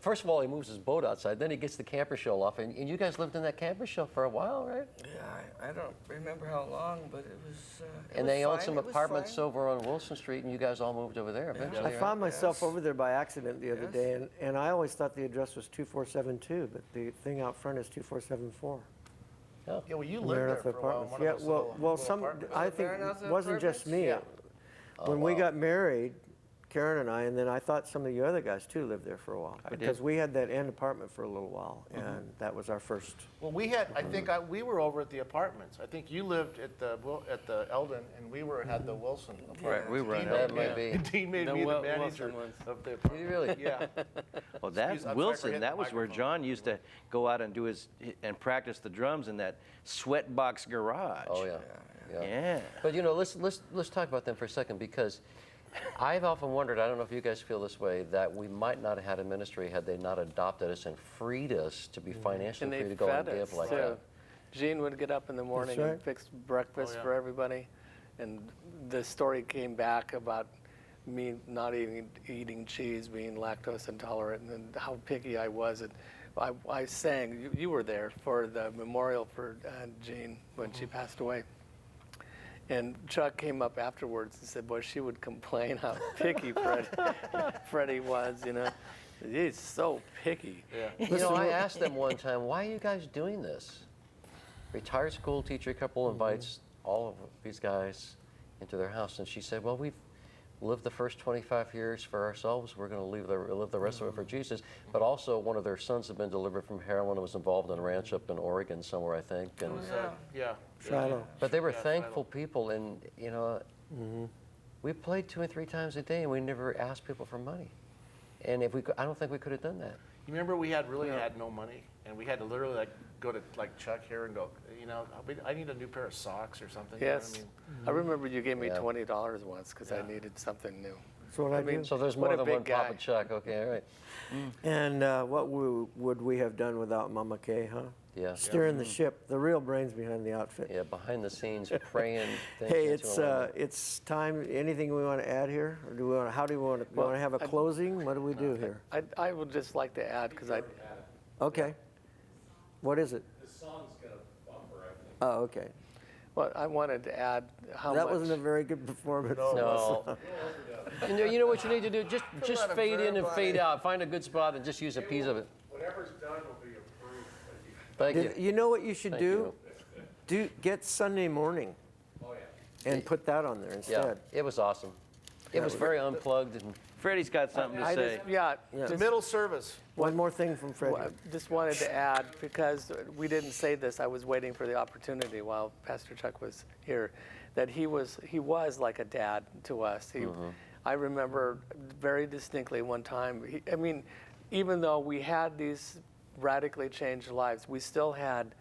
Speaker 3: First of all, he moves his boat outside. Then he gets the camper shell off, and you guys lived in that camper shell for a while, right?
Speaker 8: Yeah, I don't remember how long, but it was.
Speaker 3: And they owned some apartments over on Wilson Street, and you guys all moved over there eventually.
Speaker 2: I
Speaker 3: right?
Speaker 2: found myself over there by accident the other day, and I always thought the address was 2472, but the thing out front is 2474.
Speaker 5: Yeah, well, you lived there
Speaker 2: Maranatha
Speaker 5: for a while. in
Speaker 2: Apartments.
Speaker 5: one of
Speaker 2: Yeah,
Speaker 5: those
Speaker 2: well,
Speaker 5: little
Speaker 2: some
Speaker 5: apartments.
Speaker 2: I think
Speaker 8: Maranatha
Speaker 2: it wasn't just me.
Speaker 5: Yeah.
Speaker 2: When we got married, Karen and I, and then I thought some of you other guys too lived there for a while, because
Speaker 4: did.
Speaker 2: we had that end apartment for a little while, and that was our first.
Speaker 5: Well, I think we were over at the apartments. I think you lived at the Eldon, and we had the Wilson apartment.
Speaker 4: Right, we were on
Speaker 3: That might be.
Speaker 5: Dean made
Speaker 1: The
Speaker 5: me the
Speaker 1: Wilson
Speaker 5: manager
Speaker 1: ones.
Speaker 5: of the
Speaker 3: Did
Speaker 5: apartment.
Speaker 3: he really?
Speaker 5: Yeah.
Speaker 4: Well, that's
Speaker 5: Excuse- I'm sorry for
Speaker 4: Wilson.
Speaker 5: hitting
Speaker 4: That
Speaker 5: the
Speaker 4: was where
Speaker 5: microphone.
Speaker 4: John used to go out and and practice the drums in that sweatbox garage.
Speaker 3: Oh yeah.
Speaker 4: Yeah.
Speaker 3: But let's talk about them for a second, because I've often wondered, I don't know if you guys feel this way, that we might not have had a ministry had they not adopted us and freed us to be financially
Speaker 1: And
Speaker 3: free
Speaker 1: they
Speaker 3: to go and
Speaker 1: fed us
Speaker 3: give like
Speaker 1: too.
Speaker 3: that.
Speaker 1: Gene would get up in the morning
Speaker 2: right.
Speaker 1: and fix breakfast
Speaker 5: Oh, yeah.
Speaker 1: for everybody, and the story came back about me not eating cheese, being lactose intolerant, and then how picky I was. And I sang. You were there for the memorial for Jean when she passed away. And Chuck came up afterwards and said, "Boy, she would complain how picky Freddie was. He's so picky."
Speaker 5: Yeah.
Speaker 3: I asked them one time, why are you guys doing this? Retired school teacher couple invites all of these guys into their house, and she said, well, we've lived the first 25 years for ourselves. We're going to live the rest of it for Jesus. But also, one of their sons had been delivered from heroin and was involved in a ranch up in Oregon somewhere, I think. And,
Speaker 5: Yeah.
Speaker 2: Shiloh.
Speaker 3: but they were
Speaker 5: Yeah,
Speaker 3: thankful people, and we played 2 and 3 times a day, and we never asked people for money. And I don't think we could have done that.
Speaker 5: You remember we had no money, and we had to literally go to Chuck here and go, I need a new pair of socks or something.
Speaker 1: Yes,
Speaker 5: You know
Speaker 1: I remember you gave me
Speaker 3: Yeah.
Speaker 1: $20 once because I
Speaker 5: Yeah.
Speaker 1: needed something new.
Speaker 2: That's what I do.
Speaker 3: So there's
Speaker 1: What
Speaker 3: more
Speaker 1: a
Speaker 3: than
Speaker 1: big
Speaker 3: one
Speaker 1: guy.
Speaker 3: Papa Chuck. Okay, all right.
Speaker 2: And what would we have done without Mama Kay, huh?
Speaker 3: Yeah.
Speaker 2: Steering the ship, the real brains behind the outfit.
Speaker 3: Yeah, behind the scenes, praying. things
Speaker 2: Hey,
Speaker 3: into a-
Speaker 2: it's time. Anything we want to add here, or do we want? How do we want to?
Speaker 1: Well,
Speaker 2: want to have a closing? What do we do here?
Speaker 1: I would just like to add because
Speaker 2: Okay. What is it?
Speaker 6: The song's got a bumper, I think.
Speaker 2: Oh, okay.
Speaker 1: I wanted to add how
Speaker 2: That
Speaker 1: much.
Speaker 2: wasn't a very good performance.
Speaker 3: No. You know what you need to do? Just
Speaker 8: lot of
Speaker 3: fade in and
Speaker 8: verb
Speaker 3: fade
Speaker 8: on it.
Speaker 3: out. Find a good spot and just use a piece of it.
Speaker 6: Whatever's done will be approved.
Speaker 3: Thank
Speaker 2: Did,
Speaker 3: you.
Speaker 2: you know what you should
Speaker 3: Thank
Speaker 2: do? Get Sunday morning
Speaker 6: Oh, yeah.
Speaker 2: and put that on there
Speaker 3: Yeah,
Speaker 2: instead.
Speaker 3: it was awesome. It was very unplugged and
Speaker 4: Freddie's got something to
Speaker 1: I
Speaker 4: say.
Speaker 1: just,
Speaker 5: The middle service.
Speaker 2: One more thing from Freddie.
Speaker 1: Well, I just wanted to add, because we didn't say this, I was waiting for the opportunity while Pastor Chuck was here, that he was like a dad to us. I remember very distinctly one time, even though we had these radically changed lives, we still had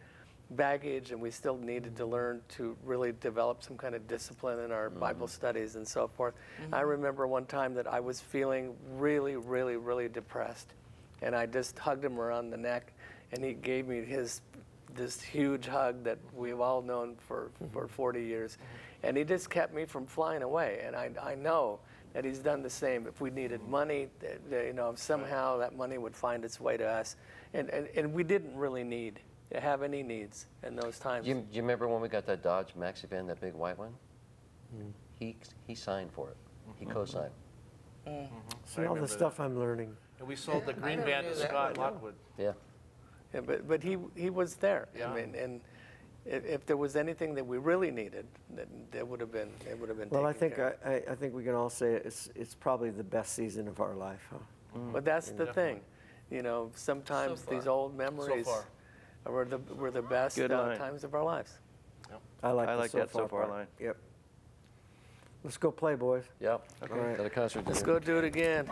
Speaker 1: baggage and we still needed to learn to really develop some kind of discipline in our Bible studies and so forth. I remember one time that I was feeling really, really, really depressed, and I just hugged him around the neck, and he gave me this huge hug that we've all known for 40 years, and he just kept me from flying away. And I know that he's done the same. If we needed money, somehow that money would find its way to us, and we didn't really need to have any needs in those times.
Speaker 3: do you remember when we got that Dodge Maxi van, that big white one? He signed for it. He co-signed.
Speaker 2: See all
Speaker 5: remember
Speaker 2: the stuff I'm learning.
Speaker 5: And we sold the green
Speaker 8: never
Speaker 5: van
Speaker 8: knew
Speaker 5: to
Speaker 8: that
Speaker 5: Scott
Speaker 8: one.
Speaker 5: Lockwood.
Speaker 3: Yeah.
Speaker 1: Yeah, but he was there.
Speaker 5: Yeah.
Speaker 1: if there was anything that we really needed, it would have been
Speaker 2: Well, I
Speaker 1: taken
Speaker 2: think
Speaker 1: care of.
Speaker 2: I think we can all say it's probably the best season of our life, huh?
Speaker 1: But that's the thing, you know. Sometimes
Speaker 8: So
Speaker 1: these
Speaker 8: far.
Speaker 1: old memories
Speaker 5: far.
Speaker 1: were the best
Speaker 4: Good line.
Speaker 1: times of our lives.
Speaker 2: I like,
Speaker 4: I
Speaker 2: the
Speaker 4: like that so far
Speaker 2: part.
Speaker 4: line.
Speaker 2: Yep. Let's go play, boys.
Speaker 3: Yep.
Speaker 2: All right.
Speaker 3: Got a concert.
Speaker 1: Let's
Speaker 3: to
Speaker 1: go do it again.